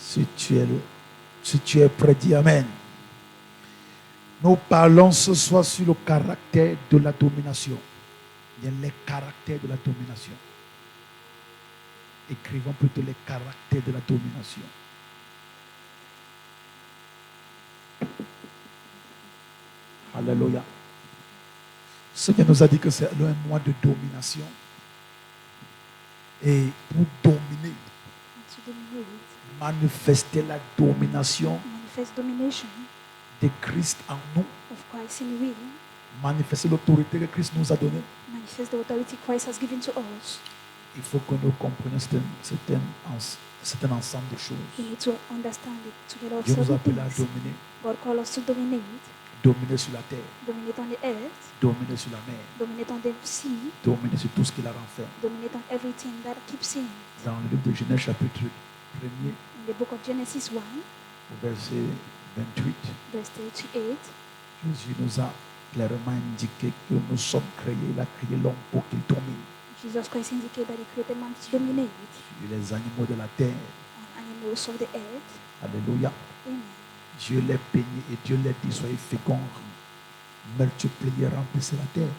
Si tu es prêt, dis Amen. Nous parlons ce soir sur le caractère de la domination. Il y a les caractères de la domination. Écrivons plutôt les caractères de la domination. Alléluia. Seigneur nous a dit que c'est un mois de domination. Et pour dominer, manifester la domination de Christ en nous, manifester l'autorité que Christ nous a donnée. Il faut que nous comprenions certains ensemble de choses. Dieu nous appelle à dominer. Dominer sur la terre, dominer sur la mer, dominer sur tout ce qu'il a renfermé. Dans le livre de Genèse chapitre 1er, verset 28, Jésus nous a clairement indiqué que nous sommes créés, il a créé l'homme pour qu'il domine. Jesus Christ indicated that he created man to dominate Sur les animaux de la terre. on animals of the earth. Alléluia. Amen. Dieu les bénit et Dieu les dit, soyez féconds, multipliez, remplissez la terre,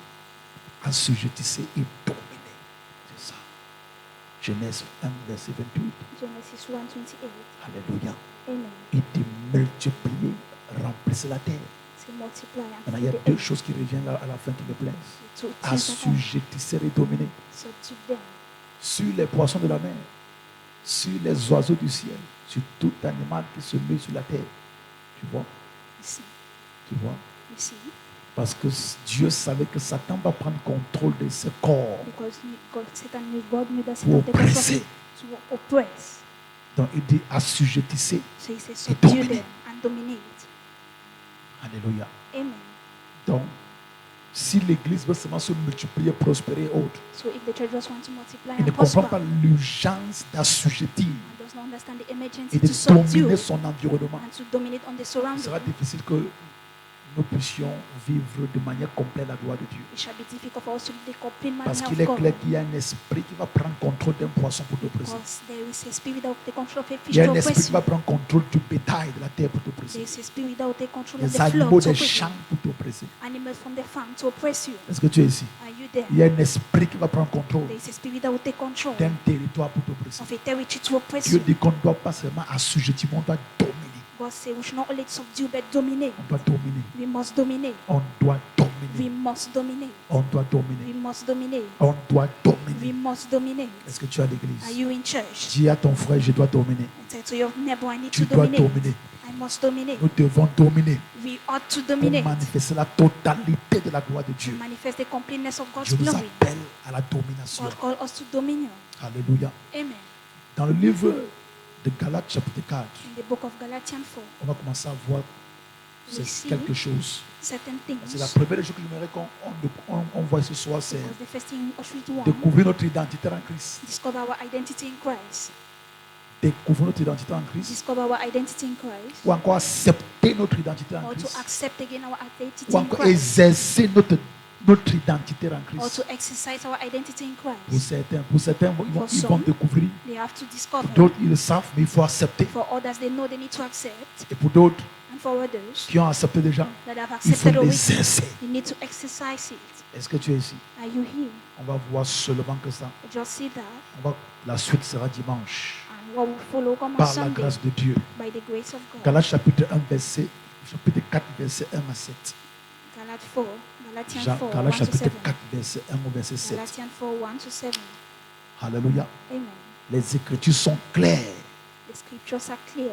assujettissez et dominez. C'est ça. Genèse 1, verset 28. Genesis 1:28. Alléluia. Amen. Il dit multipliez, remplissez la terre. To multiply and Maintenant, il y a deux choses qui reviennent là à la fin qui me plaisent. Assujettissez et dominez. Sur les poissons de la mer, sur les oiseaux du ciel, sur tout animal qui se met sur la terre. Tu vois? Tu vois? Parce que Dieu savait que Satan va prendre contrôle de ce corps pour oppresser. Donc il dit assujettissez et dominez. Alléluia. Amen. Donc, si l'Église veut seulement se multiplier, prospérer et autres, il ne comprend pas l'urgence d'assujettir et de dominer son environnement. Il sera difficile que nous puissions vivre de manière complète la gloire de Dieu. Parce qu'il est clair qu'il y a un esprit qui va prendre contrôle d'un poisson pour t'oppresser. Il y a un esprit qui va prendre contrôle du bétail de la terre pour t'oppresser. Les animaux des champs pour t'oppresser. Est-ce que tu es ici? Il y a un esprit qui va prendre contrôle d'un territoire pour t'oppresser. Dieu dit qu'on ne doit pas seulement assujettir, mais on doit dominer. God says we should not only subdue but dominate. On doit dominer. We must dominate. On doit dominer. We must dominate. On doit dominer. We must dominate. On doit dominer. We must dominate. Est-ce que tu as l'église? Are you in church? Dis à ton frère, je dois dominer. Say to your neighbor, I need Tu to dois dominate. dominer. I must dominate. Nous devons dominer We ought to pour dominate. manifester la totalité de la gloire de Dieu. To manifest the completeness of God's Dieu nous glory. appelle à la domination. God called us to dominion. Alléluia. Amen. Dans le livre de Galates chapitre 4, In the book of Galatians 4, on va commencer à voir quelque chose. certain things. C'est la première chose que j'aimerais qu'on voit ce soir, c'est Because the first thing we should do, découvrir notre identité en Christ. discover our identity in Christ. Découvrir notre identité en Christ. Discover our identity in Christ. Ou encore accepter notre identité en Or to Christ. accept again our identity Ou in encore Christ. exercer notre identité en Or Christ. to exercise our identity in Pour Christ. certains ils vont découvrir. They have to Pour discover. d'autres, ils le savent, mais il faut accepter. For others, they know they need to accept. Et pour d'autres And for others qui ont accepté déjà, that have il faut accepted already, l'exercer. you need to exercise it. Est-ce que tu es ici? Are you here? On va voir seulement que ça. Just see that. La suite sera dimanche. And what will follow come on Par la Sunday grâce de Dieu. by the grace of God. Galates chapitre 4, verset 1 à 7. Galatians 4, Galates 1 to chapitre 7. 4, verset 1 au verset 7. Galatians 4, 1 to 7. Alléluia. Amen. Les Écritures sont claires. The scriptures are clear.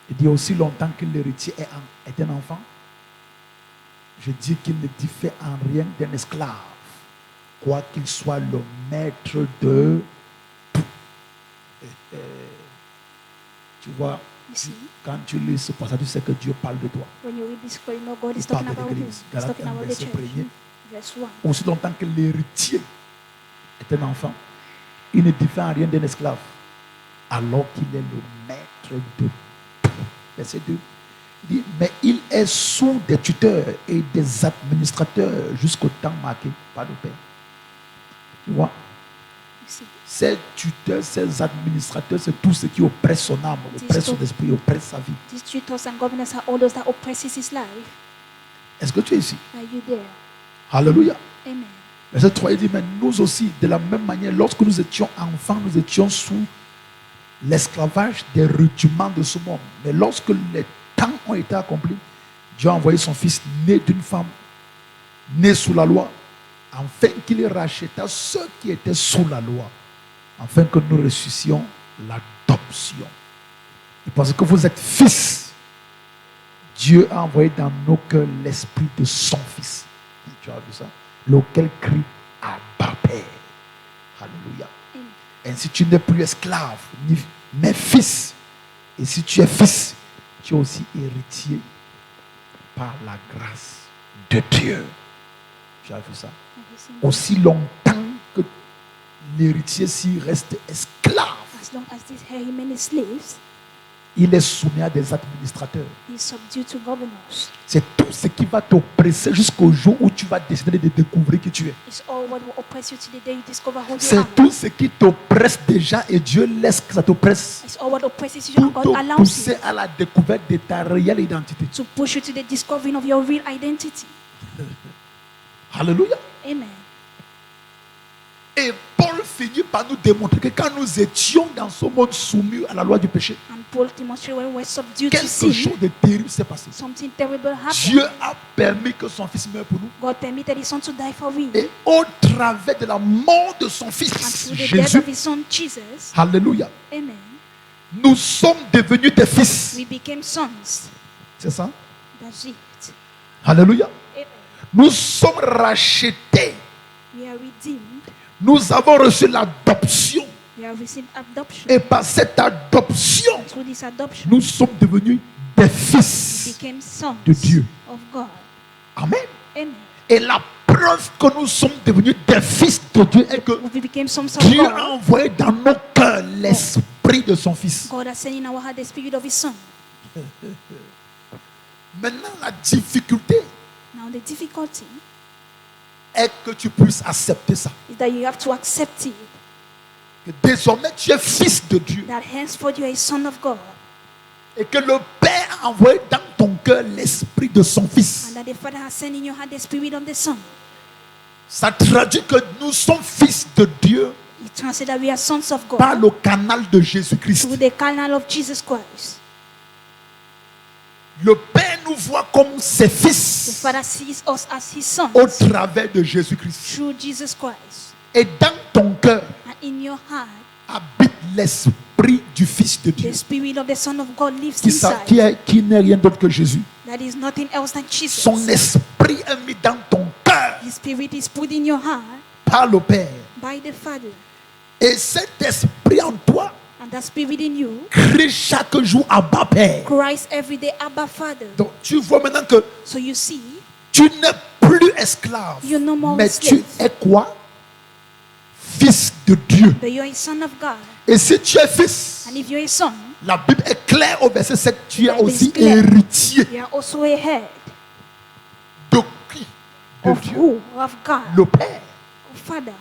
Il dit aussi longtemps que l'héritier est un enfant. Je dis qu'il ne diffère en rien d'un esclave, quoiqu'il soit le maître de tout. Tu vois, quand tu lis ce passage, tu sais que Dieu parle de toi. When you read this story, you know God is Il parle talking de about you. l'Église. He's Galates talking 1, about the verset church. 1er. Verse 1. Aussi longtemps que l'héritier est un enfant, il ne diffère en rien d'un esclave, alors qu'il est le maître de tout. Verset 2. Il dit, mais il est sous des tuteurs et des administrateurs jusqu'au temps marqué par le Père. Tu vois? Ces tuteurs, ces administrateurs, c'est tous ceux qui oppressent son âme, oppressent son esprit, oppressent sa vie. These tutors and governors are all those that oppresses his life. Est-ce que tu es ici? Are you there? Alléluia. Amen. Verset 3, il dit, mais nous aussi, de la même manière, lorsque nous étions enfants, nous étions sous l'esclavage des rudiments de ce monde. Mais lorsque les temps ont été accomplis, Dieu a envoyé son fils né d'une femme, né sous la loi, afin qu'il racheta ceux qui étaient sous la loi, afin que nous ressuscions l'adoption. Et parce que vous êtes fils, Dieu a envoyé dans nos cœurs l'esprit de son fils. Tu as vu ça? Lequel crie Abba Père. Alléluia. Ainsi tu n'es plus esclave, mais fils. Et si tu es fils, tu es aussi héritier par la grâce de Dieu. Tu as vu ça? Aussi longtemps que l'héritier s'y reste esclave, As long as these here remain slaves, il est soumis à des administrateurs. he is subdued to governors. C'est tout ce qui va t'oppresser jusqu'au jour où tu vas décider de découvrir qui tu es. It's all what will oppress you till the day you discover who you C'est are. tout ce qui t'oppresse déjà et Dieu laisse que ça t'oppresse It's all what oppresses you and pour God te allows pousser you à la découverte de ta réelle identité. to push you to the discovering of your real identity. Alléluia. Amen. Et Paul finit par nous démontrer que quand nous étions dans ce monde soumis à la loi du péché, And Paul demonstrated when we were subdued to quelque sin, chose de terrible s'est passé. something terrible Dieu happened. a permis que son fils meure pour nous. God permitted his son to die for we. Et au travers de la mort de son And fils, through the death Jésus, of his son Jesus, alléluia, amen, nous sommes devenus des fils. we became sons. C'est ça? That's it. Alléluia. Amen. Nous sommes rachetés. We are redeemed. Nous avons reçu l'adoption. We have received adoption. Et par cette adoption, Through this adoption, nous sommes devenus des we fils became sons de Dieu. of God. Amen. Amen. Et la preuve que nous sommes devenus des fils de Dieu est que We became sons of Dieu a God. envoyé dans nos cœurs l'esprit de son fils. God has sent in our heart the spirit of his son. Maintenant, la difficulté Now the difficulty est que tu puisses accepter ça. is that you have to accept it. Que désormais tu es fils de Dieu. That henceforth you are a son of God. Et que le Père a envoyé dans ton cœur l'esprit de son fils. And that the Father has sent in your heart the spirit of the Son. Ça traduit que nous sommes fils de Dieu It translates that we are sons of par God le canal de Jésus-Christ. through the canal of Jesus Christ. Le Père nous voit comme ses The fils Father sees us as his sons au travers de Jésus-Christ. through Jesus Christ. Et dans ton cœur And in your heart, habite l'esprit du Fils de Dieu, the spirit of the Son of God lives qui inside. qui n'est rien d'autre que Jésus. That is nothing else than Jesus. Son esprit est mis dans ton cœur His spirit is put in your heart par le Père. by the Father. Et cet esprit en toi And that spirit in you crie chaque jour Abba Père. cries every day, Abba Father. Donc tu vois maintenant que So you see, tu n'es plus esclave, you're no more mais a tu slave, es quoi? Fils de Dieu. but you're a son of God. Et si tu es fils, And if you're a son, la Bible est claire au verset 7, tu es Bible is aussi clear. héritier you are also a head de qui? De of Dieu. who? Of God, Le Père. of Father,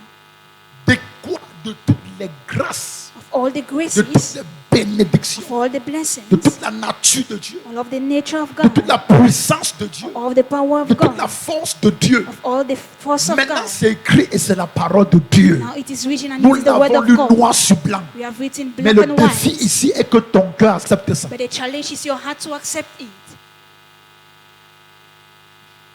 De quoi? De toutes les grâces, of all the de toutes graces, les bénédictions, of all the blessings, de toute la nature de Dieu, all of the nature of de God, toute la puissance de Dieu, all of the power of de toute la God, force de Dieu. of all the force of Maintenant, God. c'est écrit et c'est la parole de Dieu. Now it is written and Nous it is the word l'avons of lu God. noir sur blanc. We have written Mais black le and défi white. ici est que ton cœur accepte ça. But the challenge is your heart to accept it.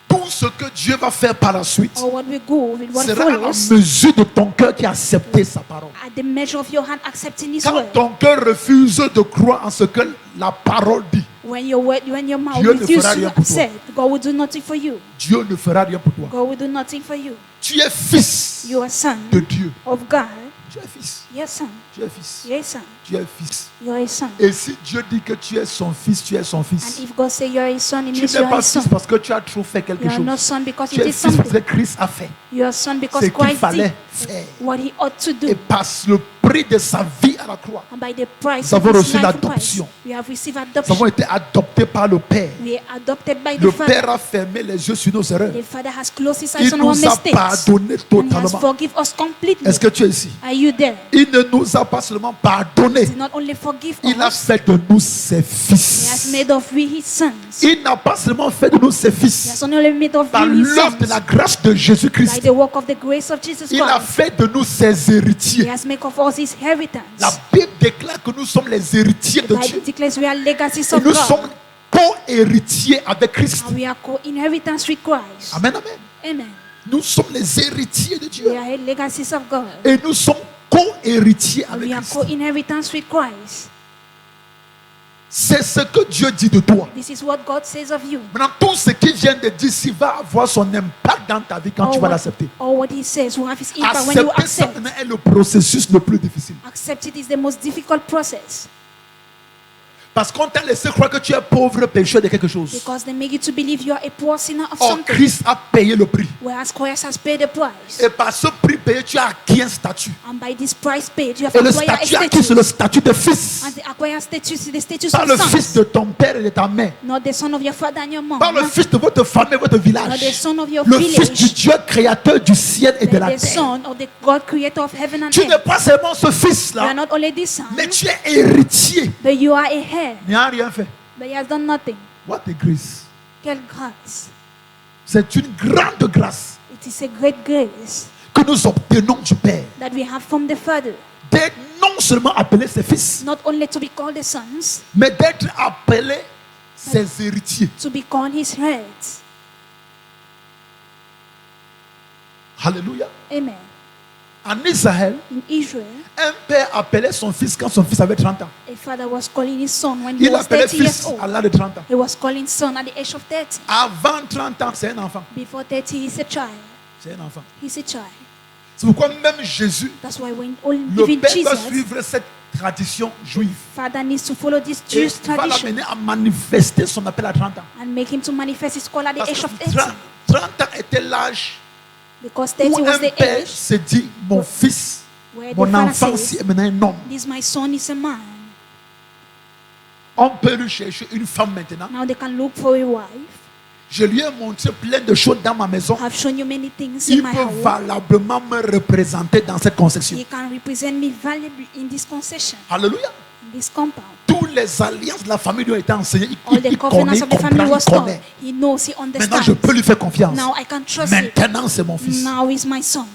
Tout ce que Dieu va faire par la suite Or what we go with what sera à la follows mesure de ton cœur qui a accepté sa parole. at the measure of your heart accepting His Quand word. ton cœur refuse de croire en ce que la parole dit, When your mouth Dieu ne refuses fera rien to pour toi. accept, God will do nothing for you. Dieu ne fera rien pour toi. God will do nothing for you. Tu es fils You are son de Dieu. of God. Tu es fils. You're a son. Tu es fils. You're a son. Tu es fils. You're a son. Et si Dieu dit que tu es son fils, tu es son And fils. if God say you're a son, it Tu means n'es you're pas a son. fils parce que tu as trop fait quelque You are not chose. son because Tu you es did fils parce que something. Christ a fait You are son because ce qu'il Christ fallait did faire. what He ought to Et do. parce le prix de sa vie à la croix, And by the price nous of avons his reçu life on l'adoption. Christ, we have received Nous avons adoption. été adoptés par le Père. We are adopted by Le the Father. Père a fermé les yeux sur nos erreurs. The Father has closed his eyes Il on our nous a mistakes. pardonné And he has totalement. forgiven us completely. Est-ce que tu es ici? Are you there? Il ne nous a pas seulement pardonné, He did not only forgive il a us, fait de nous ses he has fils. made of we his sons. Il n'a pas seulement fait de nous ses He fils. has not only made of Par you his l'œuvre de sons. la grâce de By Jésus-Christ, the work of the grace of Jesus il a Christ, fait de nous ses he héritiers. has made of us his inheritance. La Bible déclare que nous sommes les héritiers The de Bible Dieu. declares we are legacies Et of nous God. sommes co-héritiers avec Christ. And we are co-inheritance with Christ. Amen, amen. Amen. Nous sommes les héritiers de Dieu. We are legacies of God. Et nous sommes co-héritiers And avec we are Christ. co-inheritance with Christ. C'est ce que Dieu dit de toi. This is what God says of you. Maintenant, tout ce qu'il vient de dire ici va avoir son impact dans ta vie quand tu vas l'accepter. Or what he says will have his impact when you Accepter ça accept. maintenant est le processus le plus difficile. Accept it is the most difficult process. Parce qu'on t'a laissé croire que tu es pauvre pécheur de quelque chose. Because they make you to believe you are a poor sinner of Or something. Christ a payé le prix. Whereas Christ has paid the price. Et par ce prix payé, tu as acquis un statut. And by this price paid, you have Et le acquired a statut acquis, c'est le status. statut de fils. And the acquired status is the status Pas of le fils son. de ton père et de ta mère. Not the son of your father and your mom. Pas le fils de votre famille et votre Not the village. son of your Le fils du village. Dieu créateur du ciel et de la The terre. son of the God creator of heaven and Tu n'es earth. pas seulement ce You are fils-là, not only this son, mais tu es héritier. but you are a heir. Il n'a rien fait. But he has done nothing. What a grace. Quelle grâce. C'est une grande grâce It is a great grace que nous obtenons du Père. that we have from the Father. D'être non seulement appelés ses fils, Not only to be called the sons, mais d'être appelés ses héritiers. to be called his heads. Alléluia. Amen. En Israël, In Israel, un père appelait son fils quand son fils avait 30 ans. a father was calling his son when he Il was appelait 30 years fils old. à l'âge de 30 ans. He was calling son at the age of 30. Avant 30 ans, c'est un enfant. Before 30, he's a child. C'est un enfant. He's a child. C'est pourquoi même Jésus, That's why when all le even père doit Jesus, suivre cette tradition juive. father needs to follow this Et Jewish va tradition l'amener à manifester son appel à 30 ans. and make him to manifest his call at the Parce age que of 30. 30 ans était l'âge Because où 30 was un the père age se dit, mon fils, where mon the father enfant says, est maintenant un homme. this my son is a man. On peut lui chercher une femme maintenant. Now they can look for a wife. Je lui ai montré plein de choses dans ma maison. I have shown you many things Il in my peut house. valablement me représenter dans cette conception. He can represent me valuably in this concession, Alléluia. in this compound. Toutes les alliances de la famille lui ont été enseignées. All the Il connaît, covenants il of the family comprend, was il taught. connaît. He knows, he Maintenant, je peux understands. lui faire confiance. Now I can trust him. Maintenant, c'est mon fils. Now he's my son.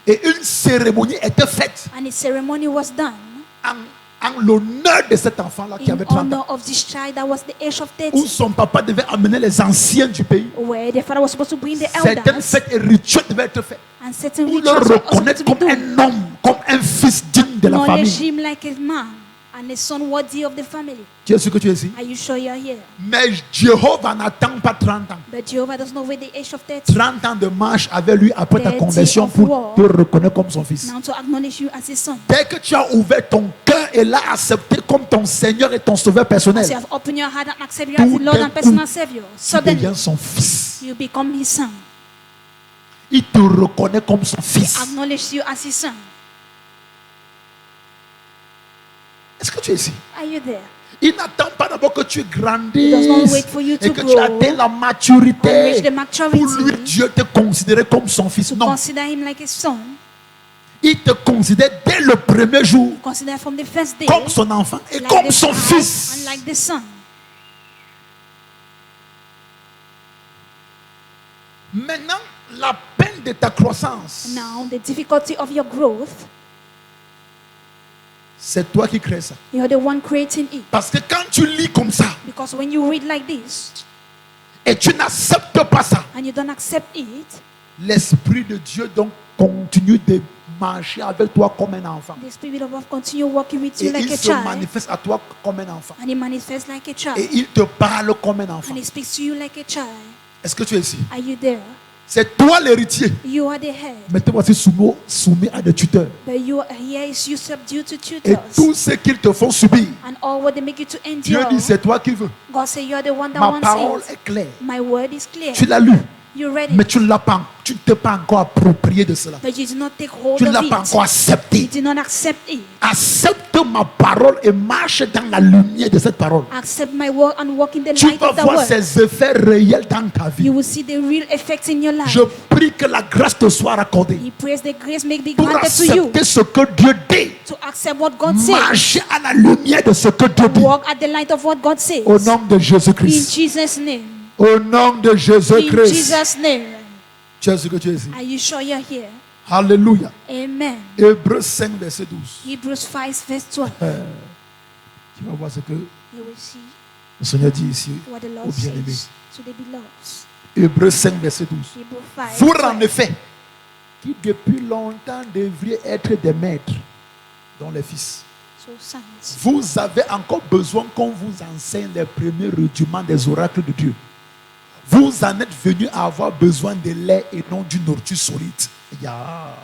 Et une cérémonie était faite And a ceremony was done en l'honneur de cet enfant-là qui in avait 30 ans. honor of this child that was the age of Où 30, son papa devait amener les anciens du pays. where the father was supposed to bring the Certaines elders, fêtes et rituels devaient être faits. and certain Pour le rituals were also reconnaître to be comme done. un homme, comme un fils digne de la Acknowledge famille. him like a man and a son worthy of the family. Tu es sûr que tu es ici? Are you sure you're here? Mais Jéhovah n'attend pas 30 ans. But Jehovah does not wait the age of 30 30 ans de marche avec lui après ta 30 conversion of pour war. te reconnaître comme son fils. now to acknowledge you as his son. Dès que tu as ouvert ton cœur et l'as accepté comme ton Seigneur et ton Sauveur personnel, As you have opened your heart and accepted you as Tout the Lord d'un and personal coup, Savior, tu suddenly deviens son fils. you become his son. Il te reconnaît comme son fils. Acknowledge you as his son. Est-ce que tu es ici? Are you there? Il n'attend pas d'abord que tu He does not grandisses wait for you et to que tu grow atteignes la and maturité. reach the Pour lui, maturity Dieu te considérait comme son fils. to Non, consider him like his son. il te considère dès le premier jour Consider from the first day comme son enfant et like comme the son child fils. and like the son. Maintenant, la peine de ta croissance, Now the difficulty of your growth, c'est toi qui crées ça. you're the one creating it. Parce que quand tu lis comme ça Because when you read like this et tu n'acceptes pas ça, and you don't accept it, l'Esprit de Dieu donc continue de marcher avec toi comme un enfant. the Spirit of God continue working with Et you like il a se child. manifeste à toi comme un enfant. And he manifests like a child. Et il te parle comme un enfant. And he speaks to you like a child. Est-ce que tu es ici? Are you there? C'est toi l'héritier. You are the head. Mais toi aussi soumis à des tuteurs. But you are here is you subdue to Et tutors. tout ce qu'ils te font subir, And all what they make you to Dieu endure. dit c'est toi qui veux. God say you're the one that Ma wants parole it. est claire. My word is clear. Tu l'as lu. You read Mais it, tu ne t'es pas encore approprié de cela. but you did not take hold Tu ne of l'as pas it. encore accepté. You did not accept it. Accepte ma parole et marche dans la lumière de cette parole. Accept my word and walk in the Tu light vas of the voir word. ses effets réels dans ta vie. You will see the real effects in your life. Je prie que la grâce te soit accordée He prays the grace may be pour granted to you accepter ce que Dieu dit. to accept what God says. Marcher à la lumière de ce que Dieu dit. Walk at the light of what God says. Au nom de In Jésus-Christ. Jesus' name. Au nom de In Jésus-Christ. Jesus' name. Tu es sûr que tu es ici. Are you sure you're here? Alléluia. Amen. Hébreux 5, verset 12. Hebrews 5, verse 12. Tu vas voir ce que You will see le Seigneur dit ici what the au Lord bien-aimé. says to the beloved. Hébreux 5, verset 12. Hebrews 5, Vous, en 12. effet, qui depuis longtemps devriez être des maîtres, dont les fils, So, sons, vous avez encore besoin qu'on vous enseigne les premiers rudiments des oracles de Dieu. Vous en êtes venus à avoir besoin de lait et non d'une nourriture solide. Yeah.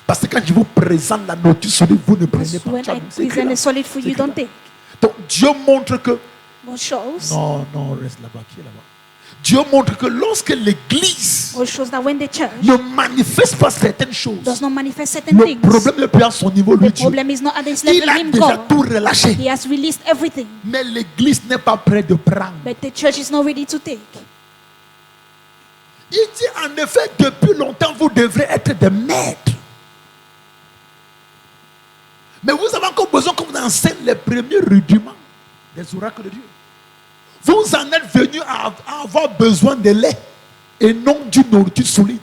Parce que quand je vous présente la nourriture solide, vous ne prenez pas. when Tu as I vu, c'est écrit present là. a solid food, C'est you écrit don't là. take. Donc Dieu montre que... God shows, Non, non, reste là-bas. Qui est là-bas? Dieu montre que lorsque l'Église God shows that when the church ne manifeste pas certaines choses, does not manifest certain le things, problème n'est plus à son niveau, lui the Dieu. problem is not at this Il level, a him déjà God. tout relâché. He has released everything, Mais l'Église n'est pas prête de prendre. but the church is not ready to take. Il dit en effet, depuis longtemps, vous devrez être des maîtres. Mais vous avez encore besoin qu'on vous enseigne les premiers rudiments des oracles de Dieu. Vous en êtes venus à avoir besoin de lait et non d'une nourriture solide.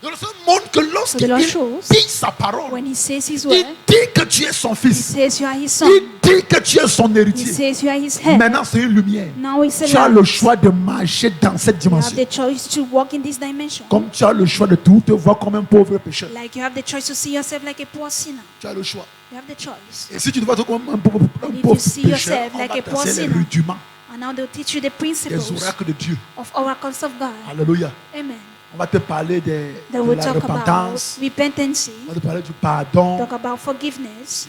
Le Seigneur montre que lorsqu'il So the Lord shows, dit sa parole, When he says his il word, dit que tu es son he fils. says you are his son. Il dit que tu es son He héritier. says you are his head. Maintenant, c'est une lumière. Now it's a Tu as light. le choix de marcher dans cette You have dimension. the choice to walk in this dimension. Comme tu as le choix de tout te voir comme un pauvre pécheur. Like you have the choice to see yourself like a poor sinner. Tu as le choix. You have the choice. Et si tu te vois comme un pauvre And if pécheur, you see yourself on like va a poor t'enseigner les sinner, rudiments and now they'll teach you the des principles oracles de Dieu. of oracles of God. Alléluia. Amen. On va te parler They de will la talk about repentance. repentance, On va te parler du pardon, talk about forgiveness,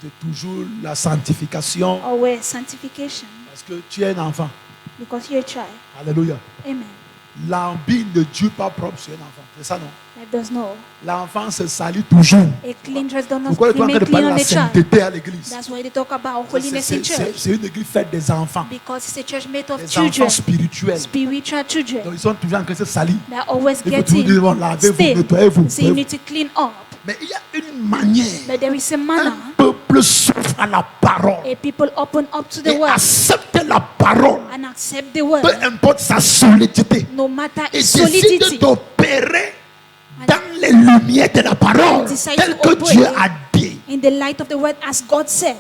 de toujours la sanctification. or sanctification, Parce que tu es un enfant. because you're a child. Alléluia. Amen. L'envie ne dure pas propre sur un enfant. C'est ça, non? That does not. L'enfant se salit toujours. A clean dress does not Pourquoi tu es en train de remain parler clean de on la the child. sainteté à l'église? That's why they talk about holiness in church. C'est une église faite des enfants. Because it's a church made of Des enfants children, spirituels. spiritual Donc children. ils sont toujours en train de se salir. They're always Il faut toujours dire, bon, getting lavez-vous, stained. nettoyez-vous. So you need to clean up. Mais il y a une manière. But there is a manner. Un peuple s'ouvre à la parole A people open up to the et word accepte la parole, and accept the word, peu importe sa solidité, no matter et its décide solidity. d'opérer dans les lumières de la parole, Decide tel to que operate Dieu a dit. In the light of the word as God said.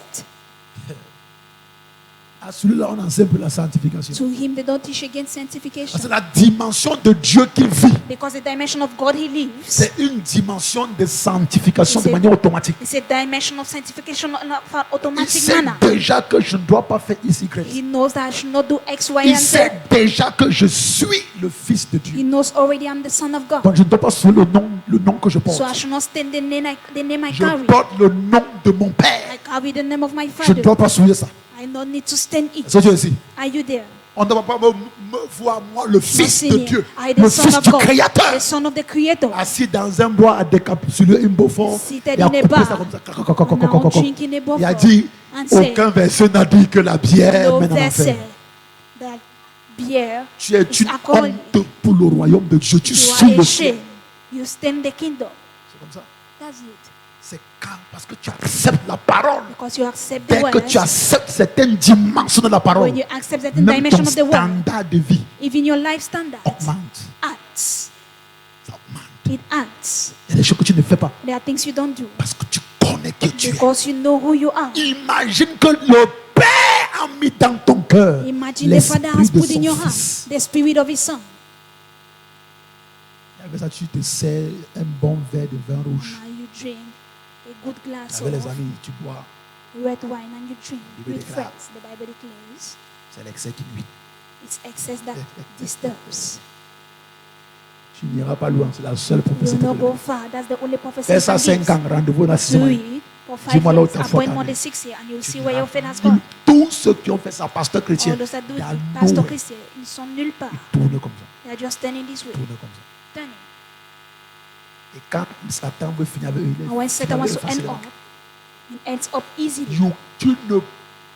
À celui-là, on enseigne pour la sanctification. To him they don't teach against sanctification. C'est la dimension de Dieu qu'il vit. Because the dimension of God he lives C'est une dimension de sanctification de C'est- manière automatique. is a dimension of sanctification in an Il automatic sait manner. déjà que je ne dois pas faire ici. He knows that I should not do X, Y, Il and Z. sait déjà que je suis le Fils de He Dieu. knows already I'm the son of God. Donc je ne dois pas suivre le nom que je porte. So I should not stand the name I Je carry. porte le nom de mon Père. I carry the name of my Je ne father. dois pas suivre ça. I don't need to stand it. Est-ce que tu es ici? Are you there? On ne va pas me voir, moi, le Not Fils de seeing Dieu, I, le the son Fils of du God, Créateur, the son of the Creator, assis dans un bois à décapsuler un Beaufort Seated et à in a couper bar. ça comme ça. now drinking a Il bottle, a dit, and say, aucun verset n'a dit que la bière no mène en verse enfer. that beer Tu es is une alcoholic. honte pour le royaume de Dieu. Tu You suis are le a ciel. shame. You stand the kingdom. C'est comme ça. That's it. C'est quand parce que tu acceptes la parole. Because you accept the Dès que word. tu acceptes certaines dimensions de la parole, When you accept certain même dimension ton of the word, standard de vie even your life standard augmente. acts. Ça augmente. It acts. Il y a des choses que tu ne fais pas There are things you don't do parce que tu connais qui tu es. because you know who you are. Imagine que le Père a mis dans ton cœur Imagine the Father l'esprit has de put in your son heart Fils. the spirit of His Son. Et avec ça, tu te sers un bon verre de vin rouge. Now you drink a good glass Avec les of amis, tu bois. red wine and you drink Bible with declare. friends. The Bible declares C'est l'excès qui nuit. it's excess that disturbs. Tu n'iras pas loin. C'est la seule You prophétie. will not go far. That's the only prophecy. Fais ça I can 5 ans. give. Rendez-vous dans 6 Do mois. it For 5 Dis-moi là où years, ta foi appoint more t'a than 6 years, and you'll Tu see where your faith has verras gone. tous ceux qui ont fait ça, pasteur chrétien, All those that do they are it, pastor nowhere. Christian, ils sont nulle part. Ils tournent comme ça. They are just standing this way, Tournent comme ça. turning. Et quand Satan veut finir avec eux, il And when est Satan wants to end facilement. up, it ends up easily. Tu ne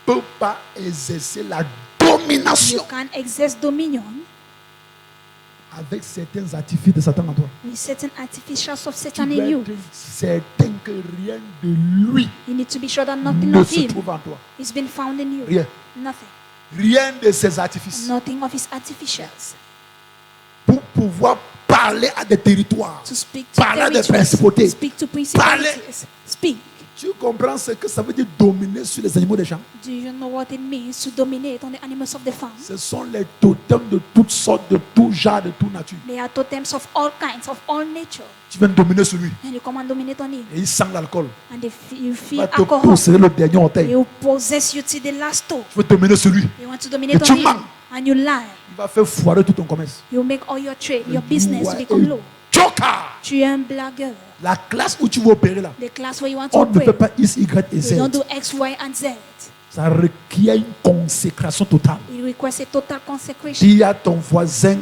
peux pas exercer la You domination can't exerce dominion avec certains artifices de Satan en toi. with certain artificials of Tu Satan dois in you. être certain que rien de lui You need to be sure that nothing ne of se him trouve en toi. is been found in you. Rien. Nothing. Rien de ses artifices. Nothing of his artificials. Pour pouvoir parler à des territoires. To speak to Parler à des territories, principautés. speak to principalities. Speak. Tu comprends ce que ça veut dire dominer sur les animaux des champs? Do you know what it means to dominate on the animals of the farm? Ce sont les totems de toutes sortes, de tout genre, de toute nature. They are totems of all kinds, of all nature. Tu viens de dominer sur lui. And you come and dominate on him. Et il sent l'alcool. And you Il feel va te alcohol. posséder le dernier orteil. He will possess you to the last toe. Tu veux dominer sur lui. You want to dominate Et tu on him. mens. And you lie. Il va faire foirer tout ton commerce. You make all your trade, your You business are become a low. joker. Tu es un blagueur. La classe où tu veux opérer là, The class where you want to on ne fait operate. pas X, Y et They don't Z. do X, Y, and Z. Ça requiert une consécration totale. It requires a total consecration. Dis à ton voisin,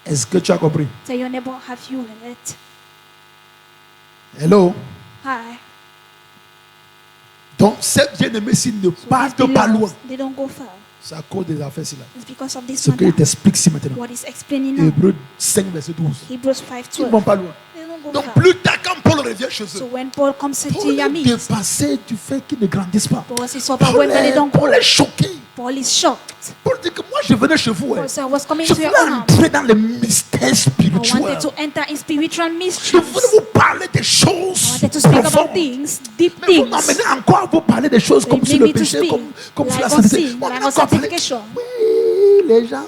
est-ce que tu as compris? Tell your neighbor, have you heard? Hello? Hi. Donc, ces bien-aimés-ci ne So partent these pas loin. beloveds, they don't go far. C'est à cause des affaires-ci là. It's because of this Ce qu'il matter. t'explique ici maintenant. What is explaining now? Hébreux 5, verset 12. Hebrews Ils ne vont 5:12. pas loin. They don't go Donc, far. plus tard, quand Paul revient chez So eux, when Paul comes to Paul your est midst, dépassé du fait qu'ils ne grandissent pas. Paul is overwhelmed and they don't go. Paul est choqué. Paul is shocked. Paul dit que moi, je venais chez vous. Paul said, I was coming Je to your voulais own house. entrer dans les mystères I spirituels. wanted to enter in spiritual Je mysteries. voulais vous parler des I choses wanted to speak about profondes. things, deep Mais vous things. m'emmenez encore à vous parler des choses comme They sur make le me to péché, speak comme sur la like on sainteté. sin, On like m'amène on encore à parler. sanctification. Oui, les gens,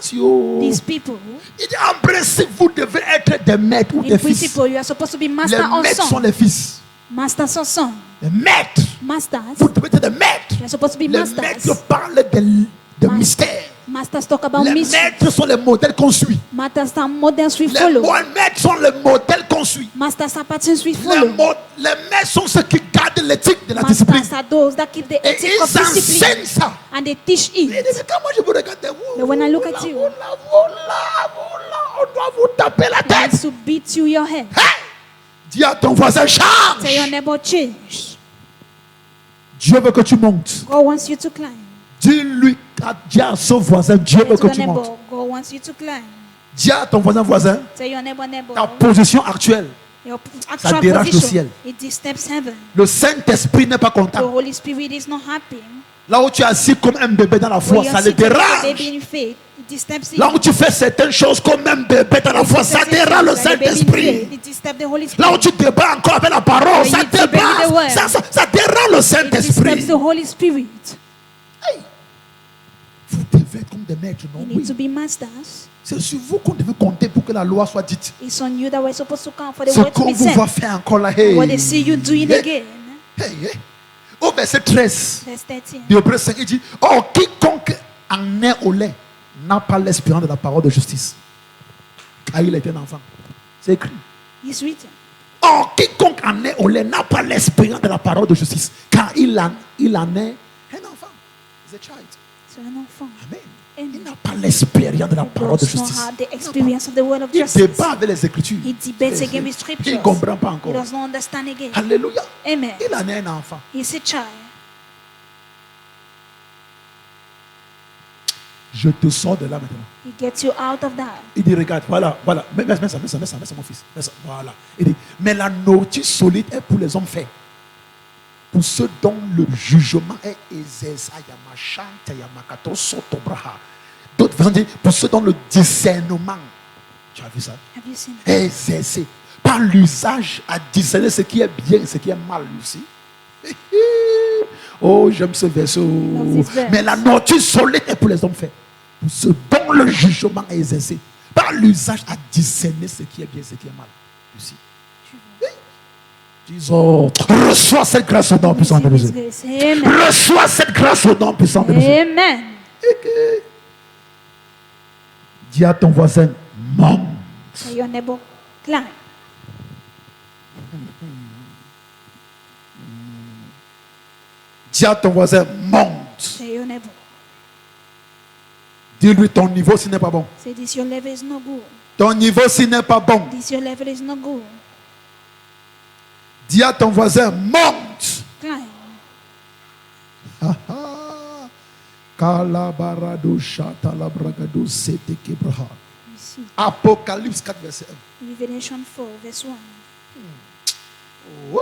These people, il dit en principe, vous devez être des maîtres ou in des fils. principle, you are supposed to be Les master or maîtres sont son. les fils. Masters or son. Les maîtres. Masters, Vous devez être des maîtres. you are supposed to be Les masters. maîtres parlent des Mas- mystères. Masters talk about Les mystery. maîtres sont les modèles qu'on suit. Masters are models we Les follow. maîtres sont les modèles qu'on suit. Masters are patterns we Les follow. maîtres sont ceux qui gardent l'éthique de la discipline. Masters are those that keep the Et ethic ils of discipline enseignent ça. and they teach Il dit, it. mais quand moi je vous regarde, vous, But when I look at vous, you, on doit vous taper la It tête. wants to beat you your head. Hey! Dis à ton voisin, change. Tell your neighbor, change. Dieu veut que tu montes. God wants you to climb. Dis à son voisin, Dieu Tell veut que your tu montes. neighbor, God wants you to climb. Dis à ton voisin, Tell your neighbor, ta position actuelle, your actual dérange le position, ciel. it disturbs heaven. le Saint-Esprit n'est pas The content. Holy Spirit is not happy. Là où tu es assis comme un bébé dans la foi, When ça you're le sitting like a dérange. baby in faith, it disturbs him. Là où tu fais certaines choses comme un bébé dans la foi, ça dérange le Like a baby in Saint-Esprit. faith, it disturbs the Holy Là où Spirit. tu débats encore avec la parole, When ça you debate with the word, dérange. Ça dérange le It disturbs Saint-Esprit. the Holy Spirit. Vous devez être comme des maîtres, non? You need Oui. to be masters. C'est sur vous qu'on devait compter pour que la loi soit dite. It's on you that we're supposed to count for the Ce word to qu'on be vous voit sent. faire encore là. Hey. What they see you doing Hey. again. Hey, hey. Au verset 13 Verse 13. de Hébreux 5, il dit: oh, quiconque en est au lait n'a pas l'espérance de la parole de justice. Car il est un enfant. C'est écrit. It's written. Oh, quiconque en est au lait n'a pas l'espérance de la parole de justice. Car il en est un enfant. He's a child. C'est un enfant. Amen. Amen. Il n'a pas l'expérience de la He parole de does not justice. have the experience of the word of Il justice. débat avec les Écritures. He debates again with Il scriptures. ne comprend pas He encore. does not understand again. Alléluia. Amen. Il en est un enfant. He's a child. Je te sors de là maintenant. He gets you out of that. Il dit: regarde, voilà. Mets ça, mon fils. Mets ça, voilà. Il dit: mais la nourriture solide est pour les hommes faits. Pour ceux dont le jugement est exercé. D'autres versions disent: pour ceux dont le discernement. Tu as vu ça? Have you seen that? Est exercé. Par l'usage à discerner ce qui est bien et ce qui est mal aussi. Oh, j'aime ce verset. Love this verse. Mais la nourriture solide est pour les hommes faits. Pour ceux dont le jugement est exercé. Par l'usage à discerner ce qui est bien et ce qui est mal. Aussi. Disons, reçois cette grâce au nom puissant de Jésus. Amen. Reçois cette grâce au nom puissant de Jésus. Amen. Dis à ton voisin: monte. Tell your neighbor, climb. Dis à ton voisin, monte. Say your neighbor. Dis-lui ton niveau s'il n'est pas bon. Say this your level is not good. Ton niveau s'il n'est pas bon. This your level is not good. Dis à ton voisin, monte. Climb. Kalabarado shatalabragado sete kebraha. You see. Apocalypse 4 verset 1. Revelation 4 verse 1. Oh.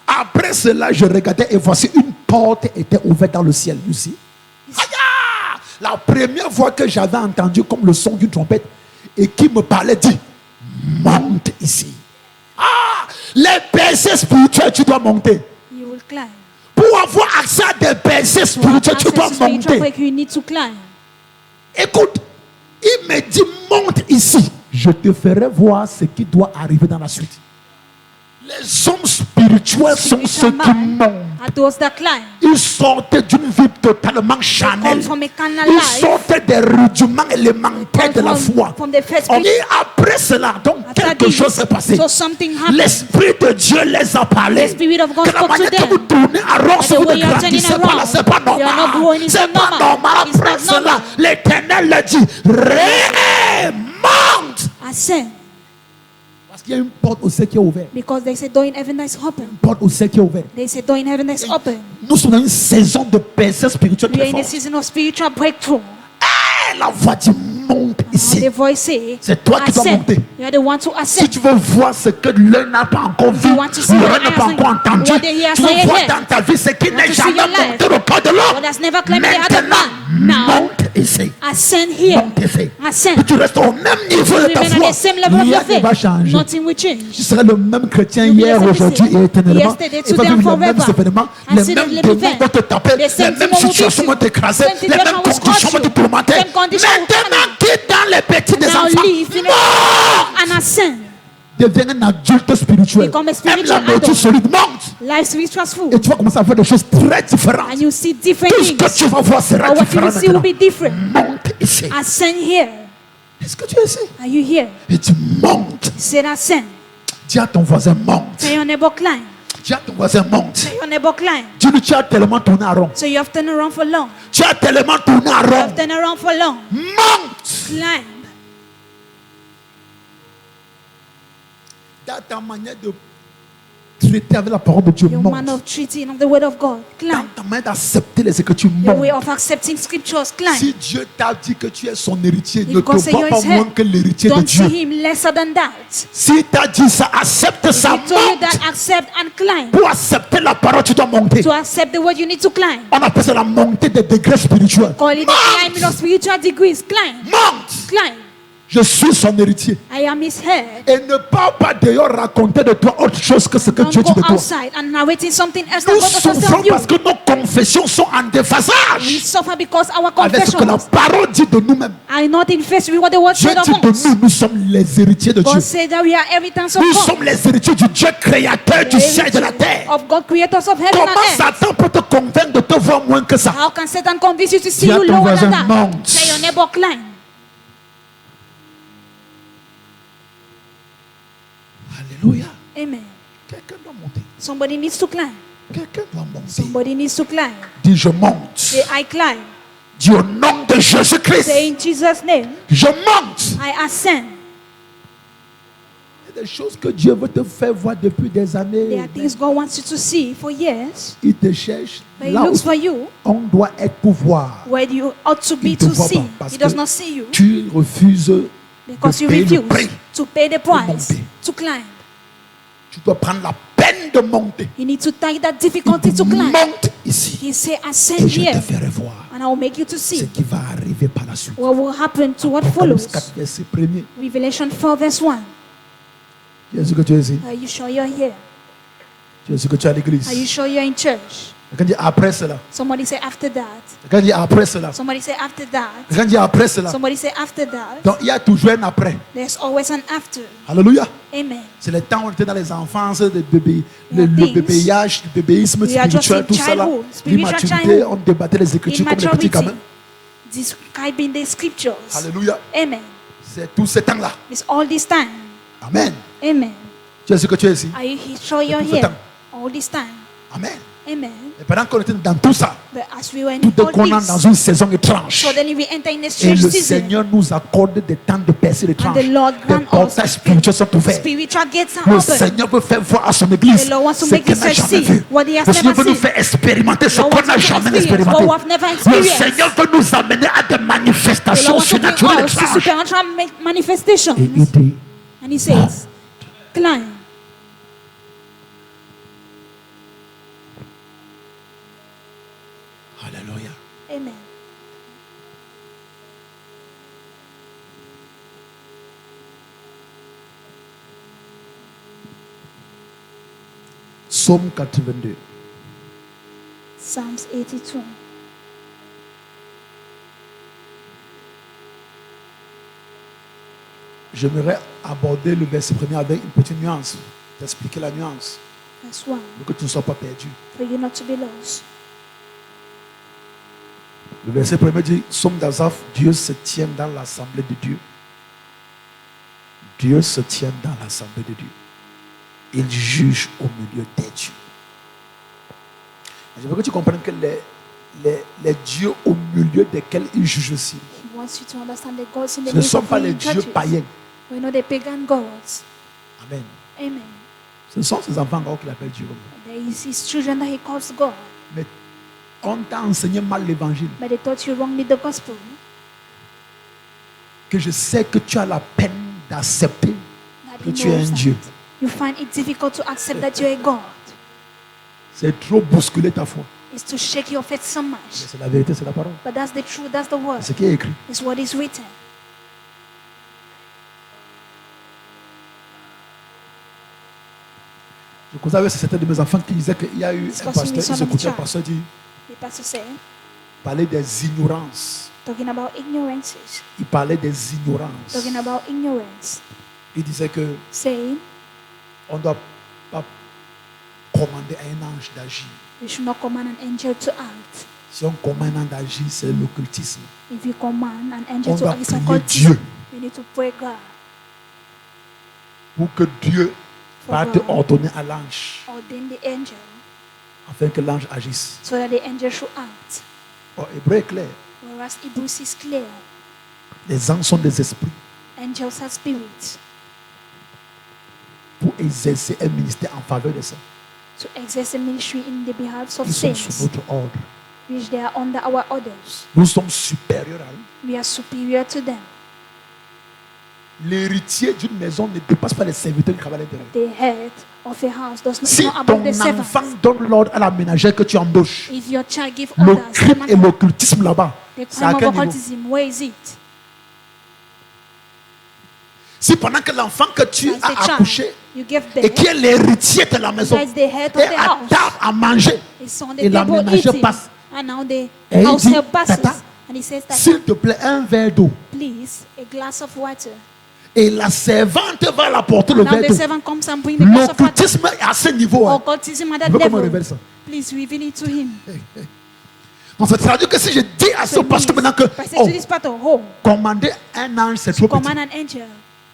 Après cela, je regardais et voici une porte était ouverte dans le ciel. You see? Aïe! La première fois que j'avais entendu comme le son d'une trompette et qui me parlait dit, monte ici. Ah! Les percées spirituelles, tu dois monter. You will climb. Pour avoir accès à des percées spirituelles, tu dois monter. You need to climb. Écoute, il me dit, monte ici. Je te ferai voir ce qui doit arriver dans la suite. Les hommes spirituels sont ceux qui montent. Are those that climb. Ils sortaient d'une vie totalement charnelle. Ils sortaient des rudiments élémentaires de la foi. Et après cela, donc quelque chose s'est passé. L'Esprit de Dieu les a parlé. Que la manière que vous tournez à rond, vous ne grandissez pas là, c'est pas normal. C'est pas normal. Après cela, l'Éternel leur dit, remonte. Ascend. Parce qu'il y a une porte au ciel qui est ouverte. Because there's a door in heaven that's open. Une porte au ciel qui est ouverte. There's a door in heaven that's open. Nous sommes dans une saison de percée spirituelle We are très in a forte. season of spiritual breakthrough. La voix dit monte ici. The voice say, C'est toi qui dois ascend. monter. You are the one to Si ascend. tu veux voir ce que l'un n'a pas encore vu, You want to see l'un what n'a pas hasn't- encore entendu, what he has tu veux not voir yet. dans ta vie ce qui n'est to see jamais your life. monté au corps de l'homme. What has never climbed the other Maintenant, man. Now, monte ici. ascend here. Monte ici. Ascend. Et tu restes au même niveau de ta Remain foi. at the same level of Rien your ne va faith. changer. Nothing will change. Tu seras le même chrétien You'll be hier, the same aujourd'hui same. et éternellement. Yesterday, Et tu vas today, vivre and les mêmes forever. événements. And Les see mêmes the living démons event. vont te taper. The Les same mêmes demon will situations beat vont you. t'écraser. Same Les situation mêmes will conditions squash vont te you. tourmenter. Same condition will Maintenant, quitte dans les petits des Now enfants. live in Monte. and ascend. Deviens un adulte spirituel. Become a Aime spiritual la nourriture adult. solide. Monte. Life is trustful. Et tu vas commencer à faire des choses très différentes. And you see different Tout ce que things. tu vas voir sera Or what you différent will see will maintenant. be different. Monte ici. Ascend here. Est-ce que tu es ici? Are you here? Et tu montes. Say ascend. Dis à ton voisin monte. Say your neighbor climb. Dis à ton voisin monte. Say your neighbor climb. Dis-lui, tu as tellement tourné à rond. So you have turned around for long. Tu as tellement tourné à You rond. have turned around for long. Monte. Climb. Dans ta manière de traiter avec la parole de Dieu, Your monte. manner of treating of the word of God. Dans Climb. ta manière d'accepter les Écritures, Your way monte. of accepting scriptures. Climb. Si Dieu t'a dit que tu es son héritier, If ne God te say vois you're pas his moins head, que l'héritier de don't see Dieu. him lesser than that. Si t'as dit ça, accepte ça, He told you monte. that accept and climb. Pour accepter la parole, tu dois monter. To accept the word, you need to climb. On appelle ça la montée des degrés spirituels. Call it the climbing of spiritual degrees. Climb. Monte. Climb. Je suis son héritier. I am his head. Et ne parle pas dehors raconter de toi autre chose que ce que Don't Dieu dit go de toi. outside and narrating something else that Nous God does not souffrons tell you. parce que nos confessions sont en We déphasage suffer because our avec ce que la confessions parole dit de nous-mêmes. are not in face with what the word Dieu said of dit de us. nous, nous sommes les héritiers de Dieu. God said that we are inheritance of Nous God. sommes les héritiers du Dieu créateur du ciel et de la terre. Of God, creators of heaven Comment and earth. Satan peut te convaincre de te voir moins que ça? How can Satan convince you to see Dis à you ton lower voisin, than that? monte. Say your neighbor climb. Alléluia. Amen. Quelqu'un doit monter. Somebody needs to climb. Quelqu'un doit monter. Somebody needs to climb. Dis je monte. Say I climb. Dis au nom de Jésus-Christ. Say in Jesus' name, Je monte. I ascend. Il y a des choses que Dieu veut te faire voir depuis des There années. are things God wants you to see for years. Il te cherche But He là où looks for you on doit être pour voir. where you ought to be Il te to voit see. pas parce He does que not see you tu refuses because de you payer le refuse prix. to pay the price monter. to climb. Tu dois prendre la peine de monter. You need to take that Il difficulty dit, to climb. monte ici He said, et ascend je te here ferai voir and I will make you to ce see qui va arriver par la suite. what will happen to what Apocalypse follows. 4, verset 1er. Revelation 4 verse 1. Est-ce que tu es ici? Are you sure you're here? Est-ce que tu es à l'église? Are you sure you're in church? Quand dit après cela. Somebody say after that. Quand dit après cela. Somebody say after that. Quand dit après cela. Somebody say after that. Donc il y a toujours un après. There's always an after. Alléluia. Amen. C'est le temps où on était dans les enfances, le things. bébéage, le bébéisme We are just spirituel, in tout ça là. childhood, spiritual L'immaturité, childhood. on débattait les écritures comme les petits Immaturity. gamins. Describing the scriptures. Alléluia. Amen. C'est tout ce temps-là. It's all this time. Amen. Amen. Tu es sûr que tu es ici? Are you sure you're Tout ce here temps. all this time? Amen. Amen. Et pendant qu'on était dans tout ça, But as we were in tout dès all qu'on entre dans this, une saison étrange, suddenly we enter in a et strange le season. Seigneur nous accorde des temps de percée And étranges. the Lord Des grant us portails spirituels sont ouverts. spiritual gates are Le open. Seigneur veut faire voir à son église The Lord wants to ce make qu'elle his n'a church jamais see vu. what he has Le Seigneur never veut nous seen. faire expérimenter ce The Lord qu'on wants n'a us to jamais experience expérimenté. what we have never Le experienced. Seigneur veut nous amener à des The manifestations Lord wants to bring surnaturelles us to étranges. supernatural manifestations. Et il dit, And he says, climb. Alléluia. Amen. Psaume 82. Psalms 82. J'aimerais aborder le verset premier avec une petite nuance, t'expliquer la nuance, Verse 1. pour que tu ne sois pas perdu. For you not to be lost. Le verset premier dit, Psaume d'Asaph, Dieu se tient dans l'assemblée de Dieu. Dieu se tient dans l'assemblée de Dieu. Il juge au milieu des dieux. Je veux que tu comprennes que les dieux au milieu desquels il juge aussi, He wants you to understand the gods in the ce ne midst sont of pas les him dieux churches. païens. We know the pagan gods. Amen. Amen. Ce sont ses enfants encore qu'il appelle Dieu. There is his children that he calls God. Mais on t'a enseigné mal l'évangile. But they taught you wrongly the gospel. Que je sais que tu as la peine d'accepter That que he tu es un knows Dieu. that you find it difficult to accept that you're a God. C'est trop bousculer ta foi. It's to shake your faith so Mais much. c'est la vérité, c'est la parole. But that's the truth, that's the word. C'est ce qui est écrit. It's what is written. Je causais avec certains de mes enfants qui disaient qu'il y a eu un Discussing pasteur, with ils some of the écoutaient un child. pasteur dire, The pastor said, parler des ignorances. talking about ignorances, Il parlait des ignorances. talking about ignorance, Il disait que saying on ne doit pas commander à un ange d'agir. you should not command an angel to act. Si on commande un ange d'agir, c'est l'occultisme. If you command an On angel to doit act, it's prier occultism. Dieu You need to pray God. pour que Dieu For parte God. ordonner à l'ange Ordain the angel afin que l'ange agisse. so that the angel should act. Or, Hébreu est clair. Whereas Hebrews is clear. Les anges sont des esprits Angels are spirits pour exercer un ministère en faveur des saints. to exercise a ministry in the behalf of Ils sont sous saints, notre ordre. which they are under our orders. Nous sommes supérieurs à eux. We are superior to them. L'héritier d'une maison ne dépasse pas les serviteurs qui travaillent à l'intérieur. The head of a house does not, Si not above ton the servants. enfant donne l'ordre à la ménagère que tu embauches, If your child give le orders, crime et l'occultisme là-bas, the c'est à crime quel of niveau? occultism, where is it? Si pendant que l'enfant que tu As the as child, accouché you give et birth, qui est l'héritier de la maison, that is the head of est the à house. table à manger, It's on the et la table ménagère eating. passe. And now the Et il house dit, help passes. Tata, And he says that, s'il te plaît, un verre d'eau. please, a glass of water. Et la servante va l'apporter le Now verre the d'eau. servant comes and brings the glass of water. L'occultisme est à ce niveau. hein. Occultism at Je that veux qu'on me level. révèle ça. Please reveal it to him. Donc ça traduit que si je dis à ce So it pasteur means, maintenant que if I say to this pastor, oh, commander un ange, c'est trop petit. command an angel.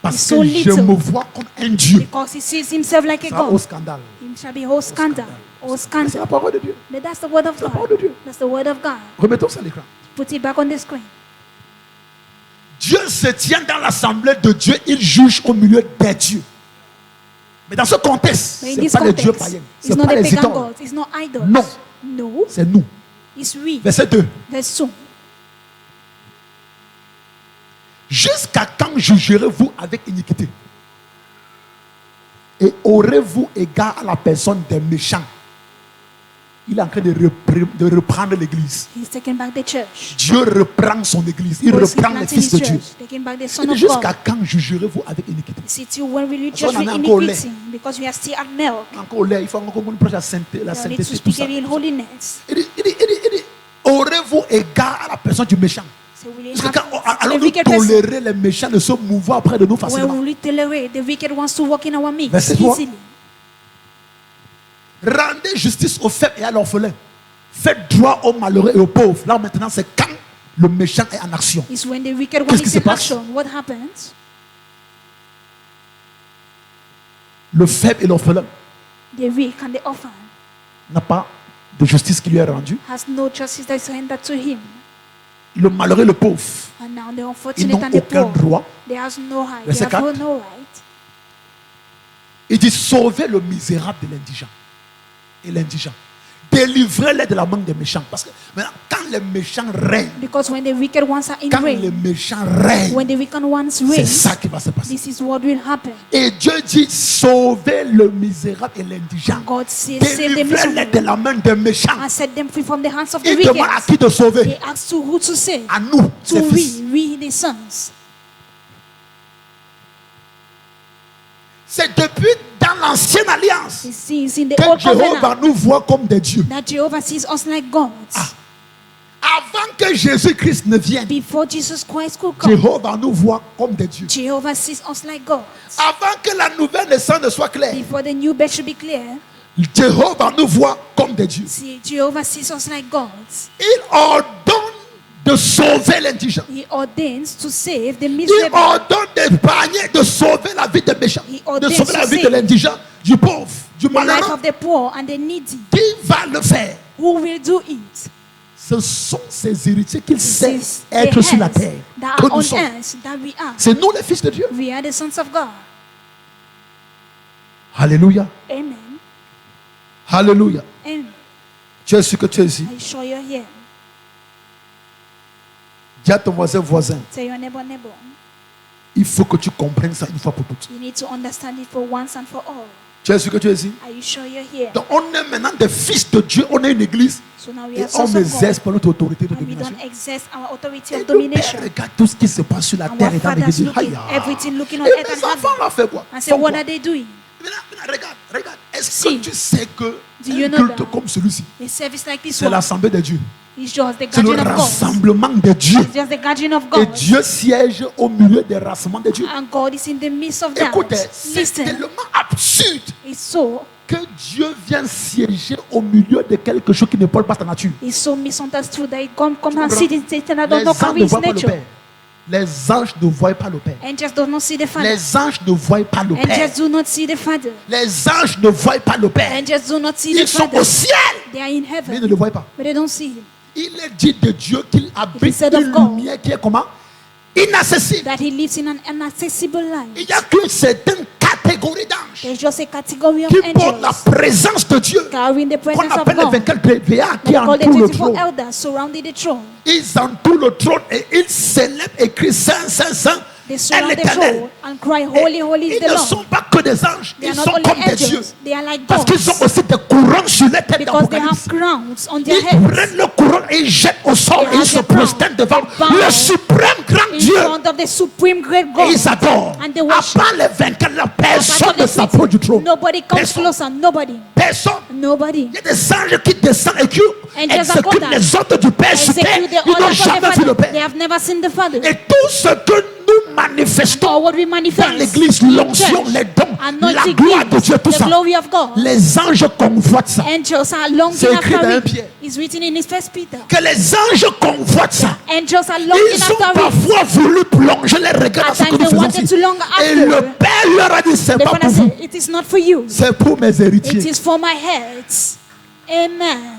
Parce It's que so je little. me vois comme un Dieu. Because he sees himself like a Ça au God. scandale. It shall be whole scandal. Whole C'est la scandal. parole de Dieu. But that's the word of C'est la parole de God. Dieu. That's the word of God. Remettons ça à l'écran. Put it back on the screen. Dieu se tient dans l'assemblée de Dieu, il juge au milieu des dieux. Mais dans ce contexte, But in ce n'est this pas les dieux context, païens, ce it's n'est not pas the les pagan idoles, gods. It's not idols. Non. No. c'est nous. It's we. Verset 2. Verse 2. Jusqu'à quand jugerez-vous avec iniquité? Et aurez-vous égard à la personne des méchants? Il est en train de reprendre l'église. He's taking back the church. Dieu reprend son église. Il God is reprend les replanting fils de his Dieu. church. Taking back the Il Son dit, of jusqu'à God. quand jugerez-vous avec iniquité? See you when will you Parce qu'on judge en with est encore iniquity? Because we are still at milk. Encore là, il faut encore qu'on prêche la sainteté, We need to tout speak ça. it in holiness. Il dit, aurez-vous égard à la personne du méchant? So will you Jusqu'à have quand the allons-nous wicked person? tolérer les méchants de se mouvoir auprès de nous When facilement? will we tolerate the wicked ones to walk in our midst Verset 3. easily? Rendez justice aux faibles et à l'orphelin. Faites droit aux malheureux et aux pauvres. Là maintenant, c'est quand le méchant est en action. It's when the wicked one Qu'est-ce qui is se in passe? action. What happens? le faible et l'orphelin, the weak and the orphan, n'a pas de justice qui lui est rendue. has no justice that is rendered to him. Le malheureux et le pauvre, And now the ils unfortunate n'ont and the aucun poor, droit. they has no right. They Verset have 4. no right. Il dit sauver le misérable de l'indigent. Et l'indigent. Délivrez-les de la main des méchants. Parce que maintenant, quand les méchants règnent, Because when the wicked ones are in quand les reign, méchants règnent, when the wicked ones c'est reign, ça qui va se passer. this is what will happen. Et Dieu dit sauver le misérable et l'indigent. God says, save the Délivrez-les de miserable la main des méchants. and set them free from the hands of the Il wicked. demande à qui de sauver? He asks to who to save. À nous, ses To fils. we the sons. C'est depuis dans l'ancienne alliance He sees in the que old Jéhovah covenant nous voit comme des dieux. that Jehovah sees us like gods. Avant que Jésus-Christ ne vienne, Before Jesus Christ could come, Jéhovah nous voit comme des dieux. Jehovah sees us like gods. Avant que la nouvelle naissance ne soit claire, Before the new birth should be clear, Jéhovah nous voit comme des dieux. see, Jehovah sees us like gods. Il ordonne de sauver l'indigent. He ordains to save the Il miserable. ordonne d'épargner, de sauver la vie des méchants, He de ordains sauver la to vie de save l'indigent, du pauvre, du The life malheureux. of the poor and the needy. Qui va le faire? Who will do it? Ce sont ces héritiers qu'il sait This is être the sur la hands terre. that Que are nous on sommes. earth that we are. C'est nous les fils de Dieu. We are the sons of God. Alléluia. Amen. Alléluia. Amen. Tu es sûr que tu es ici. Are you sure you're here? Dis à ton voisin, Tell your neighbor, il faut que tu comprennes ça une fois pour toutes. you need to understand it for once and for all. Tu es sûr que tu es ici? Are you sure you're here? Donc on est maintenant des fils de Dieu, on est une église So now we et are on sons of God. exerce par notre autorité de And we domination. don't exerce our authority Et of le Père domination. regarde tout ce qui se passe sur la And terre our et dans fathers l'église. looking, Aïe, everything looking on et earth les and enfants heaven. là fait quoi? And say, Font what quoi? are they doing? Maintenant, regarde. Est-ce See. que tu sais que Do you un know culte that? comme celui-ci, A service like this c'est one l'assemblée de Dieu. is just the C'est le gathering of God. rassemblement de Dieu. It's just the gathering of Et God. Dieu siège au milieu des rassemblements de Dieu. And God is in the midst of that. Écoutez, c'est Listen, tellement absurde it's so que Dieu vienne siéger au milieu de quelque chose qui ne parle pas sa nature. It's so misunderstood that it come and comprends? sit in Satan and Les don't know anges how ne his voient pas le nature. Père. Les anges ne voient pas le Père. Angels do not see the Father. Les anges ne voient pas le Père. Angels do not see the Father. Les anges ne voient pas le Père. Angels do not see the Ils sont Father. au ciel, They are in mais ils ne heaven, le voient pas. but they don't see him. Il est dit de Dieu qu'il habite said of une God. lumière qui est comment? Inaccessible. That he lives in an inaccessible life. Il n'y a qu'une certaine catégorie d'anges There's just a category of qui portent la angels présence de Dieu, carrying the qu'on presence of appelle les God. 24 veillards qui They call the entourent le 24 trône. elders surrounding the throne. Ils entourent le trône et ils célèbrent et crient Saint, Saint, Saint They est surround the l'Éternel. throne and cry, Holy, holy is Ils the ne Lord. sont pas que des anges, They ils are not sont only comme des dieux. angels, they are like Parce qu'ils ont gods. aussi des couronnes sur les têtes Because they have d'Apocalypse. crowns on their Ils heads. prennent le couronne et ils jettent au sol They et ils have se their crown. prosternent devant They bow le suprême grand In Dieu. front of the supreme great Et God. ils adorent. And they À worship. part les 24, la personne Apart ne from the s'approche du trône. Nobody comes Personne. closer. Nobody. Personne. Nobody. Il y a des anges qui descendent et qui Angels are exécutent called les ordres du Père sur terre. Execute the Ils n'ont order of the jamais vu le Father. They Père. have never seen the Father. Et tout ce que nous manifestons Or what we dans manifest l'église, in l'onction, church, les dons, la anointing gloire de Dieu, tout the ça, glory of God. les anges convoitent ça. Angels are longing C'est écrit dans after 1 it. Pierre. It's written in his first Peter. Que les anges convoitent ça. Angels are longing Ils ont after it. parfois voulu plonger les regards dans At ce que times nous they faisons wanted ici. to long Et after. le Père leur a dit, c'est The pas Father pour vous, said, it is not for you. c'est pour mes It héritiers. is for my heads. Amen.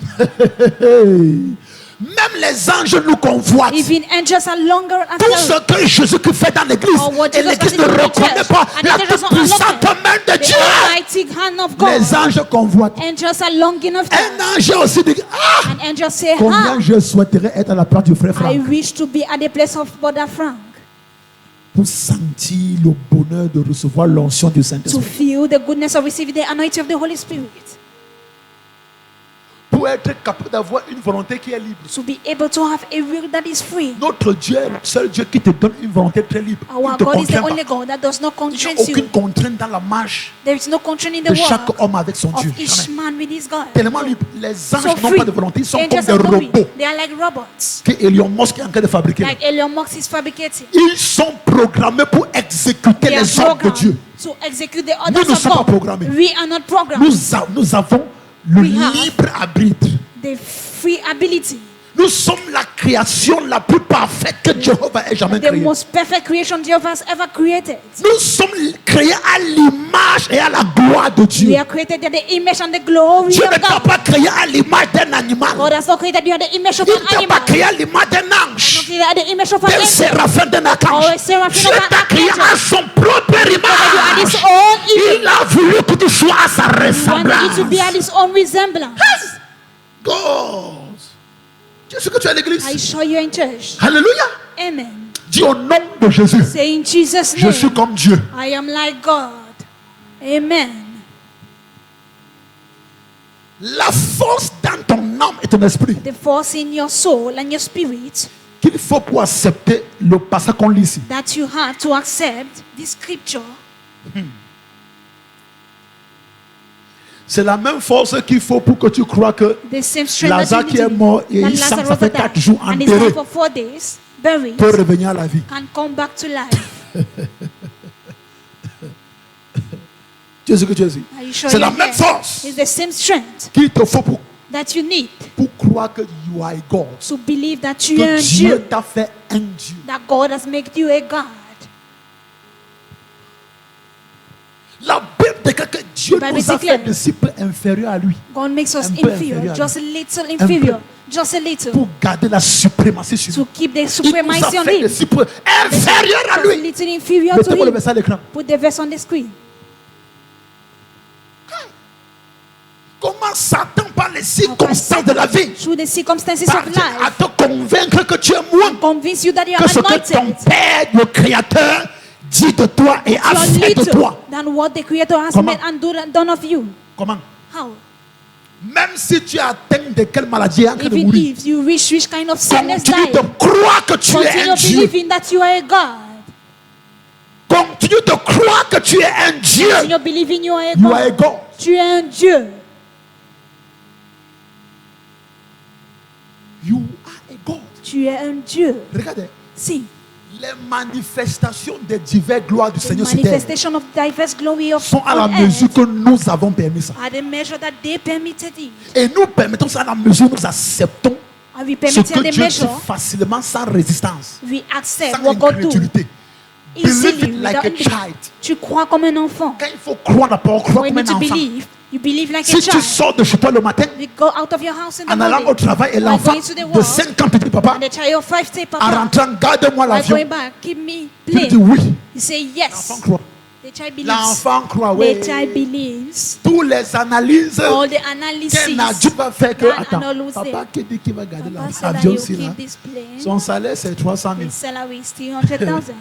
Hey. Même les anges nous convoitent. Even angels are longer Tout after ce que Jésus fait dans l'église, Or what et Jesus l'église does ne in the reconnaît church, pas and la it does not toute-puissante unlock main de the Dieu. almighty hand of God. Les anges convoitent. Angels are longing after. Un ange aussi dit, ah, And angels say, combien je souhaiterais être à la place du frère I Franck wish to be at the place of Brother Frank pour sentir le bonheur de recevoir l'onction du to Saint-Esprit, feel the goodness of receiving the anointing of the Holy Spirit, pour être capable d'avoir une volonté qui est libre. to be able to have a will that is free. Notre Dieu est le seul Dieu qui te donne une volonté très libre. Il Our ne te God is the contraint only pas. God that does not Il n'y a constrain aucune you. contrainte dans la marche There is no constraint in de the chaque world homme avec son Dieu. of each Jamais. man with his God. Tellement libre. Les anges So n'ont free. pas de volonté. Ils sont comme Angels des are free. robots They are like robots, que Elon Musk est en train de fabriquer. like Elon Musk is fabricating. Ils sont programmés pour exécuter They are les ordres de programmed Dieu. to execute the Nous orders ne of sommes pas God. programmés. We are not programmed. Nous avons le We have libre arbitre. The free ability. Nous sommes la création la plus parfaite que Jéhovah ait jamais The créée. most perfect creation Jehovah has ever created. Nous sommes créés à l'image et à la gloire de Dieu. We are created in the image and the glory Dieu ne of t'a God. pas créé à l'image d'un animal. God has not created you in the image of Il an ne t'a animal. pas créé à l'image d'un Not ange, created in the image of an d'un angel. séraphin, d'un Or archange. a seraphim Dieu of an t'a créé archangel. à son propre Created you at his image. own image. Il a voulu que tu sois à sa He wanted ressemblance. you to be at his own resemblance. God. Tu es sûr que tu es à l'église? Are you sure you're in church? Alléluia. Amen. Dis au nom de Jésus. Say in Jesus' Je suis name, comme Dieu. I am like God. Amen. La force dans ton âme et ton esprit The force in your soul and your spirit qu'il faut pour accepter le passage qu'on lit ici. that you have to accept this scripture. C'est la même force qu'il faut pour que tu crois que The same strength Lazare that qui you est need mort et that il semble Lazarus ça fait that 4 died jours and is enterré dead for 4 days, buried, peut revenir à la vie. can come back to life. Tu sais ce que tu as dit? Are you sure C'est la you're même there? force It's the same strength qu'il te faut pour that you need croire que you are a God. to believe that you are Que a Dieu Jew, t'a fait un Dieu. that God has made you a God. La Bible déclare que Dieu Bible nous a fait declare. des disciples inférieurs à lui God makes us Un peu inferior, inférieur. just a little peu. inferior, just a little, pour garder la suprématie sur to nous. keep the Il nous supremacy a on fait des him. disciples inférieurs à Just a lui. little inferior to Mettez-moi le him. verset à l'écran. Put the verse on the screen. Comment Satan par les circonstances de la vie Through the circumstances of parvient à life, te convaincre que tu es moins convince you that you are que ce que ton anointed. Père, le Créateur, dit de toi et a You are fait de little toi. than what the Creator has Comment? made and done of you. Comment? How? Même si tu es atteint de quelle maladie est en train de Even mourir, if you reach which kind of sickness continue die, de croire que tu es continue un Dieu. believing that you are a God. Continue de croire que tu es un Dieu. Continue believing you are a You are a God. God. Tu es un Dieu. You are a God. Tu es un Dieu. Regardez, See, les manifestations des diverses gloires du the Seigneur sur terre manifestation of diverse glory of sont à la on mesure earth que nous avons permis ça. are the measure that they permitted it. Et nous permettons ça à la mesure où nous acceptons And we ce permit que the Dieu dit measure facilement sans résistance, we accept sans what God do incrédulité. Believe easily it like a without child. Tu crois comme un enfant. Quand il faut croire la parole, crois When comme you un need to enfant. believe like Si a tu child. sors de chez toi le matin, You go out of your house in the en allant morning. au travail, et While l'enfant going to the de work, 5 ans te dit, papa, and the child of 5 say, en Papa, rentrant, garde-moi while l'avion. going back, keep me Tu lui plane. dis oui. You say L'enfant yes. croit. The child believes. L'enfant croit, oui. The child believes. Tous les analyses All the qu'un analysis. adulte va faire que, that attends, an adult papa say, qui dit qu'il va garder Papa said that l'avion he'll aussi là, keep this plane. son salaire c'est 300 000. His salary is 300,000.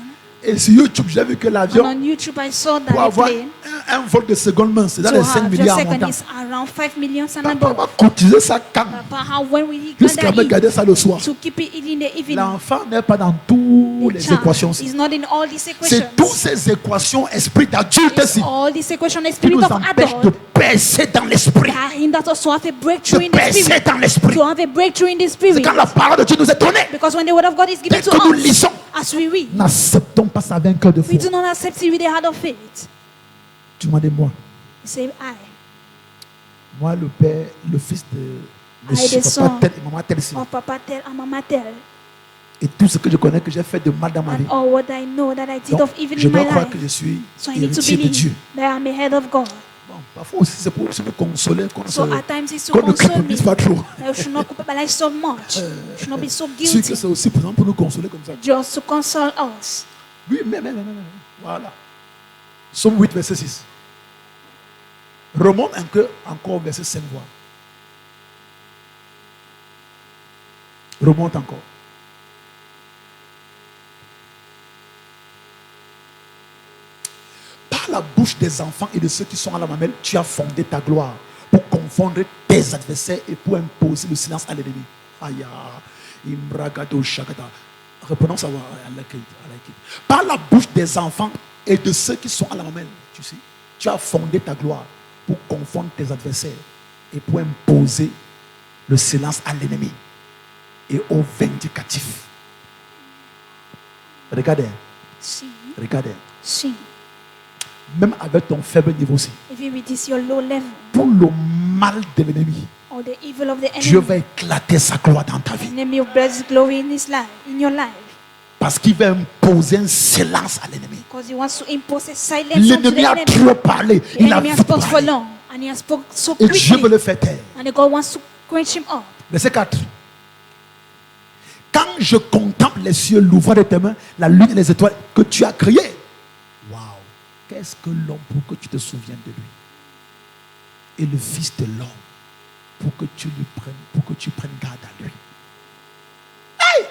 Et sur YouTube, j'ai vu que And l'avion, on YouTube, I saw that pour the avoir plane un vol de seconde main, c'est dans to les 5 have your milliards second montants. is around 5 million and Papa above. va cotiser ça quand Papa, how when will he jusqu'à gather me it garder ça le soir. to keep it in the evening? L'enfant n'est pas dans toutes The les child équations. is not in all these equations. C'est toutes ces équations esprit d'adulte It's ici all these equations and qui spirit nous of empêchent de adult percer dans l'esprit. that hinder us to have a breakthrough De in the percer spirit. dans l'esprit. To have a breakthrough in the C'est spirit. quand la parole de Dieu nous est donnée. Because when the word of God is given Dès to que nous us, lisons, as we read, n'acceptons pas ça avec un cœur de we foi. do not accept it with a heart of faith. Tu m'as dit moi. You say, I. Moi, le père, le fils de monsieur, the papa son tel et maman tel ici. Or Papa tell and Mama tell. Et tout ce que je connais que j'ai fait de mal dans ma vie. And all what I know that I did Donc, of evil je in dois my croire life. que je suis So I need to héritier de Dieu. believe that I'm a head of God. Bon, parfois aussi c'est pour se consoler qu'on So at times it's to qu'on ne console me. culpabilise pas trop. I should not culpabilize so much. Should not be so Je sais que guilty. c'est aussi pour nous consoler comme ça. Just to console us. Oui, mais. Voilà. Somme 8, verset 6. Remonte encore verset 5 voix. Remonte encore. Par la bouche des enfants et de ceux qui sont à la mamelle, tu as fondé ta gloire pour confondre tes adversaires et pour imposer le silence à l'ennemi. Aïe, imbragado shagada. Reprenons ça à l'accueil. Par la bouche des enfants et de ceux qui sont à la mamelle, tu sais, tu as fondé ta gloire pour confondre tes adversaires et pour imposer le silence à l'ennemi et au vindicatif. Regardez, See, regardez. see. Même avec ton faible niveau aussi, If it is your low level, pour le mal de l'ennemi, All the evil of the enemy. Dieu va éclater sa gloire dans ta vie. Enemy of God's glory in his life, in your life. Parce qu'il va imposer un silence à l'ennemi. Because he wants to impose a silence on the L'ennemi a enemy. trop parlé. The Il a enemy has vite spoken for parlé. long, and he has spoken so Et Dieu veut quickly. le faire taire. And God wants to quench him up. Verset 4. Quand je contemple les cieux, l'ouvrage de tes mains, la lune et les étoiles que tu as créées. Waouh! Qu'est-ce que l'homme pour que tu te souviennes de lui? Et le fils de l'homme pour que tu prennes garde à lui. Hey!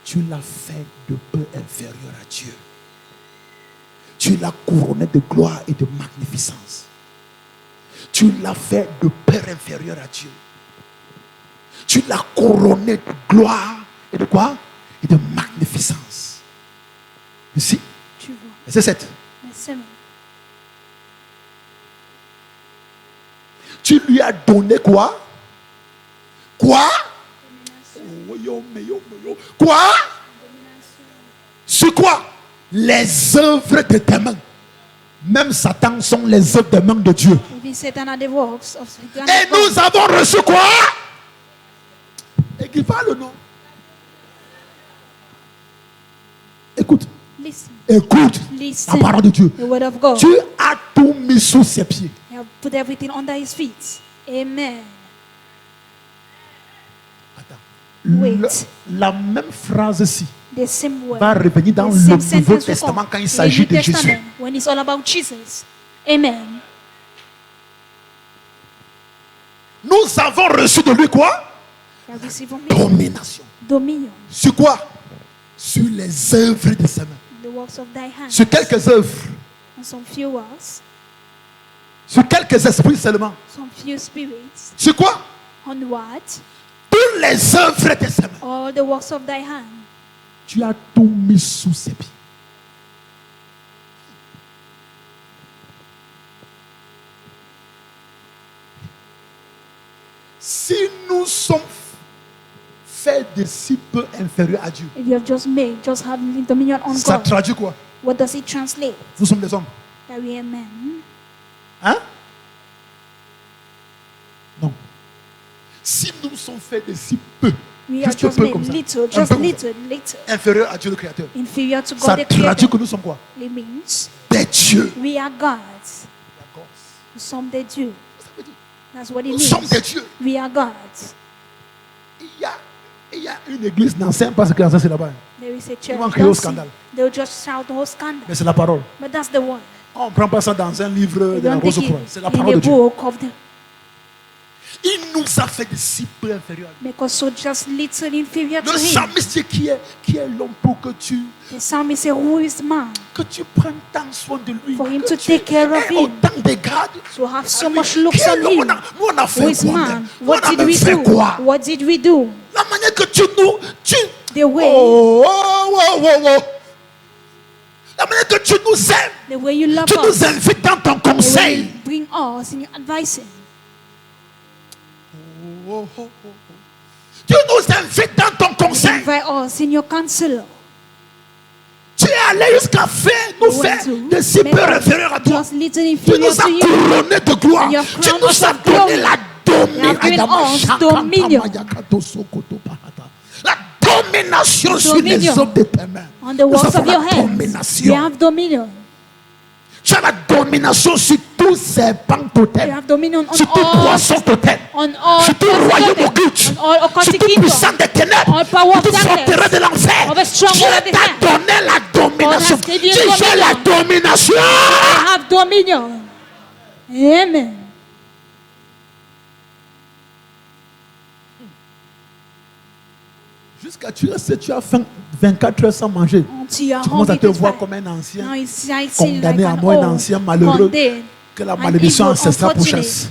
Tu l'as fait de peu inférieur à Dieu. Tu l'as couronné de gloire et de magnificence. Tu l'as fait de père inférieur à Dieu. Tu l'as couronné de gloire et de quoi? Et de magnificence. Ici, Tu vois. verset 7. Verset 7. Tu lui as donné quoi? Quoi? Quoi? Sur quoi? Les œuvres de tes mains. Même Satan sont les œuvres des mains de Dieu. Even Satan are the works of Satan. Et nous avons reçu quoi? Et qui parle non? Écoute. Listen. Écoute la Listen. parole de Dieu. The word of God. Tu as tout mis sous ses pieds. You have put everything under his feet. Amen. Wait. La même phrase-ci The same word. va revenir dans The le same Nouveau sentence will Testament come quand il in the s'agit New de Jésus. Testament, when it's all about Jesus. Amen. Nous avons reçu de lui quoi? You have received from him Domination. dominion. Sur quoi? Sur les œuvres de ses mains. The works of thy hands. Sur quelques œuvres. On some few works. Sur quelques esprits seulement. Some few spirits. Sur quoi? On what? Toutes les œuvres de ses mains. All the works of thy hand. Tu as tout mis sous ses pieds. Si nous sommes faits de si peu inférieurs à Dieu, If you have just made, just have dominion on ça God. traduit quoi? What does it translate? Nous sommes des hommes. That we are men. Hein? Non. Si nous sommes faits de si peu, We are juste un just peu made comme ça, little, un just peu comme ça, little, inférieurs à Dieu le Créateur, inferior to ça God the traduit Creator. que nous sommes quoi? It means Des dieux. we are gods. Nous sommes des dieux. Ça veut dire, That's what it nous sommes des means. dieux. We are gods. Il y a une église n'enseigne pas ce que l'enseigne c'est là-bas. There is a Ils church. vont crier au Don't see. scandale. They'll just shout the whole scandal. Mais c'est la parole. But that's the word. On ne prend pas ça dans un livre They de la don't Rose take Croix. it C'est la in parole de the Dieu. book of the Il nous a fait de si peu inférieurs. make us so just little inferior Le to him. psalmiste dit qui est l'homme pour que tu The psalmist said, who is man prennes tant soin de lui. for him que to tu take care of aies him, autant d'égard. to have so à lui. much looks Qui est on l'homme? him? On a Who fait is quoi man? même? What On a did même we fait do? quoi? What did we do? La manière que tu nous... The way, Oh. La manière que tu nous aimes. the way you love Tu nous us, invites dans ton the way conseil. you bring us in your advising. Tu nous invites dans ton You conseil. invite us in your counsel. Tu es allé jusqu'à faire, nous faire de si peu inférieurs à toi. Just little Tu inferior nous as to you. couronné de gloire. And you have Tu crowned nous us as of donné glory. la You have given us dominion. La domination sur les Dominion. œuvres de tes mains. On the Nous works avons of your la hands. You domination. have dominion. Tu as la domination sur tous ces bancs You totems. have dominion on Sur tout all, poisson totem. on all Sur tout royaume occulte. on all Sur occultic tout kingdom, puissant des ténèbres. all power Sur of tout darkness, forteresse de l'enfer. of a stronghold Dieu of the t'a hand. donné la domination. God has given Dis, you j'ai la domination. I have dominion. Amen. Jusqu'à tu as faim 24 heures sans manger. Until you are Tu commences à hungry te to voir fight. comme un ancien Now I see like condamné à an mort, un old, ancien malheureux condemned, que la an malédiction evil, ancestrale unfortunate. pourchasse.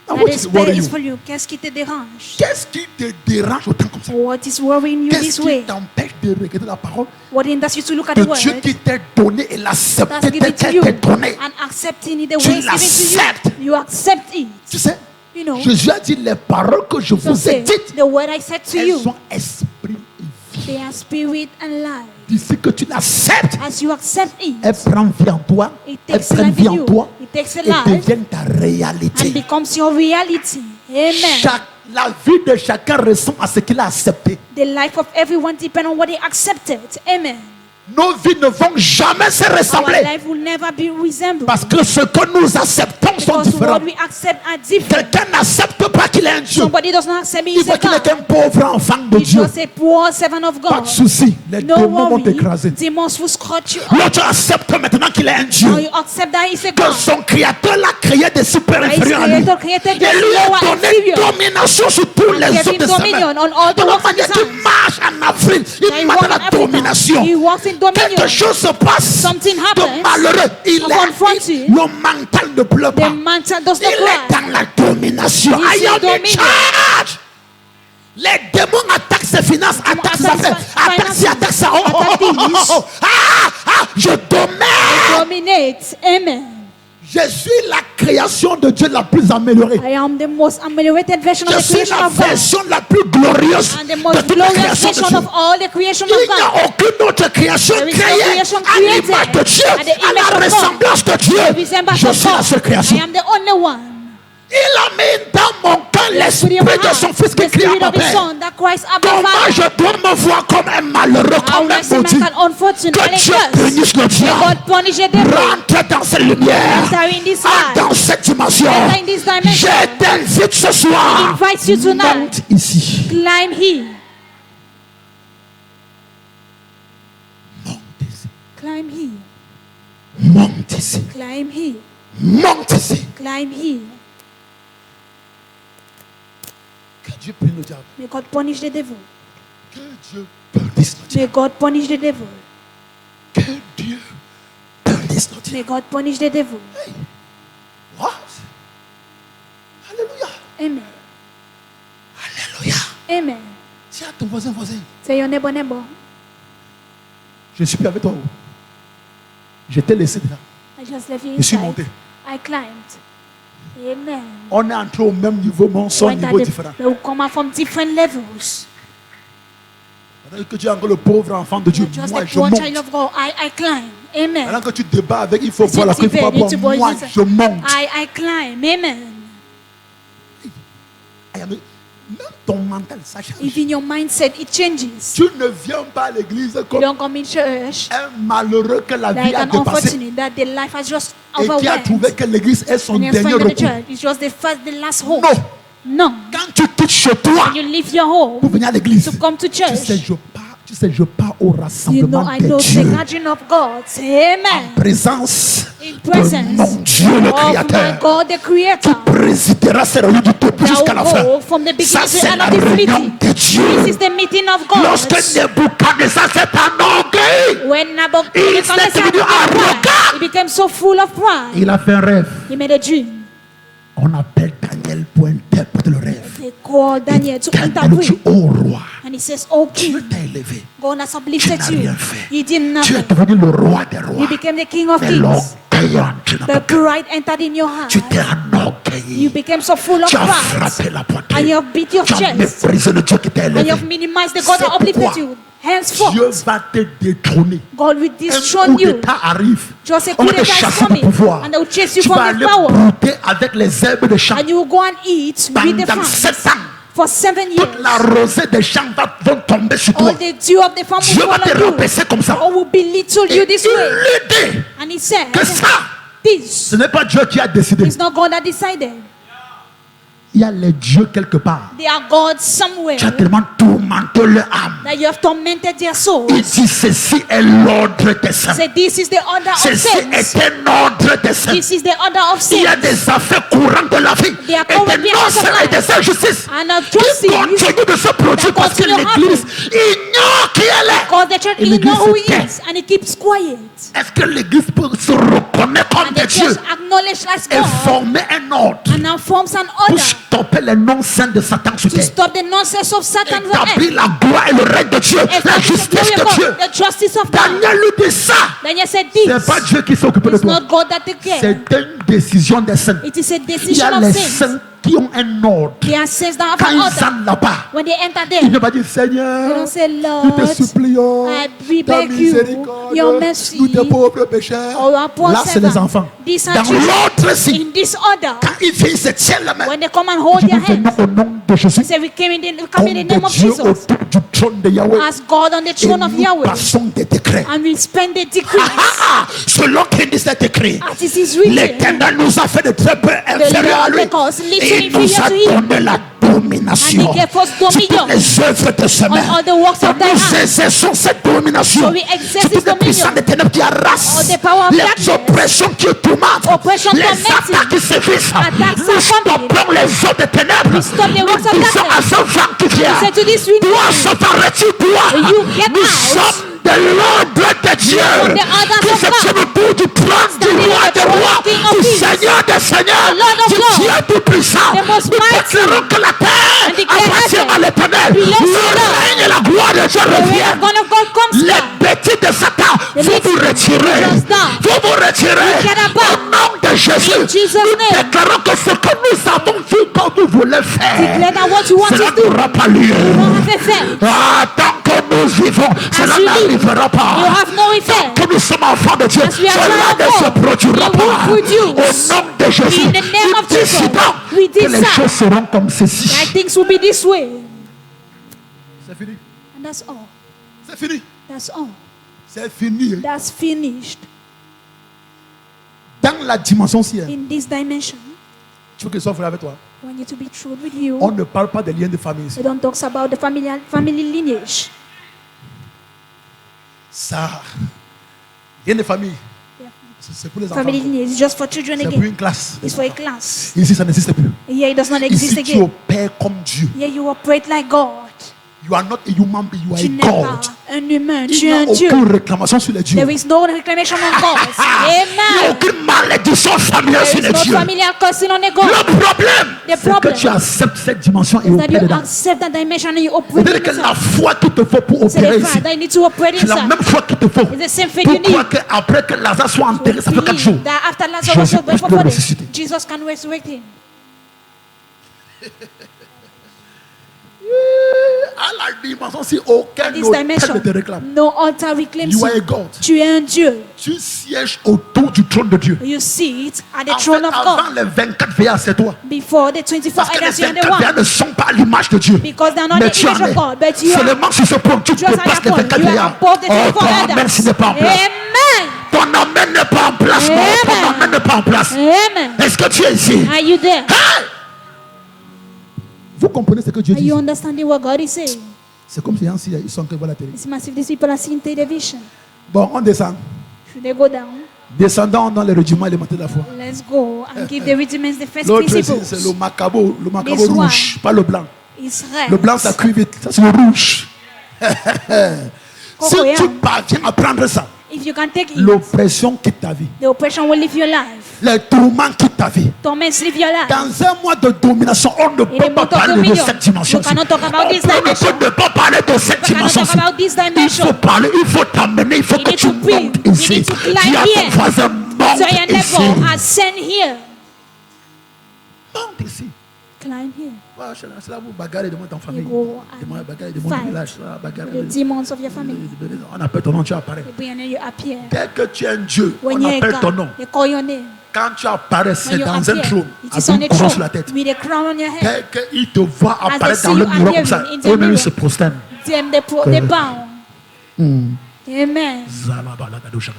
Now That what is is worrying is you? for you. Qu'est-ce qui te dérange? Qu'est-ce qui te dérange autant comme ça? What is worrying you Qu'est-ce this qui way? t'empêche de regarder la parole What hinders you to look at de the word Dieu qui t'est donné et l'accepter that's given to tel you qu'elle t'est donné? and accepting it the Tu way it's given to l'acceptes. you? You accept it. Tu sais, You know, Jésus a dit les paroles que je so vous ai say, dites, the word I said to elles you, sont esprit et vie. they are spirit and life. D'ici que tu l'acceptes, As you accept it, elle prend vie en toi, it elle takes prend life vie in en you. toi, It It takes a et life devienne ta réalité. and becomes your reality. Amen. La vie de chacun ressemble à ce qu'il a accepté. The life of everyone depends on what he accepted. Amen. Nos vies ne vont jamais se Our ressembler. life will never be resembled. Parce que ce que nous acceptons sont Because différents. what we accept are different. Quelqu'un n'accepte pas qu'il est un Dieu. Somebody does not accept me Il as veut a qu'il est un God. pauvre enfant de He's Dieu. just a poor servant of Pas de God. souci, les No démons vont worry. t'écraser. Demons will scratch you up. L'autre accepte maintenant qu'il est un Now Dieu. you accept that he's a Que God. son créateur l'a créé des super His inférieurs à lui. creator created Et the lui a lower donné inferior. domination sur tous les gave him autres de sa dominion main. on all the De la works of manière his qu'il hands. marche en Afrique, Now he il walks marche in dans la Africa. domination. He walks in dominion. Quelque chose se passe Something de happens. malheureux. Confronting. Le mental ne pleure The pas. mantle does Il not est cry. dans la domination. He's I in am in dominion. charge. Les démons attaquent ses finances, attaquent ses affaires, attaquent ci, attaquent ça. Oh, oh, oh, oh, oh, oh. Je domine. Dominate. Amen. Je suis la création de Dieu la plus améliorée. I am the most ameliorated version of Je the suis creation la of God. version la plus glorieuse And the de most toute la glorious création de version Dieu. of all the creation Il of n'y a God. aucune autre création There is no créée creation à l'image de Dieu, created at the à image la of God. ressemblance de Dieu. The resemblance Je of suis la God. seule création. I am the only one. Il a mis dans mon cœur l'esprit de son fils qui The crie à spirit mon of his père. son that cries Abba Comment Father. je dois me voir comme un malheureux, How comme un does a man maudit? can unfortunate Que and Dieu curse? punisse le May diable. God punish the devil. Rentre dans cette lumière. Enter in this Dans life. cette dimension. Enter in this dimension. Je t'invite ce soir. Invites you tonight. Monte ici. Climb here. Monte ici. Climb here. Monte ici. Climb here. Monte ici. Climb here. Que Dieu punisse le diable. May God punish the devil. Que Dieu punisse le diable. May God punish the devil. Que Dieu punisse le diable. May God punish the devil. What? Alléluia. Amen. Alléluia. Amen. Dis à ton voisin. Say your neighbor, neighbor. Je suis plus avec toi. Je t'ai laissé là. I just left you Je suis inside. monté. I climbed. Amen. On est entré au même niveau, mais on sort au Went at niveau the- différent. They will come out from different levels. Pendant que tu es encore le pauvre enfant de Dieu, You're just moi a je poor monte. child of God. I climb. Amen. Pendant que tu te bats avec, il faut boire la coupe, il faut pas boire. Moi je monte. I climb. Amen. Même ton mental, ça change. Even your mindset, it changes. Tu ne viens pas à l'église You comme don't come in church un malheureux que la vie like a an dépassé unfortunate that the life has just et qui a overwhelmed. trouvé que l'église est son And you dernier find that the recours. church is just the last hope. Non. No. Quand tu quittes chez toi When you leave your pour home venir à l'église, to come to tu sais, church, je pars au you know rassemblement I des go to the dieux. gathering of God. Amen. En présence In de presence mon Dieu le of my Créateur. God, the Creator. Présidera cette réunion du début jusqu'à la That will fin. go from the beginning Ça to the c'est end la of this réunion meeting. de Dieu. This is the meeting of God. Lorsque Nebuchadnezzar s'est enorgueilli, When Il Nebuchadnezzar s'est devenu arrogant. he became so full of pride. il a fait un rêve. He made a dream. On appelle Daniel pour interpréter le rêve. They called Daniel to Daniel dit, interpret. oh roi, And he says, Oh Dieu king, t'a élevé. God has Tu uplifted n'as you. rien fait. You did Tu es nothing. devenu le roi des You rois. became the king of Mais kings. l'orgueil est entré dans The ton cœur. pride entered in your heart. Tu t'es You enorgueilli. became so full of Tu as pride. frappé la And poitrine. you have beat your Tu as chest. méprisé le Dieu qui t'a And you élevé. have minimized the God C'est that uplifted pourquoi you. Henceforth, Dieu va te détrôner. God will Un dethrone coup you. d'état arrive. Just a On coup va te d'état is chasser du coming. pouvoir. And they will chase you Tu from vas the aller power. brouter avec les herbes de champ. And you will go and eat with the Pendant farm 7 ans, for 7 years. toute la rosée des champs vont tomber sur toi. All the dew of the farm Dieu will va te fall on rabaisser you. comme ça. God will belittle Et you this il way. lui dit And he said, que ça, this ce n'est pas Dieu qui a décidé. is not God that decided. Il y a les dieux quelque part. They are gods somewhere Tu as tellement tourmenté leur âme. that you have tormented their souls. Il dit ceci est l'ordre des saints. Say, this is the order of Ceci sins. est un ordre des saints. This is the order of Il y a sins. des affaires courantes de la vie They are et common des business of non et life. des injustices And of qui justice continuent de se produire that parce que continue l'Église ignore qui elle est. because the church Et is l'Église not who he se tait. is and he keeps quiet. Est-ce que l'Église peut se reconnaître comme And des the dieux church acknowledge as et God former un ordre and now forms an pour order stopper les non-saints de Satan sur to terre? stop the nonsense of Satan on Établir earth. la gloire et le règne de Dieu, la Establish the justice glory de of Dieu. God, the justice of God. Daniel lui dit ça. Daniel said C'est this. pas Dieu qui s'est occupé de It's toi. not God that took care. C'est une décision des saints. It is a Il y decision a of les sins. saints qui ont un ordre. They are saints that have Quand an ils order. entrent là-bas, When they enter ils there, ne vont pas dire they Seigneur, don't say, nous Lord, te supplions, we ta beg you, miséricorde, your mercy, nous tes pauvres pécheurs. or our poor Là, c'est les servant. enfants. These are Dans children. l'autre signe, In this order, quand ils viennent, ils se tiennent la main. when they come and hold Je their dis venons hands, au nom de Jésus. they say, we come in the Comme name of Dieu Jesus, autour du trône de Yahweh. as God on the Et throne of nous Yahweh, passons des décrets. and we spend the decrees Selon qu'il dit cet écrit, as it is written. l'Éternel nous a fait de très peu inférieurs à Lord lui. make us little Et il nous inferior a to him. donné la domination And he gave us sur dominion toutes les œuvres de ses on mains. all the works of Et thy nous hands. exerçons cette domination So we exerce sur this toutes les puissances dominion. des ténèbres qui harassent, All the power of les darkness. oppressions qui tourmentent, Oppression les tormenting. attaques qui sévissent. Attacks Nous are coming. stoppons les eaux des ténèbres. We stop the Nous works of disons à darkness. ce vent qui vient, We say to this wind, toi, Satan, retire-toi. You get Nous out. sommes de l'ordre de Dieu From the orders qui of se God. tient autour du trône du Standing roi on the des throne, rois, King of du kings, Seigneur des seigneurs, the Lord of du lords, Dieu tout-puissant. the most Nous mighty, déclarons que la terre and declare appartient heaven à l'Éternel. belongs to Le God. règne et la gloire de Dieu the reign of reviennent. God comes Les down. bêtises de Satan, The vous vous little retirez. goes down. Vous vous retirez. We get about. Au nom de Jésus, In Jesus' nous name. déclarons que ce que nous avons vu quand nous voulons faire, Declare that what you want cela to do n'aura pas lieu. don't have effect. Tant que nous vivons, cela you live, n'arrivera pas. You have no effect. Que nous sommes enfants de Dieu, As we are cela children ne of se God, produira we pas. will produce. Au nom de Jésus, In the name nous of Jesus, décidons we que les decide choses seront comme ceci. that things will be this way. C'est fini. And that's all. C'est fini. That's all. C'est fini. That's finished. Dans la dimension ciel, In this dimension, tu veux que je sois frère avec toi. I want you to be true with you. On ne parle pas des liens de famille ici. We don't talk about the family lineage. Ça, lien de famille, Yeah. c'est pour les enfants. Family lineage is just for children C'est pour again. une classe. It's for a class. Ici, ça n'existe plus. Here it does not exist Ici, tu again. opères comme Dieu. Here you operate like God. You are not a human being, you are Tu a n'es pas God. un humain, Il tu n'y es a un Dieu. aucune réclamation sur les dieux. There is no reclamation on God. Il n'y a Amen. aucune malédiction familiale sur There les is no dieux. familial cursing on a God. Le problème, The c'est que problem tu acceptes cette dimension et That opères you dedans. accept that dimension and you operate C'est-à-dire in que la yourself. foi qu'il te faut pour C'est opérer the ici, fact that you need to operate c'est la inside. même foi qu'il te faut. It's the same faith you Pourquoi need. que après que Lazare soit enterré, ça fait 4 jours. Believe that after Lazarus Jésus was peut le buried, ressusciter. Jesus can resurrect him. À la dimension, si aucun This autel dimension, ne te réclame, no altar reclaims you are a you. God. Tu es un Dieu. Tu sièges autour du trône de Dieu. You sit at the En throne fait, of avant God. les 24 veillards, c'est toi. Before the 24 Parce que elders, les you are the 24 veillards one. ne sont pas à l'image de Dieu. Because they are not Mais the tu en image of es. God, but you are Seulement sur ce point, tu just at dépasses that les point. 24 You are veillards. above the Oh, 24 ton amen elders. s'il n'est pas en place. Amen. Ton amen n'est pas en place. Non, ton Amen. amen n'est pas en place. Amen. Est-ce que tu es ici? Are you there? Hey! Vous comprenez ce que Dieu Are dit? you understanding what God is saying? C'est comme si ils sont que voilà la télé. It's massive. These people are seeing television. Bon, on descend. Should they go down? Descendons dans les rudiments élémentaires de la foi. Let's go and give the rudiments the first L'autre, principles. c'est le macabo This one. rouge, pas le blanc. It's red. Le blanc, ça cuit vite. Ça, c'est le rouge. Si Cocoa. tu parviens à prendre ça, If you can take it, l'oppression quitte ta vie. the oppression will live your life. Les tourments quittent ta vie. Torments live your life. Dans un mois de domination, on ne In peut a pas month of parler de dominion, cette dimension. you cannot talk about this dimension. On ne peut pas parler de cette You cannot dimension. talk about this Il dimension. faut parler, il faut t'amener, il faut You que need tu to build. montes You ici. need to climb Dis à ton here. voisin, monte So your ici. level ascend here. Monte ici. Climb here. Ouais, c'est là où bagarre de moi dans ta famille. You go De moi, and bagarre de mon fight village. là, bagarre the de- demons of your family. On appelle ton nom, tu apparais. When you appear, Dès que tu es un Dieu, when on you're a appelle ton God, nom. they call your name. Quand tu apparais, When c'est you dans un appear, trône, it is on avec a une couronne sur la throne tête. with a crown on your head. Dès qu'il te voit As apparaître they dans see le you miroir comme ça, appearing in the eux-mêmes ils mirror. se prosternent. Them they bow. Amen. Zalabalagadoshaka.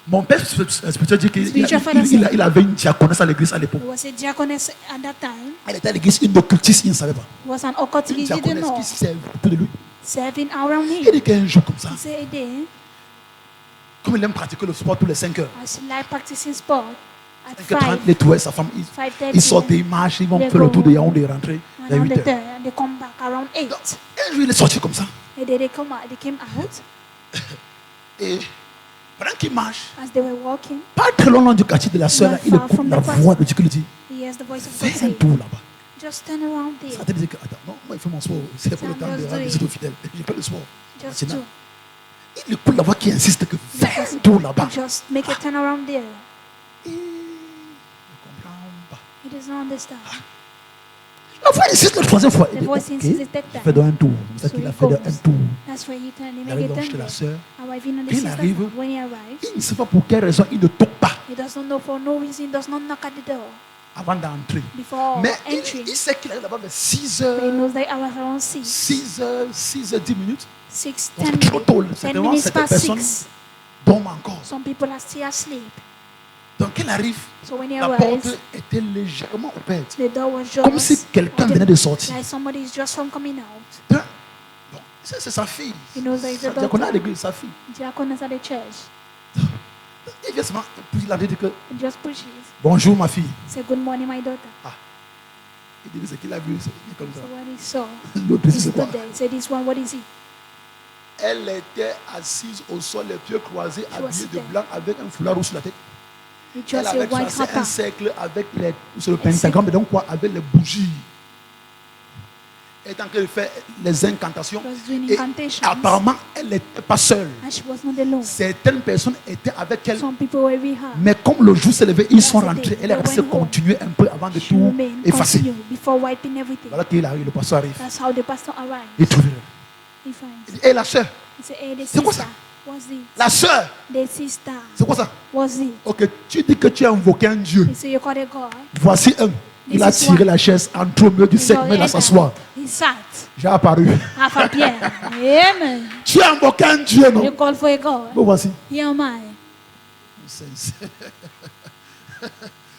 Mon père spirituel dit qu'il Spiritual father il avait une diaconesse à l'église à l'époque. He was a diaconess at that time. Elle était à l'église, une occultiste, il ne savait pas. He was an Une occultist. He didn't diaconesse know. qui servait autour de lui. Serving around Il him. dit qu'un jour comme ça, He said a day, comme il aime pratiquer le sport tous les 5 heures, as he like practicing sport, at 5h30, 5, il trouvait sa femme, 5:30, ils sortent, ils marchent, ils vont They faire le tour go de Yaoundé et rentrer vers around 8 the heures. third, and they come back around 8. Un jour, il est sorti comme ça. And then they came out. Et pendant qu'il marche, As they were walking, pas très loin du quartier de la sœur, là, il Not far écoute from la the voix de Dieu qui lui dit, he hears the voice of God fais un say, tour là-bas. just turn around there. Ça te dit que, attends, non, moi il fait mon sport, c'est pour le temps de rendre visite aux fidèles. J'ai pas le sport. Just Maintenant, do. il écoute la voix qui insiste que fais un tour là-bas. Just make a turn around there. Il ne comprend pas. He does not understand. La fois ici, la troisième fois. Il dit, voice insisted that il fait un tour. C'est ça So qu'il a he fait goes. un tour. That's why he turned and Il make arrive it donc chez la sœur. Arriving on the Il sister's arrive. house. When he arrives, Il ne sait pas pour quelle raison il ne toque pas he does not know for no reason, he does not knock at the door avant d'entrer. before Mais entering. il sait qu'il arrive là-bas vers 6 But he heures, knows that I was around 6 heures, 10 minutes. 6, Donc 10 c'est trop tôt. minutes, C'est 10 vraiment minutes cette past personne 6. dorme encore. Some people are still asleep. Donc il arrive. So when he La arrives, porte était légèrement ouverte. the door was Comme si just quelqu'un venait de sortir. like somebody is just from coming out. Donc, c'est sa fille. He knows that it's a C'est qu'on a à daughter. l'église, sa fille. Diaconus at the church. Il vient seulement, puis il a dit que He just pushes. bonjour ma fille. Say good morning, my daughter. Il dit ce qu'il a vu, c'est comme ça. So what he saw, L'autre he dit c'est quoi? stood there. He said, this one, what is it? Elle était assise au sol, les pieds croisés, She was habillée de there. blanc avec un foulard rouge sur la tête. He Elle just a avait white tracé un wrapper. cercle avec les, sur le pentagramme, mais donc quoi, avec les bougies. Elle est en train de faire les incantations. She was doing Et incantations. apparemment, elle n'était pas seule. And she was not alone. Certaines personnes étaient avec elle. Some people were with her. Mais comme le jour s'est levé, ils sont That's the rentrés. day. Elle est They restée went home. continuer un peu avant de She tout remained, effacer. continue before wiping everything. Voilà qu'il arrive, le pasteur arrive. That's how the pastor arrived. Il trouve. He finds. Il dit, et la soeur, He said, hey, the C'est quoi sister. ça? What's it? la soeur, The sister. c'est quoi ça? What's it? Ok, tu dis que tu as invoqué un Dieu. He said, you called a God. Voici un. Il a This is tiré one. la chaise entre au milieu du He cercle, mais il a s'asseoir. He sat. J'ai apparu. Half a Pierre. Amen. Tu as invoqué un Dieu, You non? called for a God. Bon, voici. Here am I.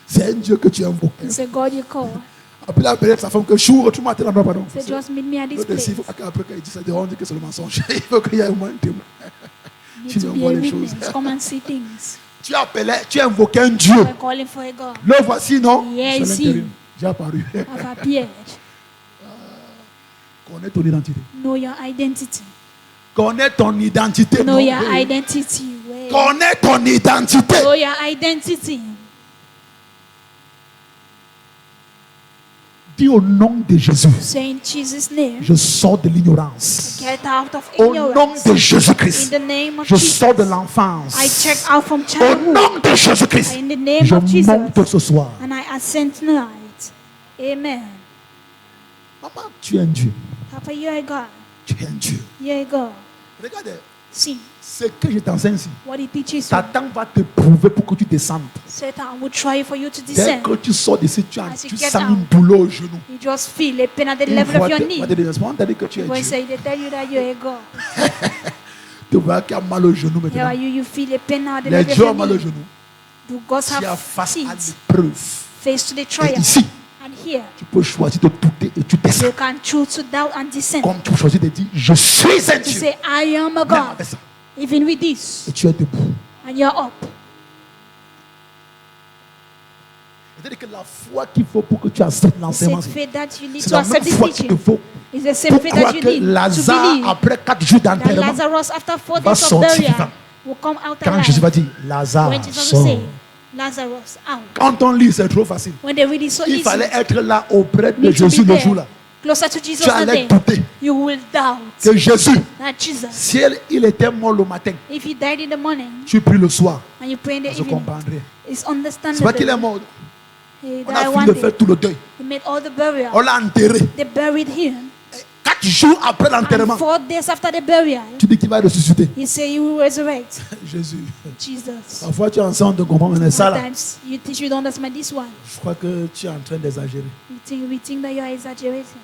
C'est un Dieu que tu as invoqué. He said, God, you call. Après, il a appelé sa femme que jour, tu m'as dit, pardon. He said, just meet me at this L'autre, place. il faut qu'après, quand il dit ça, on dit que c'est le mensonge. Il faut qu'il y ait au moins un témoin. You Tu need to lui be a envoies les witness. choses. Come and see things. Tu as appelé, tu as invoqué un Dieu. We're calling for a God. Le voici, non? Yeah, C'est ici. l'intérim. J'ai apparu. Half a Pierre. Connais ton identité. Know your identity. Connais ton identité. Know non? your Oui. identity. Wait. Connais ton identité. Know your identity. Dis au nom de Jésus. Say in Jesus' name. Je sors de l'ignorance. Get out of Au nom ignorance. de In Jésus-Christ. the name of Je Jesus. sors de l'enfance. I check out from Au childhood. nom de Jésus-Christ. In the name Je of Jesus. monte ce soir. And I ascend tonight. Amen. Maman, tu es un Dieu. Papa, you're a God. Tu es un Dieu. You're a God. Regarde, See ce que je t'enseigne ici. what he teaches you. Satan va te prouver pour que tu descendes. Satan will try for you to Dès descend. que tu sors d'ici, tu As you sens get une out. douleur au genou. You just feel a pain at the Une level fois, of your on knee. va te dire, on t'a dit que tu es When Dieu. say they tell you that you're a God. Tu vois qu'il y a mal au genou Here maintenant. you feel a pain at the Les level of dieux ont your mal au knee. genou. Do gods Tu as have face à feet l'épreuve. face to the Et trial? ici, And here tu peux choisir de douter et tu descends. you can choose to doubt and descend. Comme tu peux choisir de dire, je suis un To Dieu. say, I am a Même God. avec ça. Even with this. Et tu es debout. And you're up. C'est-à-dire que la foi qu'il faut pour que tu acceptes It's l'enseignement, the faith that you need c'est to la accept même this foi qu'il te teaching. faut It's the same pour faith croire that you que need to Lazare, believe après 4 jours that d'enterrement, Lazarus, after 4 va days of sortir burial, vivant. will come out Quand Jésus va alive. dire, Lazare, When Jesus will sort. say, Lazarus, out. Quand on lit, c'est trop facile. When they read it so Il easy, fallait être là auprès de need to Jésus be le there, jour-là. closer to Jesus Tu that allais day, douter you will doubt que Jésus, that Jesus, si il était mort le matin, if he died in the morning tu pries le soir, and you pray in the je evening, comprendrais. it's C'est pas qu'il understandable. est mort. He On died a fini one de day. faire tout le deuil. He made all the burial. On l'a enterré. They buried him. 4 jours après l'enterrement, And 4 days after the burial, tu dis qu'il va ressusciter. he said he will resurrect. Jésus. Jesus. Parfois, tu es ensemble de comprendre, mais ça là, Sometimes you teach you don't understand this one. je crois que tu es en train d'exagérer. We think that you are exaggerating.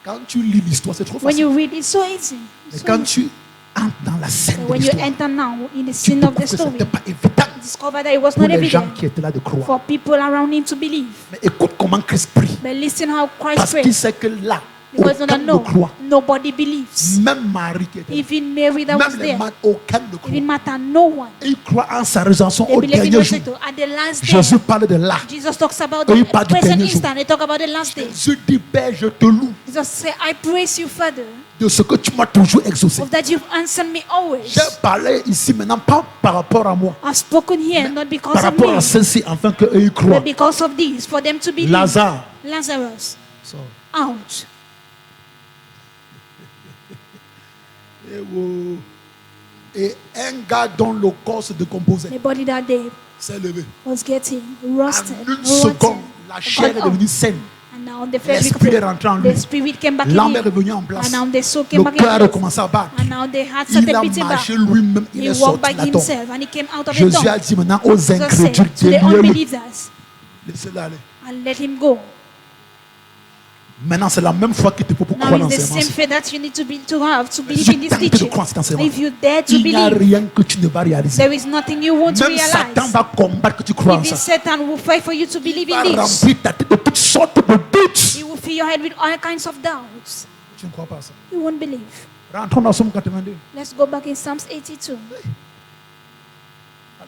Quand tu lis l'histoire, c'est trop When facile. you read, it's so easy. Mais So quand easy. tu entres dans la scène But de when you l'histoire, enter now in the tu scene peux of pas the que story, c'était pas évident discover that it was pour not les gens evident qui étaient là de croire. for people around him to believe. Mais écoute comment Christ prie. But listen how Christ Parce qu'il prayed. sait que là, Because aucun no, ne croit. nobody believes. Même Marie qui était là. Even Mary that was Même les there. malades, aucun ne croit. Even Martha, no one. Il croit en sa résurrection They au believe in dernier the jour. resurrection. At the last day, Jésus parle de là. Jesus talks about Et il the parle du present dernier jour. instant. They talk about the last day. Jésus dit, Père, je te loue Jesus say, I praise you, Father, de ce que tu m'as toujours exaucé. of that you've answered me always. J'ai parlé ici maintenant, pas par rapport à moi, I've spoken here, not because par of rapport me, à ceux-ci, afin qu'eux y croient. but because of this, for them to believe. Lazare, Lazarus, sort. out. Et un gars dont le corps se décomposait The body that day s'est levé. was getting En rusted, une rotten, seconde, la chair est gone devenue up. saine. And L'esprit est rentré en lui. L'âme est revenue en place. Le cœur a commencé à battre. Il a marché lui-même. Il est sorti de la tombe. Jésus a dit maintenant aux incrédules, laissez-le aller. Maintenant, c'est la même foi qu'il te faut pour croire dans ces enseignements. Si tu tentes de croire dans ces enseignements, il n'y a rien que tu ne vas réaliser. Même Satan va combattre que tu crois en ça. Il va remplir ta tête de toutes sortes de doutes. Tu ne crois pas à ça. Rentrons dans Somme 82. Let's go back in Psalms 82.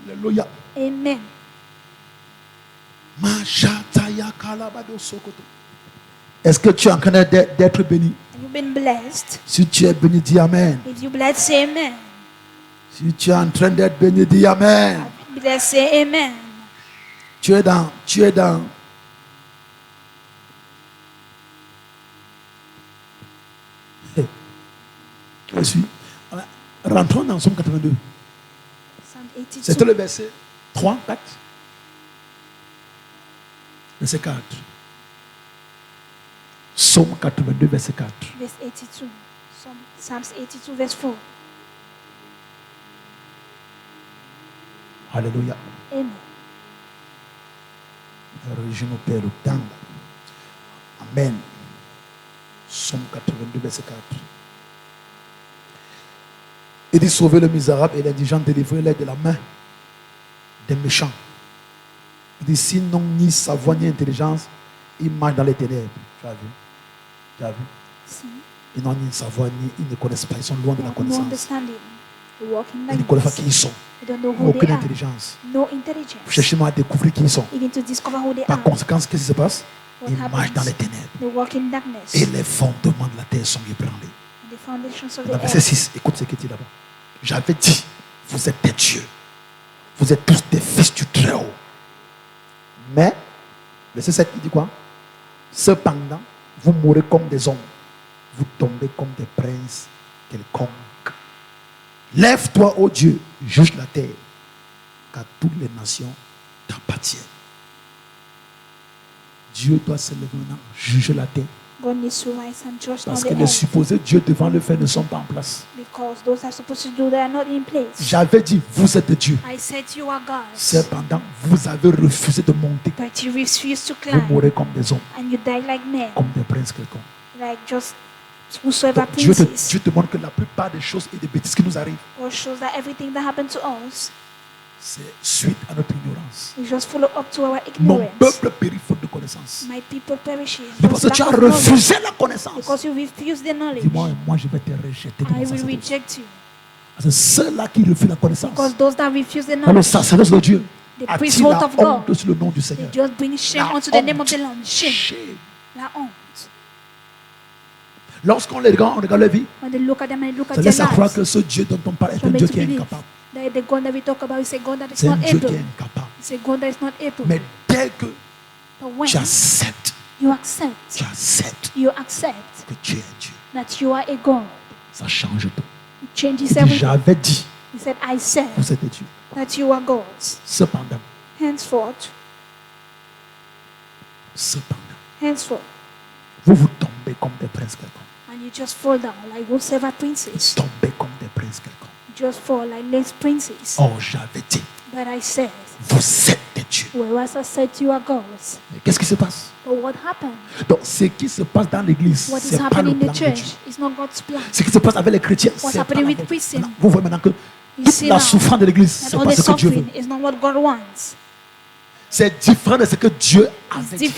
Alléluia. Amen. Est-ce que tu es en train d'être béni? You've been blessed. Si tu es béni, dis Amen. If you blessed, say Amen. Si tu es en train d'être béni, dis Amen. Blessed, say Amen. Tu es dans. Je suis. Rentrons dans Somme 82. C'était le verset 3, 4. Verset 4. Somme 82, verset 4. Verse 82. Psalms 82, verse 4. Alléluia. Amen. Je nous perds le temps. Amen. Somme 82, verset 4. Il dit sauver le misérable et l'indigent, délivrer-les de la main des méchants. Il dit sinon ni savoir ni intelligence, ils marchent dans les ténèbres. Tu as vu? Tu as vu? Si. Ils n'ont ni savoir ni ils ne connaissent pas. Ils sont loin de la connaissance. Ils ne connaissent pas qui ils sont. Aucune intelligence. Vous cherchez à découvrir qui ils sont. Par conséquent, qu'est-ce qui se passe? Ils marchent dans les ténèbres. Et les fondements de la terre sont ébranlés. Dans verset 6, écoute ce qu'il dit là-bas. J'avais dit, vous êtes des dieux. Vous êtes tous des fils du Très-Haut. Mais, verset 7, il dit quoi? Cependant, vous mourrez comme des hommes. Vous tombez comme des princes quelconques. Lève-toi, ô Dieu, juge la terre, car toutes les nations t'appartiennent. Dieu doit se lever maintenant, juger la terre. Parce que les supposés Dieu devant le faire ne sont pas en place. J'avais dit, vous êtes Dieu. Cependant, vous avez refusé de monter. Vous mourrez comme des hommes, comme des princes quelconques. Donc, Dieu te montre que la plupart des choses et des bêtises qui nous arrivent, c'est suite à notre ignorance. Mon peuple périt faute de connaissance. Parce que tu as refusé la connaissance. Dis-moi, moi je vais te rejeter. Parce que ceux-là qui refusent la connaissance, le sacerdoce de Dieu attire la honte sur le nom du Seigneur. La honte. Lorsqu'on les regarde, on regarde leur vie, ça laisse à croire que ce Dieu dont on parle est un Dieu qui est incapable. C'est un Dieu qui est incapable. Mais dès que tu acceptes que tu es Dieu, ça change tout. J'avais dit, vous êtes Dieu. Cependant, vous tombez comme des princes quelconques. And you just fall down like whatever princes. Tombez comme des princes quelconques. Just fall like less princes. Oh, j'avais dit. But I said, vous êtes des dieux. Whereas I said you are gods. Qu'est-ce qui se passe? But what happened? Donc, ce qui se passe dans l'église, c'est pas le plan de Dieu. Ce qui se passe avec les chrétiens, c'est pas le plan. Vous voyez maintenant que toute la souffrance de l'église, c'est pas ce que Dieu veut. C'est différent de ce que Dieu a dit.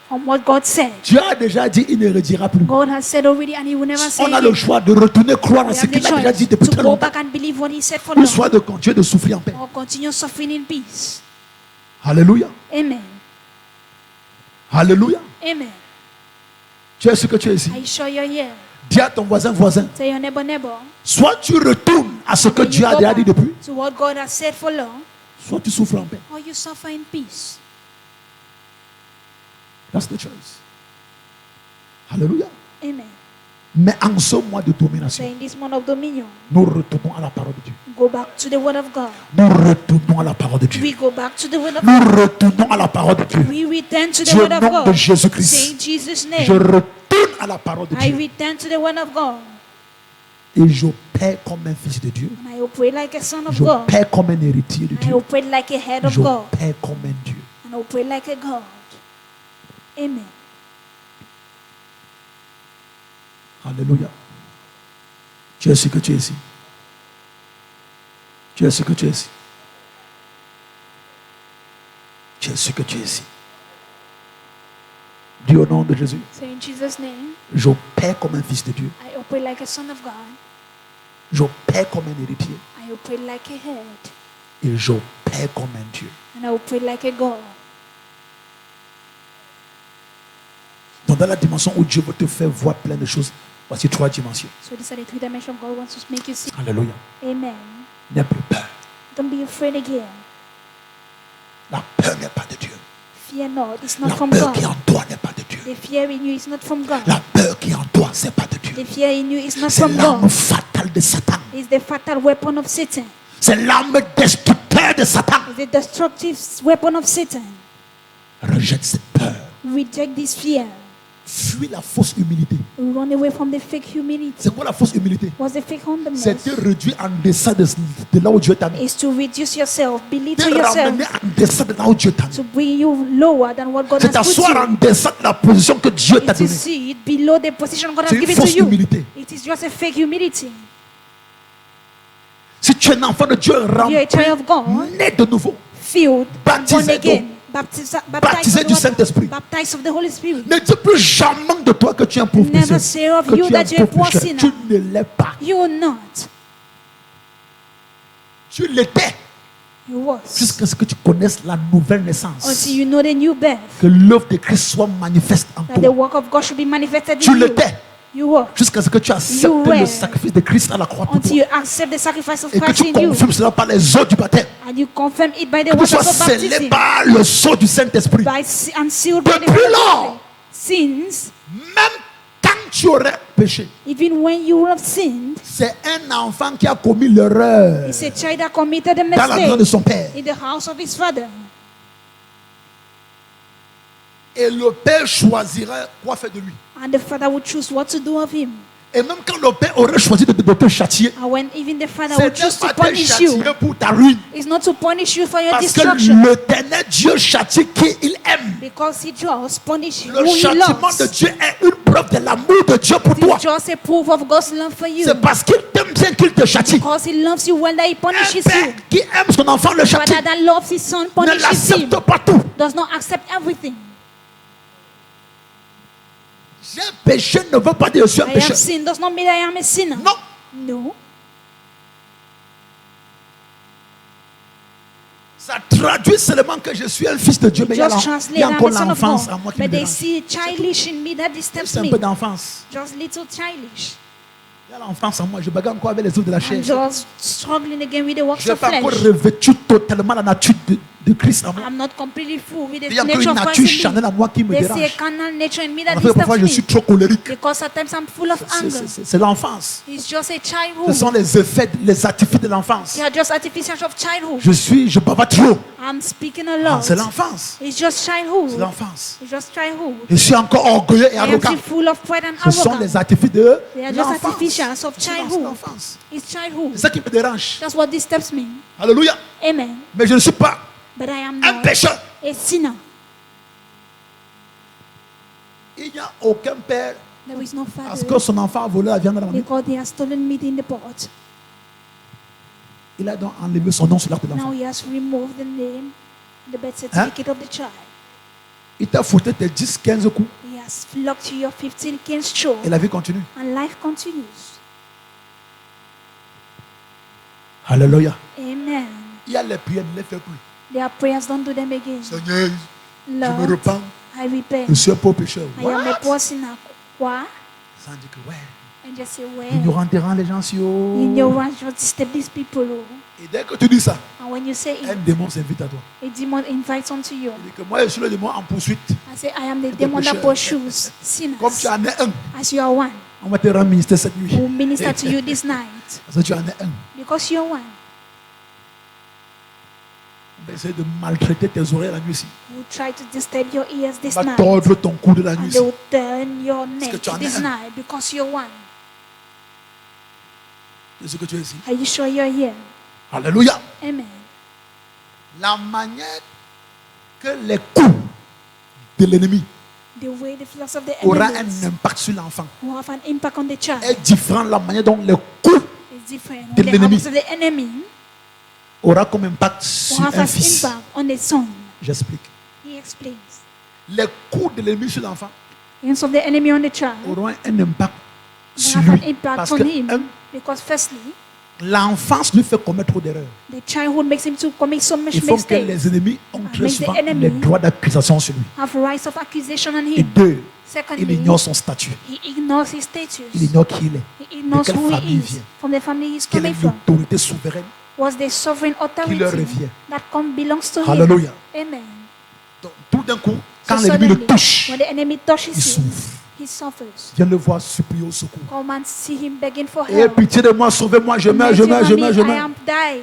From what God said. Dieu a déjà dit, il ne redira plus. God has said already and he will never say on a le choix de retourner croire en ce qu'il a déjà dit depuis très longtemps. Ou soit de continuer de souffrir en paix. Or continue suffering in peace. Alléluia. Amen. Alléluia. Amen. Tu es sûr que tu es ici? Are you sure you're here? Dis à ton voisin. Say your neighbor. Soit tu retournes à ce que Dieu a déjà dit depuis. To what God has said for long. Soit tu souffres en paix. Or you suffer in peace. That's the choice. Hallelujah. Amen. Mais en ce mois de domination, in this month of dominion, nous retournons à la parole de Dieu. go back to the word of God. Nous retournons à la parole de Dieu. We go back to the word of Nous God. retournons à la parole de Dieu. We return to the Dieu, word au of nom de God. Jésus-Christ, Say in Jesus' je name, retourne à la parole de I Dieu. return to the word of God. Et j'opère comme un fils de Dieu. And I operate like a son of God. J'opère comme un héritier de I Dieu. operate like a head of God. J'opère comme un Dieu. And I operate like a God. Amen. Alléluia. Tu es ce que tu es ici. Tu es ce que tu es ici. Tu es ce que tu es ici. Dis au nom de Jésus. So in Jesus' name, J'opère comme un fils de Dieu. I operate like a son of God. J'opère comme un héritier. I operate like a head. Et j'opère comme un Dieu. And I operate like a God. Donc dans la dimension où Dieu veut te faire voir plein de choses, voici 3 dimensions. So these are the 3 dimensions God wants to make you see. Alléluia. Amen. N'aie plus peur. Don't be afraid again. La peur n'est pas de Dieu. Fear not. It's not La from peur God. qui est en toi n'est pas de Dieu. The fear in you is not from God. La peur qui est en toi, c'est pas de Dieu. The fear in you is not C'est from l'arme God. fatale de Satan. It's the fatal weapon of Satan. C'est l'arme destructeur de Satan. It's the destructive weapon of Satan. Rejette cette peur. Reject this fear. Fuis la fausse humilité. Run away from the fake humility. C'est quoi la fausse humilité? What's the fake humbleness? C'est te réduire en deçà de là où Dieu t'a mis. Is to reduce yourself, belittle Te yourself, ramener en deçà de là où Dieu t'a mis. to bring you lower than what God C'est has put t'asseoir en you. deçà de la position que Dieu t'a It is donnée. see it below the position God has C'est une given to fausse you. humilité. It is just a fake humility. Si tu es un enfant de Dieu, If you're a child of God, né de nouveau, filled, Baptisé born again, d'eau. baptized Baptisé of du the water, Saint-Esprit. baptized of the Holy Spirit. ne dis plus jamais de toi que tu es un pauvre Never pécheur. say of Que you tu es un that you're a pauvre poor pécheur. sinner. Tu ne l'es pas. You are not. Tu l'étais You was. jusqu'à ce que tu connaisses la nouvelle naissance. Until you know the new birth. Que l'œuvre de Christ soit manifeste en That the toi. work of God should be manifested Tu in you. l'étais You were. jusqu'à ce que tu acceptes You were. le sacrifice de Christ à la croix pour Until toi. you accept the sacrifice of Et que Christ tu in you. confirmes cela par les eaux du baptême. And you confirm it by the Que tu waters sois of scellé baptism. par le sceau du Saint-Esprit. And sealed by the Depuis Holy lors, Spirit. Since, même quand tu aurais péché, even when you have sinned, c'est un enfant qui a commis l'erreur it's a child that committed a dans la maison de mistake son père. in the house of his father. Et le père choisirait quoi faire de lui. And the father would choose what to do of him. Et même quand le père aurait choisi de te châtier, And when even the father would c'est choose to pas te punish châtier you, pour ta ruine. it's not to punish you for your Parce que destruction. l'éternel Dieu châtie qui il aime. Because he just punish Le who he châtiment de loves. Dieu est une preuve de l'amour de Dieu pour toi. It's just a proof of God's love for you. C'est parce qu'il t'aime bien qu'il te châtie. Because he loves you well that he Un punishes père you. qui aime son enfant le châtie Father that loves his son ne punishes him. l'accepte pas tout. Does not accept everything. J'ai péché ne veut pas dire je suis un I have pécheur. sinned does not mean I am a sinner. Non. No. Ça traduit seulement que je suis un fils de Dieu, mais il y a Just il y translate a I'm encore a son of l'enfance God. en moi qui me But they dérange. see childish in me that disturbs C'est un me. peu d'enfance. Just little childish. Il y a l'enfance en moi. Je bagarre encore avec les œuvres de la chair. I'm just struggling again with the works Je n'ai of pas encore flesh. revêtu totalement la nature de Christ en moi. I'm not completely full with Il the y a encore nature une of nature Christ in charnelle me. en moi qui me They see a dérange. carnal nature in me that En fait, parfois, je suis disturbs me. trop colérique. Because at times I'm full of anger. C'est l'enfance. It's just a Ce childhood. sont les effets, les artifices de l'enfance. They are just artificial of childhood. Je bavard trop. I'm speaking a Ah, lot. c'est l'enfance. It's just C'est childhood. l'enfance. It's just childhood. Je suis encore orgueilleux et I am arrogant. still full of pride and Ce sont arrogance. les artifices de They are just l'enfance. artificials of C'est childhood. l'enfance. It's childhood. C'est ça qui me dérange. That's what disturbs me. Alléluia. Amen. Mais je ne suis pas But I am un not pécheur. a sinner. Il n'y a aucun père There is no parce father que son enfant a volé la viande dans la nuit. because they have stolen meat in the pot. Il a donc enlevé son nom sur l'arbre de Now l'enfant. he has removed the name, the birth certificate of the child. Il t'a foutu tes 10, 15 coups He has flogged you your 15 kings show, et la vie continue. and life continues. Alléluia. Amen. Il y a les prières, ne les fais plus. Their prayers, don't do them again. Seigneur, je me Lord, repens. I repent. Je suis un pauvre pécheur. I am a What? poor sinner. What? Ça dit que ouais. And just say, well, Ignorant te rend les gens si haut. ignorance just disturb these people. Oh. Et dès que tu dis ça, And when you say un it, démon s'invite à toi. a demon invites onto you. Il dit que moi je suis le démon en poursuite. I say, I am the The demon that pusher. pursues sinners. Comme tu en es un, As you are one, On va te rendre ministère cette nuit. Who minister to you this night. Parce que tu en es un. Because you're one. On va essayer de maltraiter tes oreilles la nuit ici. Who try to disturb your ears this On va night. tordre ton cou de la nuit And ici. they will turn your neck tu en es this un. night because you're one. Est-ce que tu es ici? Are you sure you're here? Alléluia. Amen. La manière que les coups de l'ennemi The way the flaws of the aura enemies un impact sur l'enfant will have an impact on the child est différent de la manière dont les coups is different. de The l'ennemi habits of the enemy aura comme impact will sur have un an fils. impact on the son. J'explique. He explains. Les coups de l'ennemi sur l'enfant The hands of the enemy on the child auront un impact will sur have an lui. impact Parce on que him because firstly, l'enfance lui fait commettre trop d'erreurs. the childhood makes him to commit so much Il faut que mistakes. les ennemis ont très makes the souvent enemy les droits d'accusation sur lui. Have rights of accusation on Et him. deux, il Secondly, ignore son statut. he ignores his status. Il ignore qui il est. He ignores quelle who famille he il is, vient. from the family he's Quelle coming est from. l'autorité souveraine Was the sovereign qui leur authority revient. that belongs to him. Alléluia. Amen. Donc, tout d'un coup, quand So l'ennemi le suddenly, touche, when the enemy touches il him, souffre. he suffers. Viens le voir supplier au secours. Come and see him begging for Et help. pitié de moi, sauvez-moi, je meurs, je meurs, je meurs, je I meurs. am dying.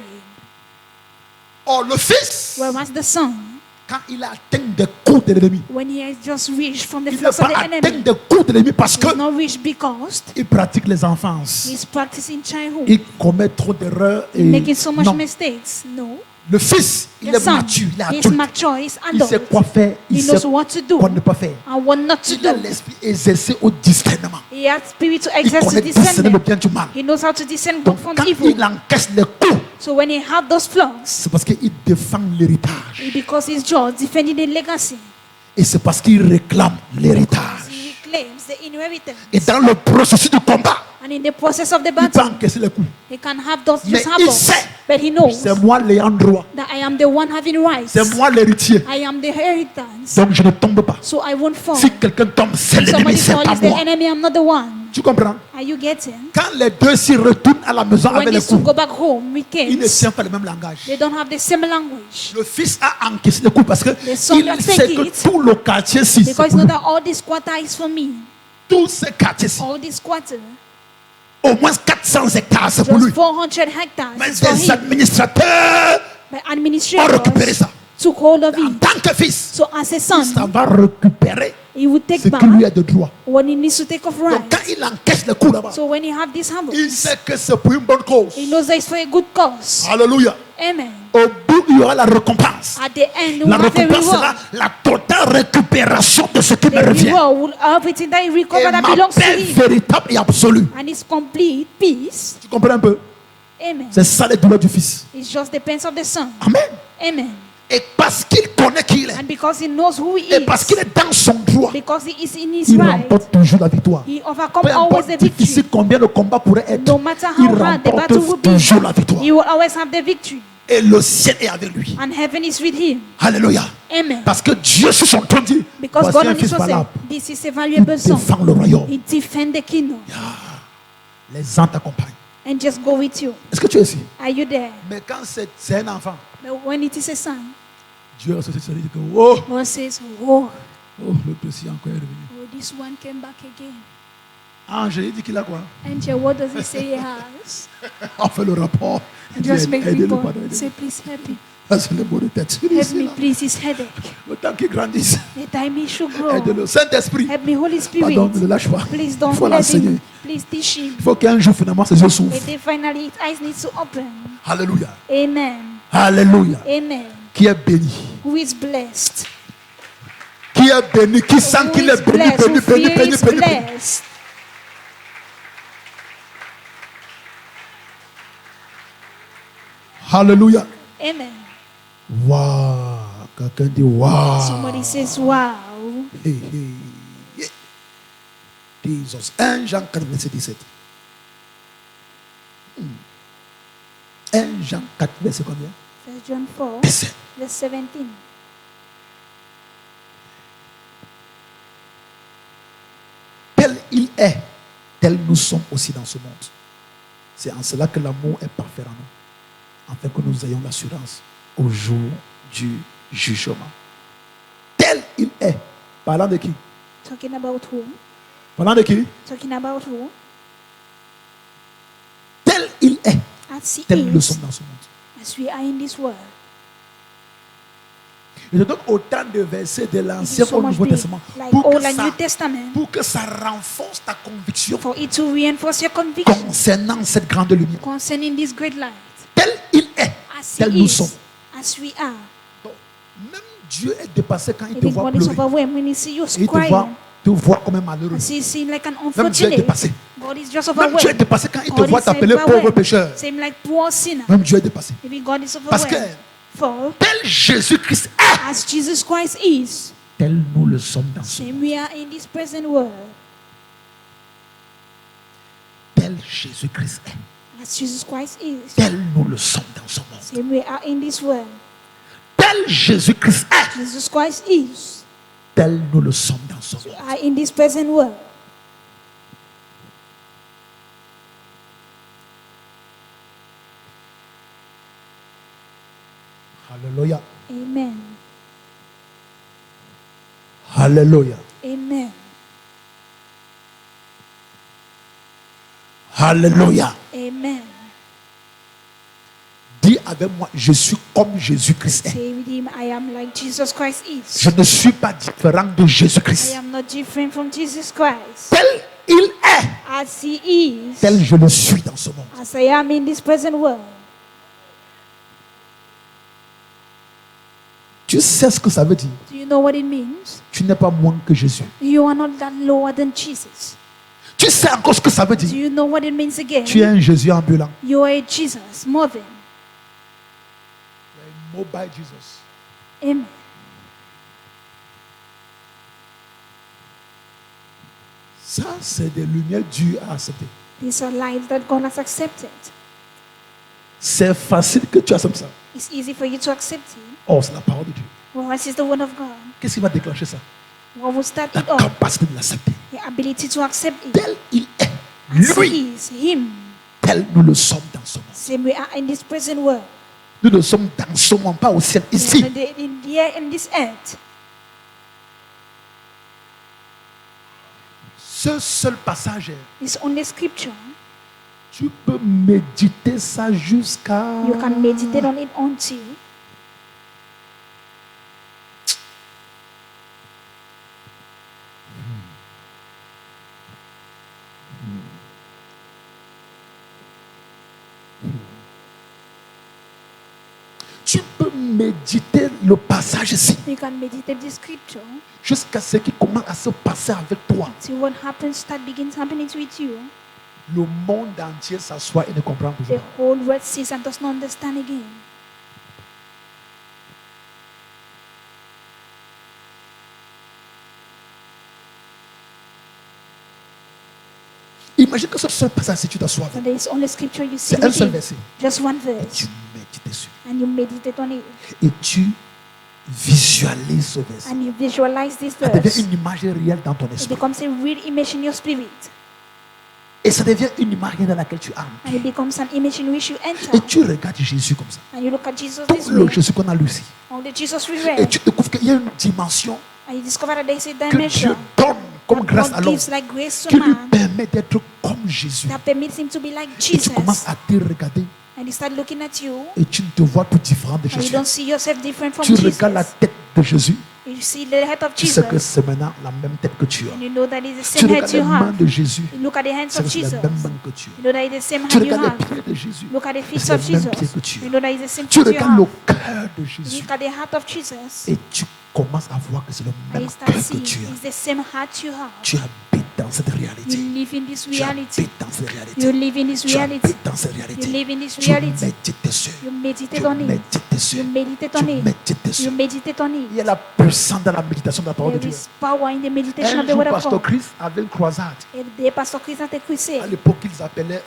Or, le fils, Whereas the son, quand il a atteint des coups de l'ennemi, when he has just reached from the il ne flaws peut of pas the atteindre enemy, des coups de l'ennemi parce he's que not reached because il pratique les enfances. he's practicing childhood. Il commet trop d'erreurs. Et Making so much non, mistakes. No. le fils, il The est son, mature, il est he's adulte. mature, he's Il sait adult. quoi faire, il He sait knows what to do quoi ne pas faire. and what not to Il a do. l'esprit exercé au discernement. He has spirit to Il exercise connaît discerner le discernment. bien du mal. He knows how to discern Donc good from quand evil. il encaisse les coups, So when he had those flaws, c'est parce qu'il défend l'héritage. because he's just defending the legacy, Et c'est parce qu'il réclame l'héritage. he claims the inheritance. Et dans le processus du combat, And in the process of the il peut battle, encaisser les coups. he can have those Mais just il happen. sait, But he knows c'est moi l'ayant droit. that I am the one having rights. C'est moi l'héritier. I am the inheritance. Donc je ne tombe pas. So I won't fall. Si quelqu'un tombe, c'est If somebody l'ennemi, c'est falls, pas it's the moi. enemy, I'm not the one. Tu comprends? Are you getting? Quand les deux s'y retournent à la maison When avec les these two coups, go back home with ils ne kids, tiennent pas le même langage. they don't have the same language. Le fils a encaissé les coups parce que son il does sait take que it. tout le quartier ci, c'est Because pour know lui. that all this quarter is for me. Tous ces quartiers ci, All this quarter, au moins 400 hectares, c'est pour lui. just 400 hectares Mais is for les him. administrateurs But ont récupéré administrators ça. took hold of En it. tant que fils, So as a ça son, va récupérer he would take ce back qui lui est de droit. what he needs to take of Donc quand right. il encaisse les coups là-bas, So when he have this humble, il sait que c'est pour une bonne cause. he knows that it's for a good cause. Alléluia. Amen. Au bout, il y aura la récompense. At the end, we La have a récompense reward. sera la totale récupération de ce qui me The revient. reward will everything that he Et recovered that ma belongs to paix him. véritable et absolue. And his complete peace. Tu comprends un peu? Amen. C'est ça les douleurs du fils. It's just the pains of the son. Amen. Amen. Et parce qu'il connaît qui il est, And because he knows who he et parce is, qu'il est dans son droit, because he is in his il right, remporte toujours la victoire. he overcomes Peu always importe the victory. difficile combien le combat pourrait être, No matter il how hard the remporte battle will be, toujours la victoire. he will always have the victory. Et le ciel est avec lui. And heaven is with him. Alléluia. Amen. Parce que Dieu sur son trône dit, Because voici God un on his fils throne valable. said, this is a Il valuable son. défend le royaume. He defend the kingdom. Les ans t'accompagnent. And just go with you. Est-ce que tu es ici? Are you there? Mais quand c'est un enfant, But when it is a son, Dieu a cessé de dire que, oh, God says, oh, le petit encore est revenu. oh, this one came back again. Ange, il dit qu'il a quoi? And what does he say he has? On fait le rapport. Il dit, Just make aidez-le, people pardon, aidez-le. say, please help me. Ça, c'est le mot de tête. Il dit, Help c'est me, là. please, his headache. Le temps qu'il grandisse. The time he should grow. Aide-le. Saint-Esprit, Help me, Holy pardon, ne Spirit. le lâche pas. Please Il don't faut let l'enseigner. him. Please teach him. Il faut qu'un jour, finalement, ses yeux s'ouvrent. And then finally, his eyes need to open. Alléluia. Amen. Alléluia. Amen. Qui est béni? Who is blessed? Qui est béni? Qui sent Who qu'il is est béni, blessed? béni, Who béni, fear béni, is béni, béni. blessed? Alléluia. Amen. Waouh. Quelqu'un dit waouh. Somebody says, wow. Hey, hey. Yeah. Jesus. 1 Jean 4, verset 17. 1 Jean 4, verset combien? 1 John 4, 17. verse 17. Tel il est, tel nous sommes aussi dans ce monde. C'est en cela que l'amour est parfait en nous, afin que nous ayons l'assurance au jour du jugement. Tel il est, parlant de qui? Talking about whom? Parlant de qui? Talking about who? Tel il est, As he tel nous le is, sommes dans ce monde. as we are in this world. Il donne autant de versets de It is l'Ancien so au much Nouveau big, Testament like pour Old que, and New ça, Testament, pour que ça renforce ta conviction for it to reinforce your conviction concernant cette grande lumière. concerning this great light. Tel il est, As tel he nous is, sommes. as we are. Donc, même Dieu est dépassé quand il I te think voit God is pleurer. overwhelmed when he sees you Et il crying. te voit comme un malheureux. As he seems like an Même Dieu est unfortunate. dépassé. God is just Même Dieu est overwhelmed. dépassé quand il te God voit is t'appeler pauvre overwhelmed. pécheur. Same like poor sinner. Même Dieu est dépassé. Maybe God is Parce que overwhelmed. For tel Jésus-Christ est, as Jesus Christ is, tel nous le sommes dans ce monde. same we are in this present world. Tel Jésus-Christ est, As Jesus Christ is, tel nous le sommes dans ce monde. same we are in this world. Tel Jésus-Christ est, Jesus Christ is, tel nous le sommes dans ce we monde. are in this present world. Alléluia. Amen. Alléluia. Amen. Alléluia. Amen. Dis avec moi, je suis comme Jésus-Christ est. Say with him, I am like Jesus Christ is. Je ne suis pas différent de I Jésus-Christ. am not different from Jesus Christ. Tel il est, As he is, tel je le suis dans ce monde. as I am in this present world. Tu sais ce que ça veut dire? Do you know what it means? Tu n'es pas moins que Jésus. You are not that lower than Jesus. Tu sais encore ce que ça veut Do dire? you know what it means again? Tu es un Jésus ambulant. You are a Jesus moving. Mobile Jesus. Amen. Ça, c'est des lumières dures à accepter. These are lights that God has accepted. C'est facile que tu acceptes ça. It's easy for you to accept it. Oh, c'est la parole de Dieu. Well, this is the word of God. Qu'est-ce qui va déclencher ça? What will start La it off? capacité de l'accepter. The ability to accept it. Tel il est, As lui, he is, him. tel nous le sommes dans ce monde. Same we are in this present world. Nous ne sommes dans ce monde, pas au ciel, We ici. are in the air in this earth. Ce seul passage, This only scripture. tu peux méditer ça jusqu'à... You can meditate on it until Tu peux méditer le passage ici you can meditate the scripture jusqu'à ce qui commence à se passer avec toi. till what happens begins happening with you. Le monde entier s'assoit et ne comprend plus. The whole world sees and does not understand again. Imagine que ce seul passage, si tu t'assois So avec, there is only scripture you see c'est un seul within. verset. Just one Et verse. tu médites dessus. And you meditate on it. Et tu visualises ce verset. And you visualize this Ça devient verse. une image réelle dans ton It esprit. becomes a real image in your spirit. Et ça devient une image réelle dans laquelle tu entres. And it becomes an image in which you Et enter. tu regardes Jésus comme ça. And you look at Jesus Tout this le way. Jésus qu'on a lu ici. All the Jesus we Et read. tu découvres qu'il y a une dimension And you discover that there is a que Dieu dimension donne comme grâce à God l'homme gives like grace to qui lui man permet d'être comme Jésus. that permits him to be like Et tu Jesus. commences à te regarder And you start looking at you et tu ne te vois plus différent de and you Jésus. don't see yourself different from Tu Jesus. regardes la tête de Jésus. You see the head of Tu sais que Jesus. c'est maintenant la même tête que tu as. And you know that it's the Tu same head regardes les you mains have. de Jésus. You look at the hands C'est of que c'est Jesus. la même main que tu You as. know that it's the same Tu hand you regardes have. les pieds de Jésus. Look at the feet C'est of les mêmes Jesus. pieds que tu You as. know that it's the same Tu feet you regardes have. le cœur de You Jésus. look at the heart of Jesus. Et tu commences à voir que c'est le And même you start cœur que seeing tu as. it's the same heart you have. Tu habites dans cette réalité. You live in this Tu reality. habites dans cette réalité. You live in this Tu reality. habites dans cette You réalité. live in this Tu reality. médites dessus. You Tu meditate on it. médites dessus. You meditate Tu on it. médites dessus. You meditate on Il y it. a la puissance dans la méditation de la parole de There Dieu. is power in the meditation Un of the jour, word of Pasteur God. Chris avait une croisade. And the Pastor Chris had a À crusade. l'époque, ils appelaient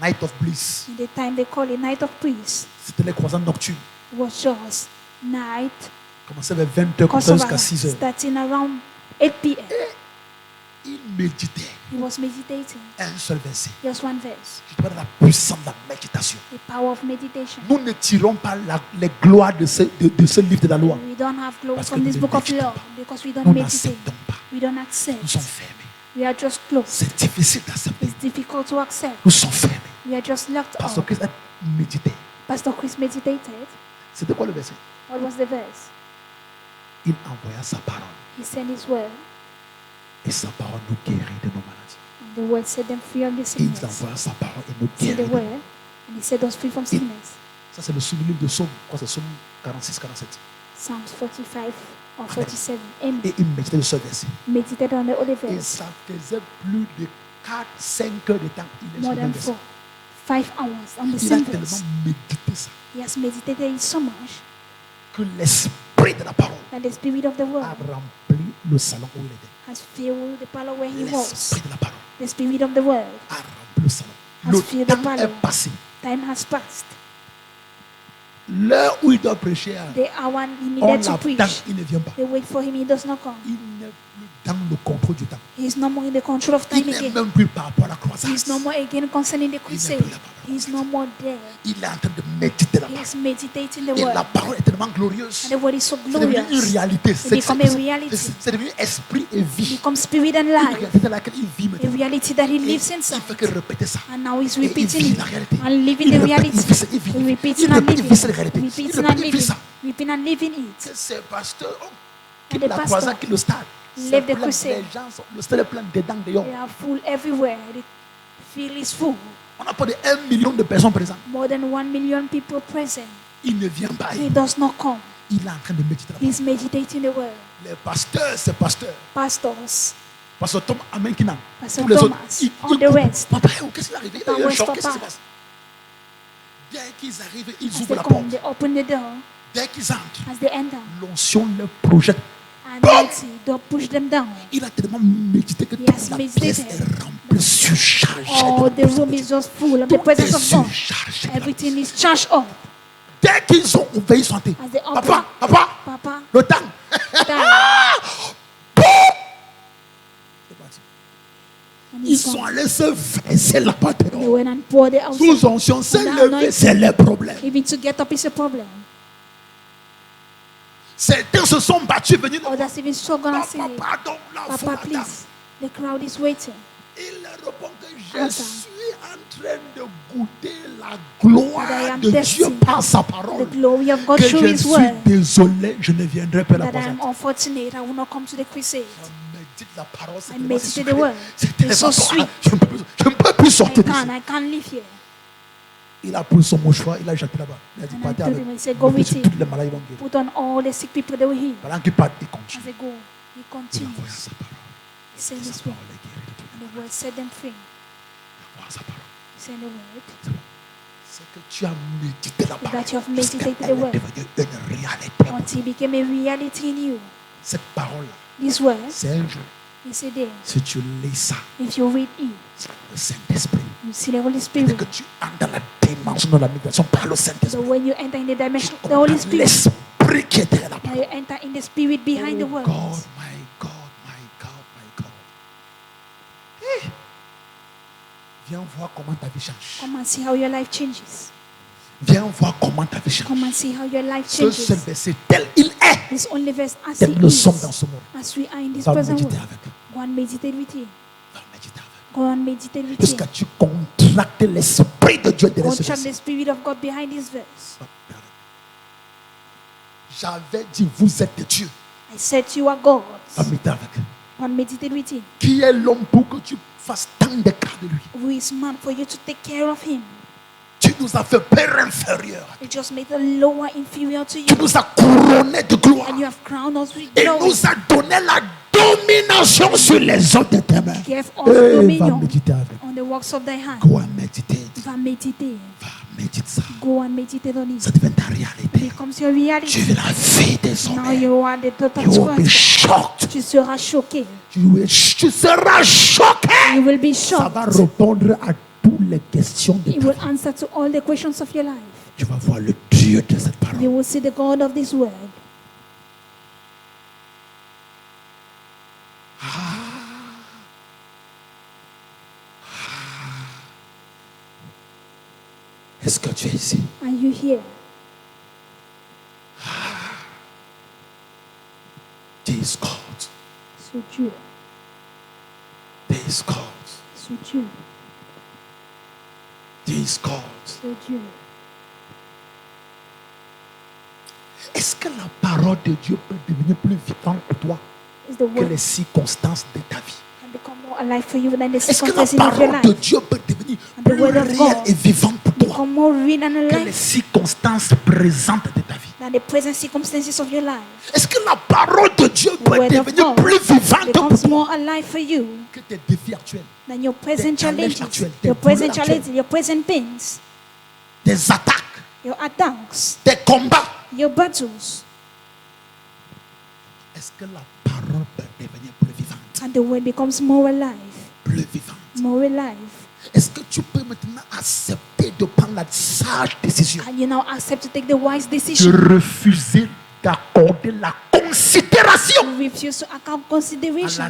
Night of Bliss. In the time they call it Night of Peace. C'était les croisades nocturnes. It was just night. Commençait vers 20h, comme ça jusqu'à Kosovo, 6h. starting around 8 p.m. Il méditait He was meditating. un seul verset. Just one verse. Je te parle de la puissance de la méditation. The power of meditation. Nous ne tirons pas les gloires de ce livre de la loi. We don't have glory Parce que from nous this ne book of méditons law pas. because we don't Nous meditate. n'acceptons pas. We don't Nous accept. sommes fermés. We are just closed. C'est difficile d'accepter. It's difficult to accept. Nous sommes fermés. We are just locked Pasteur up. Chris a médité. Pastor Chris meditated. C'était quoi le verset? What was the verse? Il envoya sa parole. He sent his word. Et sa parole nous guérit de nos maladies. And the word set them free of the Il sickness. envoya sa parole et nous He sent guérit. the word. And he set us free from sickness. Ça, c'est le sous-livre de Psaume. Quoi, c'est Psaume 46, 47. Psalms 45 or 47. Amen. Et il méditait de ce verset. Meditated on the Holy Et verse. ça faisait plus de 4-5 heures de temps. Il More est than sur 5 hours on the Il a same tellement verse. médité ça He has meditated it so much que l'esprit de la parole that the spirit of the a word rempli le salon où il était. has filled the parlor where he was. L'esprit de la parole The spirit of the word. a rempli le salon. Has Le filled the temps est parlor. passé. Time has passed. L'heure où il doit prêcher, The hour he on needed to l'attend, preach. il ne vient pas. They wait for him, he does not come. Il n'est plus dans le contrôle du temps. He is no more in the control of time Il n'est again. même plus par rapport à la He croissance. is no more again concerning the crusade. He is no more there. Il est en train de méditer la He parole. is meditating the Et word. la parole est tellement glorieuse. And the word is so C'est devenu une glorious. réalité. It become a reality. C'est devenu esprit et It vie. becomes spirit and Une life. réalité dans laquelle il vit A maintenant. reality that he Et lives il inside. fait que répéter ça. And now he's Et il repeating vit it. la réalité. And living Il the répète, reality. il vit ça, il vit. He repeats Il and répète, il vit cette living. réalité. Il Repeats répète, and il vit living. ça. Repeating and living it. C'est pasteur qui And the l'a pastor croisé, qui le stade. C'est left the plein, crusade. les gens sont, le stade est plein dedans, dehors. They are full everywhere. The field is full. On a pas de 1 million de personnes présentes. More than 1 million people present. Il ne vient pas. He does not come. Il est en train de méditer la parole. He's meditating the word. Les pasteurs, c'est pasteurs. Pastors, Pasteur Tom Amenkinan. Pastor Tous les autres. Thomas, Ils all the rest. Papa, qu'est-ce qui est arrivé? Il a eu un Where's choc. Qu'est-ce qui se Papa? passe? Dès qu'ils arrivent, ils As ouvrent they la come, porte. they open the door. Dès qu'ils entrent, As they enter, l'onction les projette. anointing, don't push them down. Il a tellement médité que He toute has la meditated. pièce est remplie, surchargée. Oh, de the room is just full of the Tout presence est of God. surchargé. Everything is charged up. Dès qu'ils ont ouvert, ils sont entrés. As they open, Papa, Papa, le temps. time. C'est parti. And Ils he's sont gone. allés se verser là-bas They dedans. went and poured it out. Sous onction, se And lever, anointing. c'est le problème. Even to get up is a problem. Certains se sont battus, venus. Others even so gonna say, Papa, pardon, la Papa, foule attend. please. The crowd is waiting. Il leur répond que je Answer. suis en train de goûter la gloire That I am de Dieu destined. par sa The parole. glory of God Que through je His suis word. désolé, je ne viendrai pas à la That I prochaine. am unfortunate. I will not come to the crusade. Je médite la parole, c'est I tellement meditate sucré. the word. C'est It's tellement so bon. sweet. Je ne peux plus I sortir d'ici. can't live here. Il a pris son mouchoir, il a jeté là-bas. Il a dit, And I partez told avec. him, I said, go with him. Tous les malades vont guérir. Put on all the sick people they will heal. Pendant qu'il part, il As continue. they go, he Il continues. envoie sa parole. He said Sa this way. parole est guérie de tout. And the word set them free. Il envoie sa parole. He said the word. C'est que tu as médité la parole. That you have Jusqu'à meditated elle the est word. devenue une réalité. Until it became a reality in you. Cette parole-là, This word c'est un jour. is a day. Si tu lis ça, If you read it, c'est le Saint-Esprit. you see the Holy Dès Spirit. que tu entres dans la dimension de la migration par le So Saint-Esprit, when you enter in the dimension of tu the Holy entends Spirit, l'Esprit qui était là-bas. now you enter in the Spirit behind the Oh word. God, my God, my God, my God. Hey. Viens voir comment ta vie change. Come and see how your life changes. Viens voir comment ta vie change. Come and see how your life Ce seul changes. verset, tel il est, This only verse as tel he nous sommes dans is. ce monde. As we are in this Va present méditer world. avec. Go and meditate with him. Va méditer avec. Go and meditate with him. Jusqu'à ce que tu contractes l'Esprit de Dieu derrière ce Contract verset. the Spirit of God behind this verse. J'avais dit, vous êtes Dieu. I said you are God. Va méditer avec. Go and meditate with him. Qui est l'homme pour que tu fasses tant d'écart de lui? Who is man for you to take care of him? Tu nous as fait père inférieur. You just made the lower inferior to Tu you. nous as couronné de gloire. And you have crowned us with Et glory. nous a donné la domination sur les hommes de tes mains. Gave us Va dominion méditer avec. on the works of thy hand. Go and meditate. Va méditer. Va méditer ça. Go and meditate on it. Ça devient ta réalité. Becomes your reality. Tu vis la vie des Now hommes. you are the daughter You of will be Christ. shocked. Tu seras choqué. Tu seras choqué. You will be Ça va shocked. répondre à toutes les questions de It ta will vie. answer to all the questions of your life. Tu vas voir le Dieu de cette parole. You will see the God of this world. Est-ce que tu es ici? Are you here? Dis God. So Dieu, is called. Ce Dieu. Dieu is called. Ce Dieu. Est-ce que la parole de Dieu peut devenir plus vivante pour toi que les circonstances de ta vie? Est-ce que la parole de Dieu peut devenir plus réelle et vivante pour toi que les circonstances présentes de ta vie? Est-ce que la parole de Dieu peut devenir plus vivante pour toi que tes défis actuels, tes challenges actuels, tes douleurs actuelles, tes attaques, tes combats? Your battles. Est-ce que la parole peut devenir plus vivante? And the word becomes more alive. Plus vivante. More alive. Est-ce que tu peux maintenant accepter de prendre la sage décision? Can you now accept to take the wise decision? De refuser d'accorder la considération Refuse to account à la considerations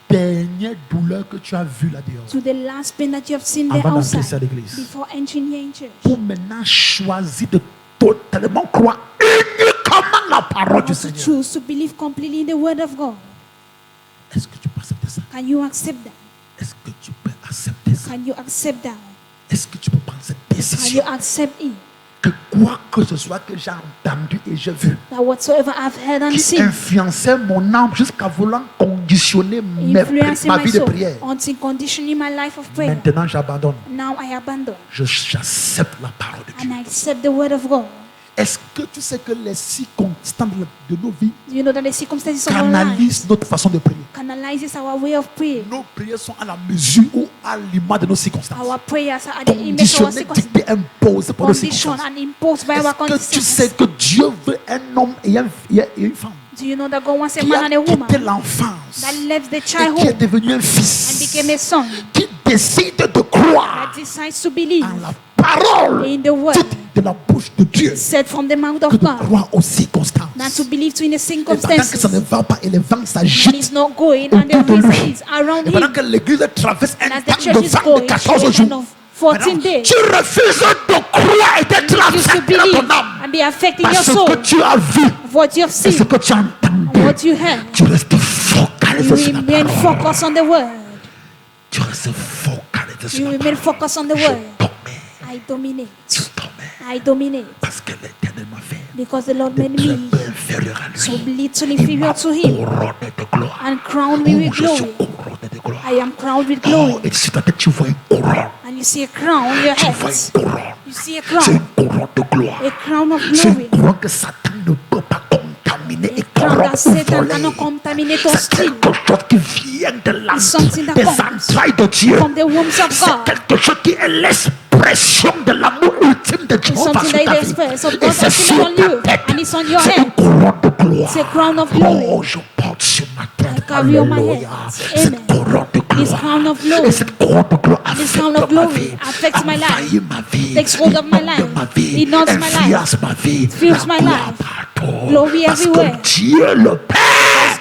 dernière douleur que tu as vue là dehors to the last pain that you have seen there avant d'entrer outside à l'église. before entering here in church. Pour maintenant choisir de totalement croire uniquement la parole du To Seigneur. choose to believe completely in the word of God. Est-ce que tu peux accepter ça? Can you accept that? Est-ce que tu peux accepter ça? Can you accept that? Est-ce que tu peux prendre cette Can you décision? accept it? Que quoi que ce soit que j'ai entendu et j'ai vu That whatsoever I've heard and qui seen influençait mon âme jusqu'à vouloir conditionner influencing ma my vie de soul prière. until conditioning my life of prayer. Maintenant, j'abandonne. Now I abandon J'accepte la parole de Dieu. and I accept the word of God. Est-ce que tu sais que les circonstances de nos vies Do you know that the circumstances of our life canalisent notre façon de prier? canalizes our way of prayer? Nos prières sont à la mesure ou à l'image de nos circonstances. Our prayers are the image of our Conditionnées, circumstances, dictées, imposées par nos conditioned circonstances. and imposed by our Est-ce que tu sais circumstances. que Dieu veut un homme et une femme Do you know that God wants a qui man and a a woman quitté l'enfance that left the et qui est childhood devenu un and fils, became a son, qui décide de croire that decides to believe en la parole in the word dite de la bouche de Dieu said from the mouth que of de God, croire aux circonstances. than to believe to in the Et pendant que ça circumstances. ne va pas et les vents And s'agitent, he's not going and the autour de risk lui. is around et pendant him. que l'église traverse And un as the temps de church is vent de going 14 through a jours, kind of 14 maintenant, days, tu refuses de croire et d'être you used to affecté dans believe ton âme and be affecting your parce soul que tu as vu of what you have et ce seen que tu as and entendu. what you heard. Tu restes focalisé You sur la remain parole. focused on the word. Tu restes focalisé sur You la remain parole. focused on the Je word. domine. I dominate. Je domine. I dominate. Parce que l'Éternel m'a fait Because the Lord de made très me peu inférieur à so lui. little Il m'a inferior to him couronné de gloire. and crowned me with Je suis glory. couronné de gloire. I am crowned with Oh, glory. et sur ta tête, tu vois une couronne. And you see a crown on your Tu vois head. une couronne. You see a C'est crown. une couronne de gloire. A crown of C'est glory. une couronne que Satan ne peut pas contaminer et A crown corrompre that ou Satan voler. cannot contaminate or C'est steal quelque chose qui vient de It's something that des comes entrailles de Dieu. from the wombs of C'est God. quelque chose qui est l'expression de l'amour ultime de Dieu It's sur something ta that is vie. express of Et God's c'est ultimate sur on ta you tête. and it's on your C'est une head. couronne de gloire. It's a crown of glory. Oh, je porte sur ma tête. I carry on my head. Alléluia. Amen. Cette couronne de This gloire. crown of glory. Et cette couronne de gloire This crown affecte of ma glory vie. affects my life. Envahit ma vie. Takes hold of my Inonde life. ma vie. Inundates my life. Influence ma vie. Fills La my gloire life. partout. Glory Parce everywhere. que Dieu le Père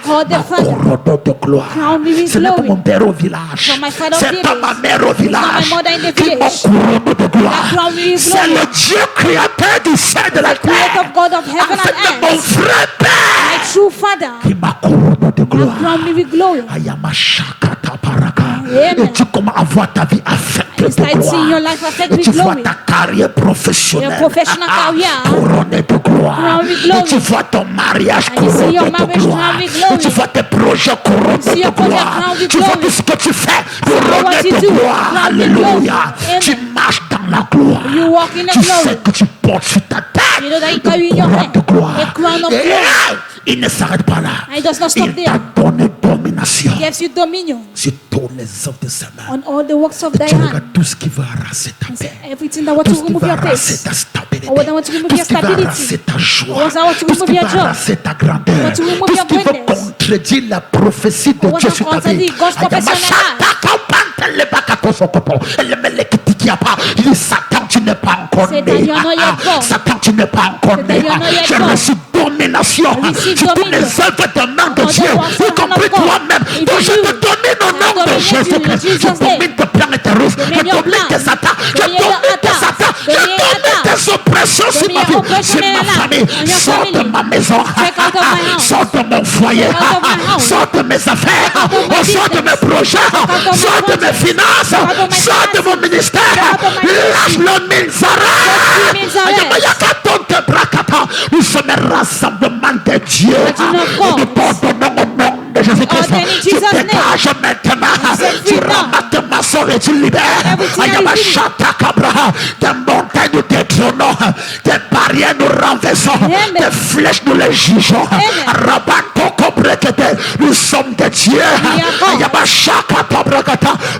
God the m'a Father couronne de gloire. crowned me with Ce n'est pas glory. mon père au village. From my father's C'est pas village. ma mère au It's not my village. mother in the Qui m'a village. couronne de gloire. That crowned me with C'est glory. le Dieu créateur du ciel et de la The creator terre. of God of heaven En fait, and mon earth. vrai My Père true Father qui m'a couronne de that gloire. crowned me with glory. Ayamashakata paraka. Amen. Et tu commences à voir ta vie affectée You de start seeing your gloire. life affected Et with tu vois glory. ta carrière professionnelle Your professional career couronnée de gloire. crowned with Et glory. tu vois ton mariage And you see couronné your de marriage gloire. crowned with glory. Et tu vois tes projets You couronnés see de your project gloire. crowned with Tu vois glory. tout ce que tu fais what couronné you de do gloire. crowned with glory. Alléluia. Amen. Tu marches dans la gloire. You walk in the Tu glory. sais que tu portes sur ta tête You know that you une carry in your couronne hand de gloire. a crown of Et glory. il ne s'arrête pas là. And it does not stop Il there. t'a donné domination Gives you dominion sur tous les œuvres de sa main. on all the works of Et thy tu hand. regardes tout ce qui va arraser ta And paix. say everything that wants Tout to ce qui remove va your arraser pace. ta stabilité. Or what wants to remove Tout your ce qui va stability. arraser ta joie. Or what wants to Tout ce remove qui your va joy. arraser ta grandeur. What to remove Tout ce your qui va greatness. contredire la prophétie de Or what Dieu to sur ta vie. contradict God's prophecy on Il dit Satan, tu n'es pas encore né. Satan, you are not yet born. Satan, tu n'es pas encore Satan, né. you are not yet J'ai born. reçu domination Receive sur toutes les dominion. œuvres de main de On Dieu, the works y of compris God. toi-même. Even Donc je you. te domine au I nom de dominate you in Jésus-Christ. Je Jesus' name. domine tes plans et tes russes. Je Domine your domine plans. tes attaques. Je Domine your domine tes attacks. attaques. Je Domine your domine attacks. tes opérations. oppression sur ma vie, sur ma famille. Sors de ma maison, sors de mon foyer, sors de mes affaires, sors de mes projets, sors de mes finances, sors de mon ministère. Lâche le Minzara. Nous sommes un rassemblement de Dieu. Nous t'ordonnons au nom de Jésus-Christ. Tu dégages maintenant. Tu ramasses ma soeur et tu libères. Des montagnes nous détrônons. Des barrières nous renversons. Des flèches nous les jugeons. Nous sommes des dieux.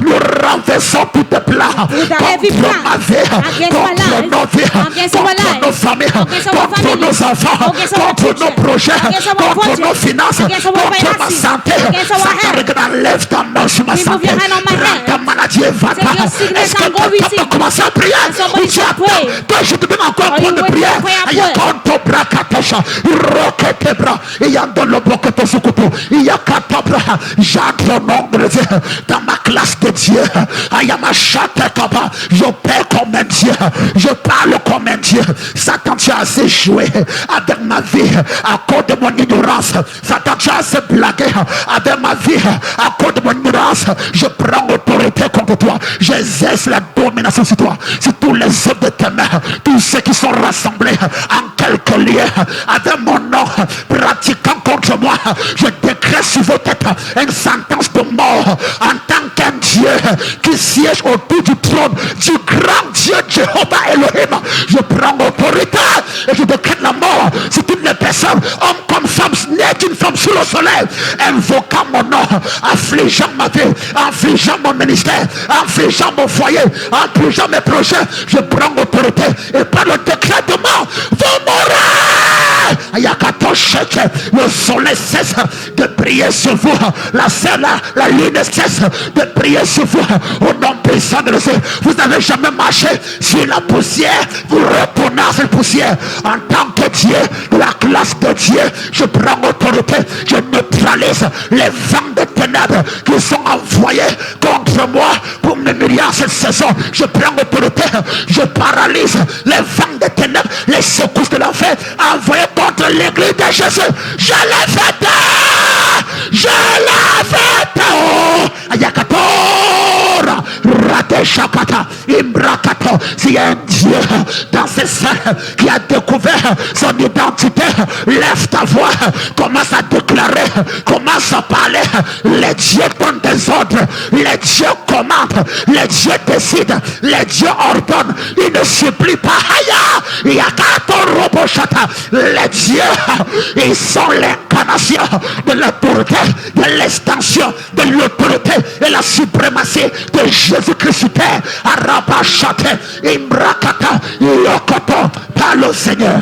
Nous renversons tout le plan contre ma vie, contre nos vies, contre nos familles, contre nos enfants, contre nos projets, contre nos finances, contre ma santé. Lève ta main sur ma santé. Ta maladie est vata. Est-ce que tu peux commencer à prier? Oui, tu as peur. Toi, je te donne encore un point de prière. Il y a quand bras katosha, roquette bras, il y a dans le bloc de ce couteau, il y a quatre bras. J'entre au nom de Dieu dans ma classe de Dieu. Il y a ma chatte kaba. Je paie comme un Dieu. Je parle comme un Dieu. Satan, tu as assez joué avec ma vie à cause de mon ignorance. Satan, tu as assez blagué avec ma vie à cause de mon ignorance. Je prends autorité contre toi. J'exerce la domination sur toi, sur tous les œuvres de tes mains, tous ceux qui sont rassemblés en quelques lieux avec mon nom pratiquant contre moi. Je décrète sur vos têtes une sentence de mort en tant qu'un Dieu qui siège autour du trône du grand Dieu Jéhovah Elohim. Je prends autorité et je décrète la mort sur toutes les personnes, hommes comme femmes, nées d'une femme sous le soleil, invoquant mon nom, affligeant ma vie, affligeant mon ministère, affligeant mon foyer, affligeant mes projets. Je prends autorité et par le décret de mort, vous mourrez. Le soleil cesse de briller sur vous, la lune cesse de briller sur vous. Au nom puissant de Dieu, vous n'avez jamais marché sur la poussière, vous retournez à cette poussière. En tant que Dieu, de la classe de Dieu, je prends autorité, je neutralise les vents de ténèbres qui sont envoyés contre moi pour me nuire à cette saison. Je prends autorité, je paralyse les vents de ténèbres, les secousses de l'enfer envoyés contre l'église de Jésus. Je l'ai fait, je l'ai fait. Ayakatora Radeshakata Imbrakato. S'il y a un Dieu dans ces salles qui a découvert son identité, lève ta voix, commence à déclarer, commence à parler. Les dieux donnent des ordres, les dieux commandent, les dieux décident, les dieux ordonnent. Ils ne supplient pas. Les dieux, ils sont l'incarnation de l'autorité, de l'extension de l'autorité et la suprématie de Jésus-Christ. Arabachate, Imbrakata, Yokoto, par le Seigneur.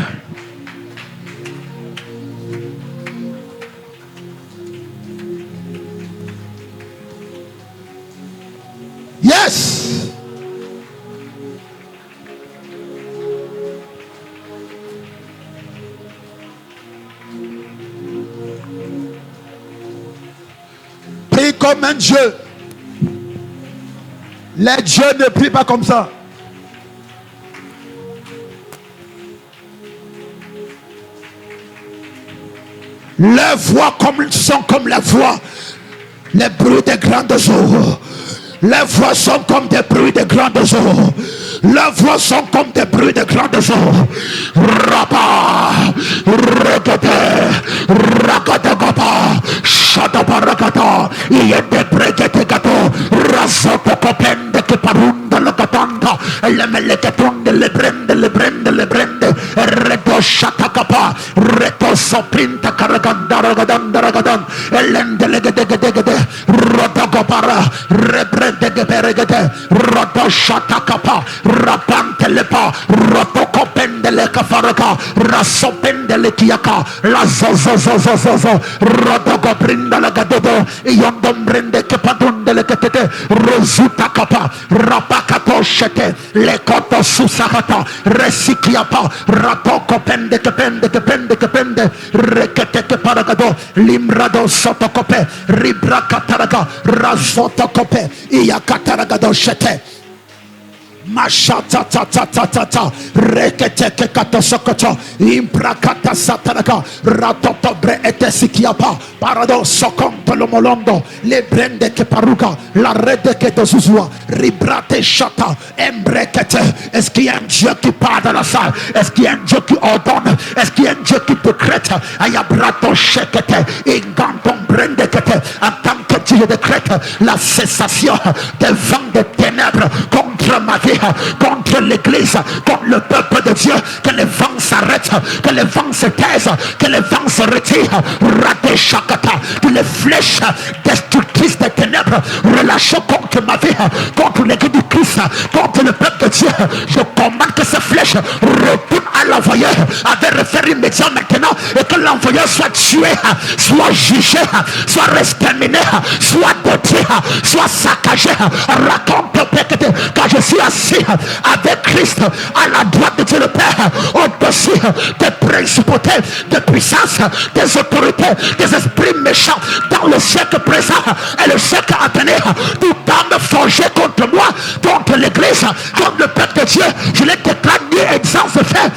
Yes. Prie comme un Dieu. Les dieux ne prient pas comme ça. Les voix sont comme les voix, les bruits des grandes eaux. Les voix sont comme des bruits de grandes eaux. Les voix sont comme des bruits de grandes eaux. Rabba, regate, ragadagaba, shadabaragata, yende bregete gato, rasoto copende che parunda la gatanda, le melegatonde le brende, reto shatakapa, reto soprinta caragandara gadandara, elende legedegede, rodagopara, rebre de beregede, rodo shatakapa, rapante lepa, roto copende le cafaraka, rasopende le kiaka, la zozozozozo, rodo gobrinda la gadodo, yondombrende che padunde le ketete, rosuta capa, rapakato shete, le koto susahata, resikiapa, rato copende che pende, rekete che paragado, limrado sotocope, ribracataraga, rasotocope, Yakataragadoshete. Mashata tata tata ta rekete kata sokoto imprakata satanaka ratoto bre etesikiapa parado sokonto lomolondo le brende ke paruka la rede ke dozuzua ribrate shata embrekete. Est-ce qu'il y a un Dieu qui part dans la salle? Est-ce qu'il y a un Dieu qui ordonne? Est-ce qu'il y a un Dieu qui décrète? Ayabrato shekete inganton brende kete en tant que Dieu décrète la cessation des vents de ténèbres contre ma vie, contre l'église, contre le peuple de Dieu. Que les vents s'arrêtent, que les vents se taisent, que les vents se retirent. Raté chakata, que les flèches destructrices des ténèbres relâchent contre ma vie, contre l'église du Christ, contre le peuple de Dieu. Je commande que ces flèches retournent à l'envoyeur avec référé immédiat maintenant, et que l'envoyeur soit tué, soit jugé, soit exterminé, soit détruit, soit saccagé. Raconte car je suis assis avec Christ à la droite de Dieu le Père, au-dessus des principautés, des puissances, des autorités, des esprits méchants dans le siècle présent et le siècle à venir. Tout âme forgée contre moi, contre l'église, contre le peuple de Dieu, je l'ai déclaré exemple de fait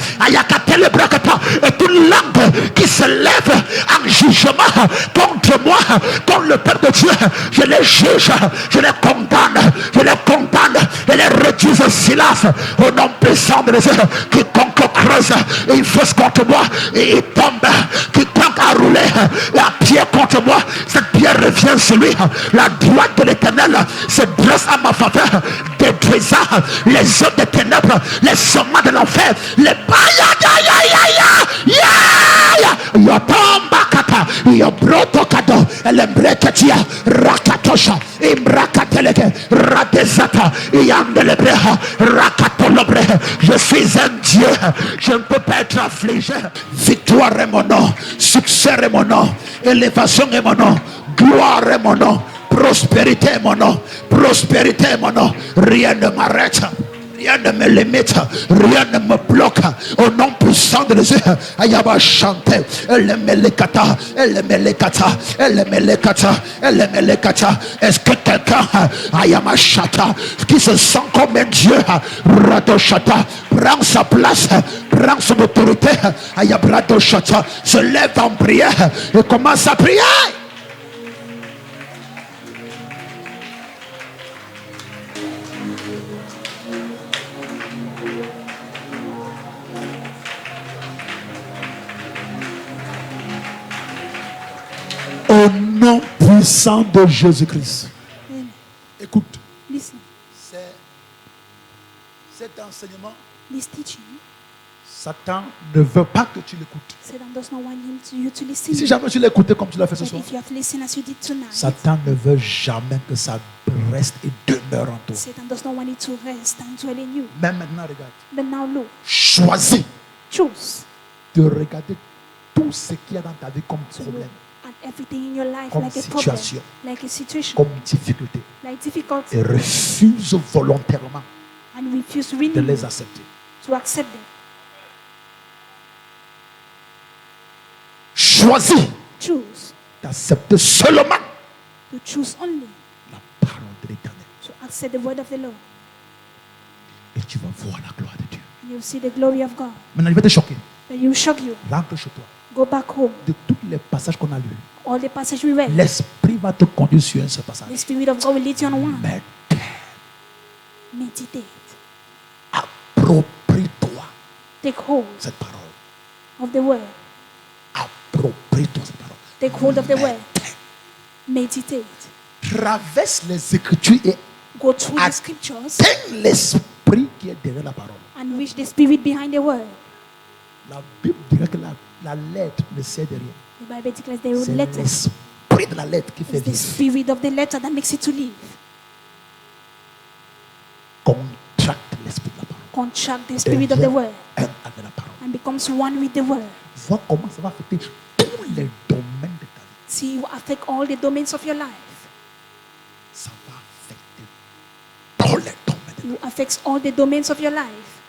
et toute langue qui se lève en jugement contre moi, contre le peuple de Dieu, je les juge, je les condamne, et les réduise au silence au nom puissant de Dieu. Quiconque creuse une fosse contre moi et il tombe, quiconque a roulé la pierre contre moi, cette pierre revient sur lui. La droite de l'Éternel se dresse à ma faveur, détruisant les eaux des ténèbres, les sommets de l'enfer, les je suis un Dieu, je ne peux pas être affligé. Victoire est mon nom, succès est mon nom, élévation est mon nom, gloire est mon nom, prospérité est mon nom, prospérité est mon nom. Rien ne m'arrête, rien ne me limite, rien ne me bloque. Au nom puissant de Jésus, Ayaba chanter. Elle melekata, elle melekata, elle melekata, elle melekata. Est-ce que quelqu'un, Ayama chata, qui se sent comme un Dieu, Rado chata, prend sa place, prend son autorité, Ayabrado chata, se lève en prière et commence à prier? Au nom puissant de Jésus-Christ. Écoute. Listen. Cet enseignement, this teaching, Satan ne veut pas que tu l'écoutes. Satan does not want you to listen. Si jamais tu l'écoutais comme tu l'as fait ce But soir, if you have listened as you did tonight, Satan ne veut jamais que ça reste et demeure en toi. Satan does not want it to rest and dwell in you. Même maintenant, regarde. But now look. Choisis Choose de regarder tout ce qu'il y a dans ta vie comme problème, at everything in your life comme like a problem, situation, like a situation, comme difficulté, like difficulty, et refuse volontairement and refuse de really les accepter. to accept them. Choisis Choose d'accepter seulement to choose only la parole de l'Éternel. to accept the word of the Lord, Et tu vas voir la gloire de Dieu. and you'll see the glory of God. Maintenant, il va te choquer. Then you shock you. Rentre chez toi. Go back home. De tous les passages qu'on a lus, All the passages we read, l'Esprit va te conduire sur un seul passage. the Spirit of God will lead you on one. Mais Meditate. approprie-toi Take hold cette parole. of the word. Approprie-toi cette parole. Take hold of the word. Meditate. Traverse les Écritures et Go through the scriptures atteins l'Esprit qui est derrière la parole. and reach the Spirit behind the word. La Bible dirait que la lettre ne sert de rien. The Bible declares the C'est letter l'Esprit de la lettre qui fait is the vivre. spirit of the letter that makes it to live. Contracte l'Esprit de la parole. Contract the spirit of the word Un avec la parole. and becomes one with the word. Vois comment ça va affecter tous les domaines de ta vie. See, you affect all the domains of your life. Ça va affecter tous les domaines de ta vie. You affects all the domains of your life.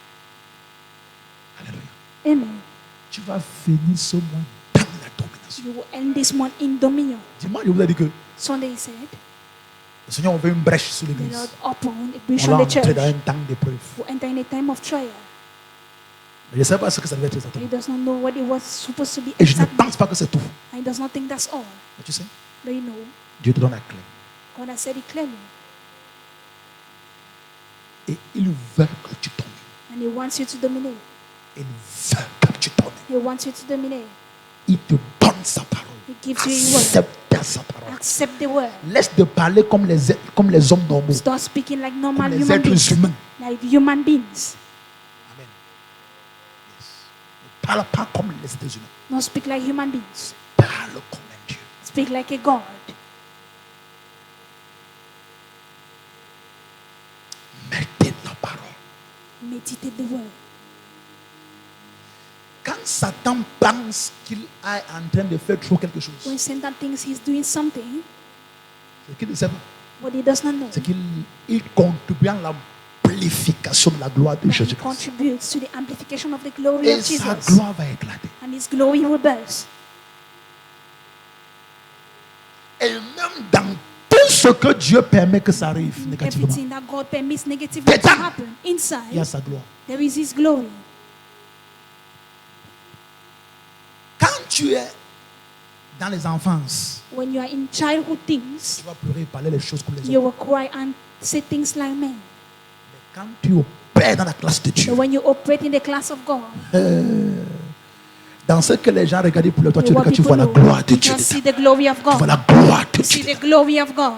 Alléluia. Amen. Tu vas finir ce mois dans la domination. You will end this month in dominion. Dimanche, je vous ai dit que Sunday he said, Le Seigneur ouvre une brèche sur The l'église. Lord opened a On breach va on the entrer church. dans un temps d'épreuve. We enter in a time of trial. Mais je ne sais pas ce que ça devait être He exactement. does not know what it was supposed to be Et je ne exactly. pense pas que c'est tout. And he does not think that's all. Mais tu sais, But you know, Dieu te donne la clé. God has said it clearly. Et il veut que tu tombes. And he wants you to dominate. Il veut que tu tombes. He wants you to dominate. Il te donne sa parole. He gives you a word. Accepte sa parole. Accept the word. Laisse de parler comme les hommes normaux. Start speaking like Comme normal les human êtres beings. humains. Like human beings. Amen. Yes. Ne parle pas comme les êtres humains. Don't speak like human beings. Parle comme un Dieu. Speak like a God. Mettez la parole. Meditate the word. Quand Satan pense qu'il est en train de faire trop quelque chose, When Satan thinks he's doing something, c'est qu'il ne sait pas. what he does not know, C'est qu'il contribue à l'amplification de la gloire de that he Jésus-Christ. contributes to the amplification of the glory Et of sa Jesus. gloire va éclater. And his glory will burst. Et même dans tout ce que Dieu permet que ça arrive négativement, Everything that God permits negatively to happen, il y a inside, sa gloire. there is his glory. Quand tu es dans les enfances, When you are in childhood things, tu vas pleurer et parler les choses comme les you autres. will cry and say things like men. Mais quand tu opères dans la classe de Dieu, But when you operate in the class of God, dans ce que les gens regardent pour le toi, what tu vois people la know, gloire de you Dieu can see dedans. the glory of Tu vois God. la gloire de You see Dieu the dedans. glory of God.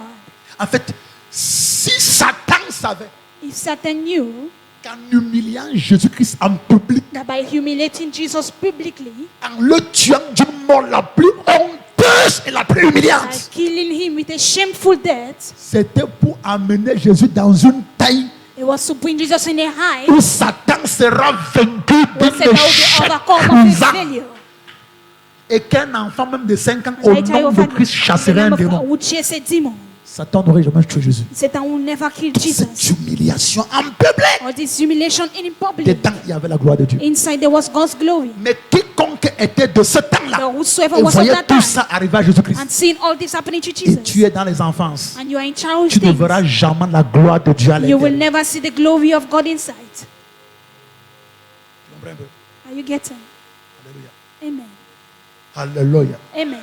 En fait, si Satan savait If Satan knew qu'en humiliant Jésus-Christ en public, that by humiliating Jesus publicly, en le tuant d'une mort la plus honteuse et la plus by humiliante, killing him with a shameful death, c'était pour amener Jésus dans une taille it was to bring Jesus in a height où Satan sera vaincu where d'un Satan will be échec overcome of his cuisant. failure. Et qu'un enfant même de 5 ans, And au I child nom of de God, Christ, chasserait un the Lamb of God démon. would chase a demon. Satan n'aurait jamais tué Jésus. Satan will never kill Cette Jesus. humiliation en public. Or this humiliation in public. Dedans, il y avait la gloire de Dieu. Inside there was God's glory. Mais quiconque était de ce temps-là But whosoever et was of voyait that tout time ça arriver à Jésus-Christ, and seeing all this happening to et Jesus, tu es dans les enfances, and you are in childish tu ne things, verras jamais la gloire de Dieu à you will l'intérieur. never see the glory of God inside. Tu comprends un peu? Are you getting? Alléluia. Amen. Alléluia. Amen.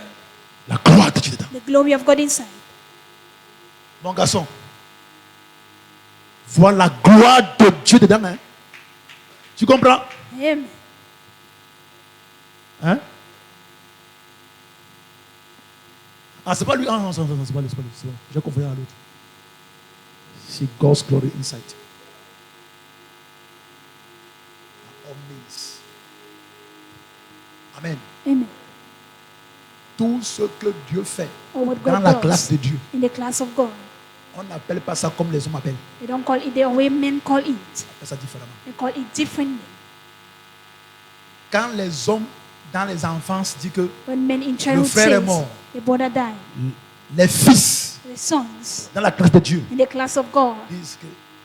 La gloire de Dieu dedans. The glory of God inside. Mon garçon, vois la gloire de Dieu dedans. Hein? Tu comprends? Amen. Hein? Ah, c'est pas lui. Ah, non, c'est pas lui. C'est pas lui. C'est bon. J'ai confondu à l'autre. C'est God's glory inside. All means. Amen. Amen. Tout ce que Dieu fait Or what dans God la does classe de Dieu, in the class of God. on n'appelle pas ça comme les hommes appellent. They don't call it the way men call it. On appelle ça différemment. They call it differently. Quand les hommes dans les enfances disent que When men in childhood frère est says, mort. the brother died, les fils the sons dans la classe de Dieu in the class of God, disent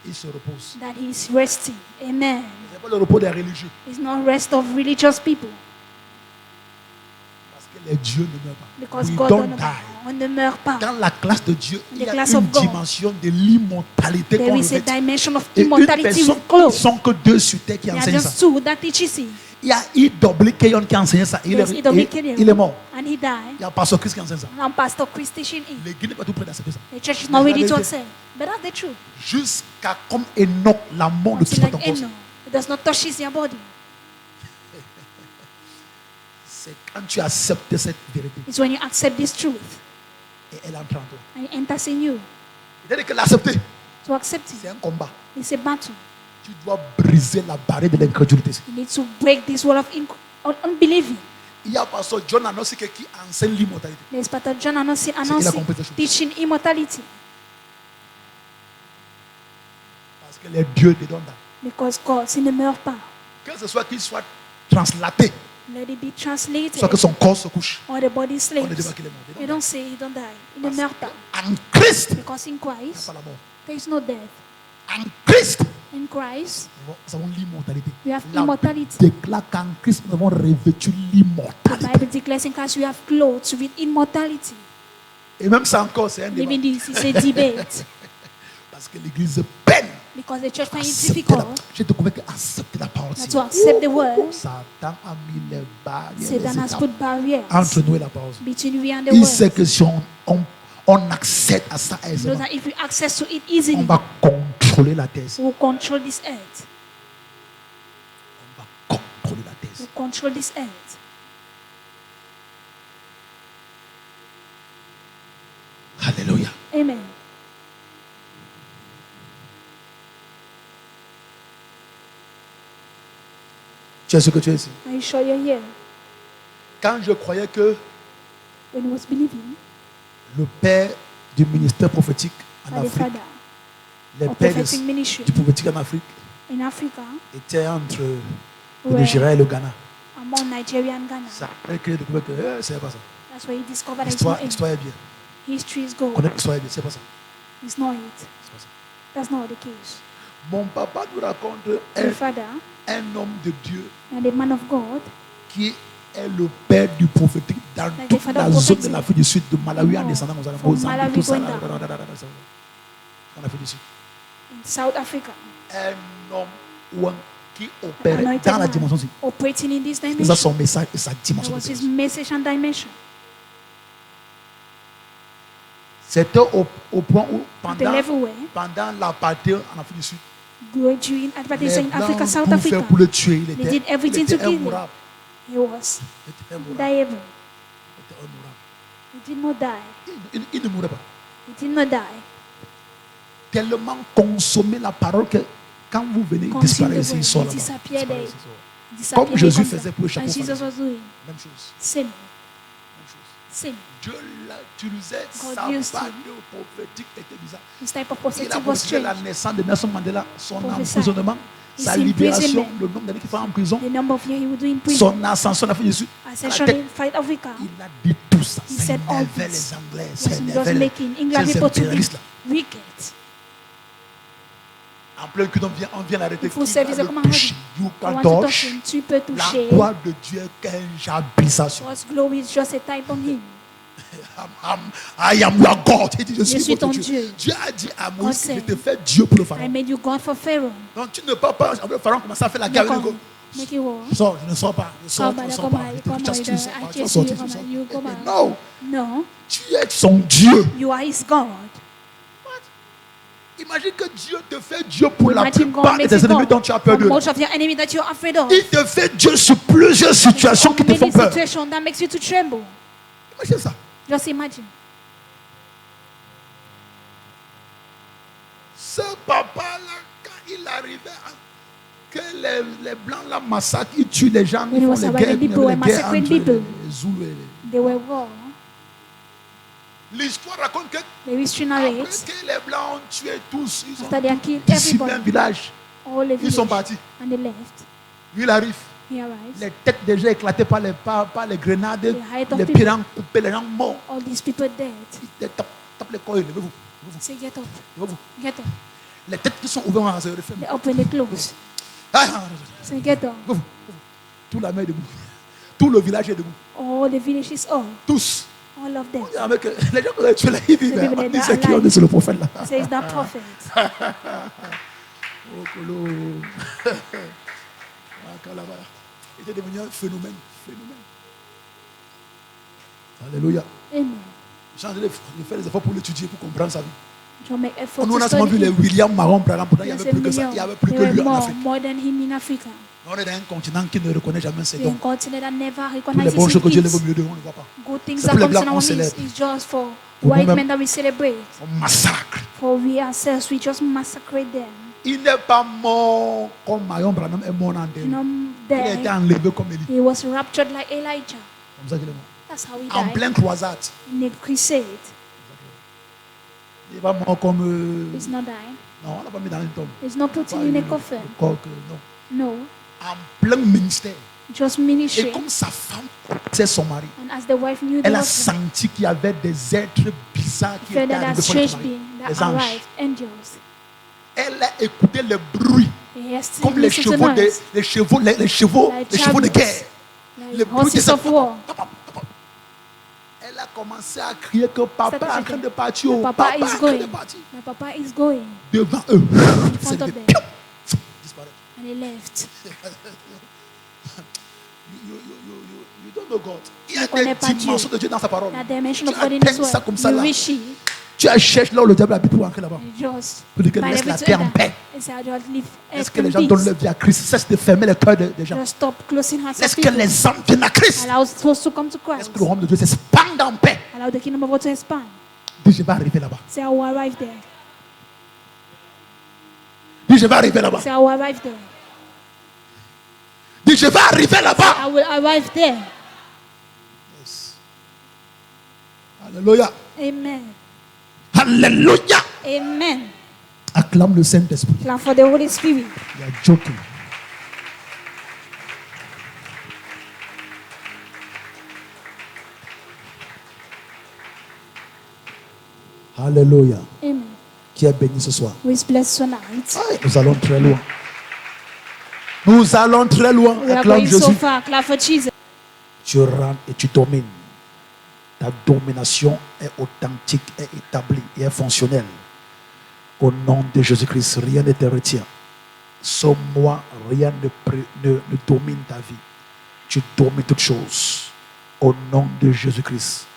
qu'ils se reposent. that he is resting. Amen. Ce n'est pas le repos des religieux. It's not rest of religious people. Parce que les dieux ne meurent pas. Because We God don't die. on ne meurt pas. Dans la classe de Dieu, In il y the a class une of God, dimension de l'immortalité There qu'on is a revêt. dimension of Et une immortality personne, with ils clothes. sont que deux sur terre qui There are enseignent ça. just two that teaches it. Il y a I.W. Keyon qui enseignait ça. Il There's est, E.W. il- Kenyon, il est mort. and he died. Il y a Pasteur Christ qui enseigne ça. And Pastor Chris teaching it. L'église n'est pas tout près d'accepter ça. The church is not ready to vérité. accept. But that's the truth. Jusqu'à comme Enoch, la mort ne quitte Until pas like ton corps. Enoch, it does not touch his body. C'est quand tu acceptes cette vérité It's when you accept this truth et elle entre en toi. and it enters in you. C'est-à-dire que l'accepter, To accept c'est it, un combat. it's a battle. Tu dois briser la barrière de l'incrédulité. You need to break this wall of unbelieving. Il y a Pasteur John Anosike qui enseigne l'immortalité. There's Pastor John il a announcing, compris ces choses. teaching immortality. Parce que les dieux te donnent ça. Because God, il ne meurt pas. Que ce soit qu'il soit translaté, Let it be translated. soit que son corps se couche. Or the body On ne dit slaves. pas qu'il est mort. They don't say he don't die. Il ne meurt pas. En Christ, Because in il n'y a Christ, pas la mort. there is no death. En Christ, In Christ, nous avons l'immortalité. we have La Bible immortality. déclare qu'en Christ, nous avons revêtu The l'immortalité. Bible declares in Christ we have clothes with immortality. Et même ça encore, c'est un débat. Even this is a debate. Parce que l'église peine. Because the church finds it difficult. J'ai découvert qu'accepter la parole. To accept the word. Satan a mis les barrières. Satan has put barriers entre nous et la parole. Between we and the Il word. sait que si on accède à ça aisément, that if we access to it easily, on va contrôler la terre. we will control this earth. On va contrôler la terre. We will control this earth. Alléluia. Amen. Tu es ce que tu es ici. Are you sure you're here? Quand je croyais que When he was believing, le père du ministère prophétique en Afrique, les pères du prophétique en Afrique, in Africa, étaient entre le Nigeria et le Ghana. Among Nigeria and Ghana. Ça a été découvert que c'est pas ça. That's why he discovered L'histoire est bien. History is good. Connaître l'histoire est bien, c'est pas ça. It's not it. C'est pas ça. That's not the case. Mon papa nous raconte un homme de Dieu and a man of God, qui est le père du prophétique dans toute la zone de l'Afrique du Sud, de Malawi en descendant aux Mozambique, tout ça, en Afrique du Sud. In South Africa. Un homme qui opérait dans la dimension. Operating in this dimension. C'est son message et sa dimension. That was his message and dimension. C'était au point où pendant l'apartheid en Afrique du Sud, during apartheid in Africa, South Africa, pour le tuer, they did everything to kill him. He was undiable. He did not die. Il ne mourrait pas. He did not die. Tellement consommer la parole que quand vous venez, il disparaît ici, il sort là-bas. Comme Jésus faisait pour le chapeau. Même chose. Same. Dieu l'a utilisé, sa parole prophétique était bizarre. Il a montré la naissance de Nelson Mandela, son emprisonnement, sa libération, le nombre d'années qu'il fait en prison, son ascension en Afrique du Sud. Il a dit tout ça. Ça énervait les Anglais, ça énervait les impérialistes là. En plein cul, on vient l'arrêter. Il faut servir comme un tu peux toucher. La gloire de Dieu est qu'un jablissation. God's glory is just a type on him. I am your God. Je suis ton Dieu. Dieu a dit à Moïse, je te fais Dieu pour le Pharaon. I made you God for Pharaoh. Donc tu ne peux pas avec le Pharaon commencer à faire la guerre avec lui. Sors, je ne sors pas. Je sors, je ne sors pas. Tu sortir. Non. No. Tu es son Dieu. You are his God. Imagine que Dieu te fait Dieu pour la plupart de tes ennemis dont tu as peur d'eux. Il te fait Dieu sur plusieurs situations qui te font peur. Imagine ça. Just imagine. Ce papa-là, quand il arrivait, que les Blancs la massacrent, ils tuent les gens, ils font les guerres entre les Zoulous et les... L'histoire raconte que après que les Blancs ont tué tous, ils ont dissipé un village. Ils sont partis. Il arrive. Les têtes déjà éclatées par les grenades, les pyrans coupés, les gens morts. Ils tapent les corps, levez-vous. Les têtes qui sont ouvertes, se referment. Tout la mer est debout. Tout le village est debout. Tous. All of them. Les gens qui ont tué là, ils vivent. C'est qui on dit, c'est le prophète là. Says that prophet. Il était devenu un phénomène. Alléluia. Amen. J'ai fait des efforts pour l'étudier, pour comprendre sa vie. Nous on a souvent vu les William Marron, par exemple, il n'y avait plus que ça. Il n'y avait plus que lui en Afrique. On est dans un continent qui ne reconnaît jamais ses dons. Tous les bonnes choses que Dieu lève au milieu de nous, on ne voit pas. C'est pour les Blancs qu'on célèbre. On massacre. Il n'est pas mort comme Marion Branham est mort en Délé. Il a été enlevé comme Élie. He was raptured like Elijah. Comme ça qu'il est mort. That's how he died. En pleine croisade. In a crusade. Il n'est pas mort comme... He's not dying. Non, on ne l'a pas mis dans une tombe. He's not put in a coffin. No. En plein ministère. Just ministry. Et comme sa femme c'est son mari, and as the wife knew elle a senti qu'il y avait des êtres bizarres qui étaient arrivés pour le mari. Des anges. Angels. Elle a écouté le bruit. Comme les chevaux de guerre. Le bruit de war. Elle a commencé à crier que papa est en train de partir. Papa is going. Papa is going. Devant eux. In front of them. And he left. You don't know God. Il y a des dimensions de Dieu dans sa parole. Tu atteins ça comme ça là. Tu cherches là où le diable habite pour entrer là-bas. Pour dire que laisse la terre en paix. Est-ce que les gens donnent leur vie à Christ? Cesse de fermer les cœurs des gens. Est-ce que les hommes viennent à Christ? Est-ce que le royaume de Dieu s'expande en paix? Dis, je vais arriver là-bas. Dis, je vais arriver là-bas. Dis, je vais arriver là-bas. I will arrive there. Yes. Alléluia. Amen. Alléluia. Amen. Acclame le Saint-Esprit. Clap for the Holy Spirit. You are joking. Alléluia. Amen. Qui est béni ce soir? Who is blessed tonight? Nous allons très loin. Nous allons très loin. We are going so far. Clap for Jesus. Tu rentres et tu domines. Ta domination est authentique, est établie et est fonctionnelle. Au nom de Jésus-Christ, rien ne te retient. Sauf moi, rien ne domine ta vie. Tu domines toutes choses. Au nom de Jésus-Christ,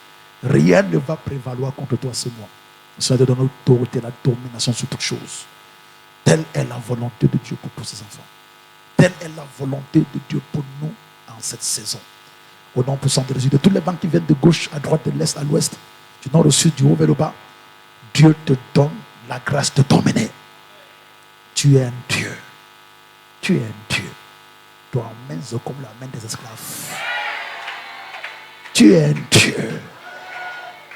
rien ne va prévaloir contre toi ce mois. Le Seigneur te donne l'autorité, la domination sur toutes choses. Telle est la volonté de Dieu pour tous ses enfants. Telle est la volonté de Dieu pour nous en cette saison. Au nom puissant de Jésus, de tous les vents qui viennent de gauche à droite, de l'est à l'ouest, du nord au sud, du haut vers le bas, Dieu te donne la grâce de dominer. Tu es un Dieu. Tu es un Dieu. Toi, main comme la main des esclaves. Tu es un Dieu.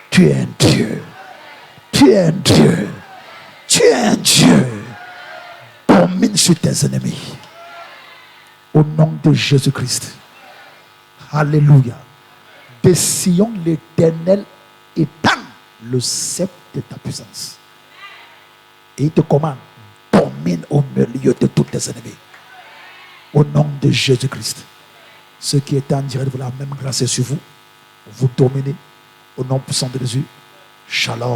Tu es un Dieu. Tu es un Dieu. Tu es un Dieu. Domine sur tes ennemis. Au nom de Jésus-Christ. Alléluia. De Sion, l'Éternel étend le sceptre de ta puissance. Et il te commande, domine au milieu de tous tes ennemis. Au nom de Jésus-Christ. Ceux qui étaient en direct, la même grâce est sur vous. Vous dominez. Au nom puissant de Jésus. Shalom.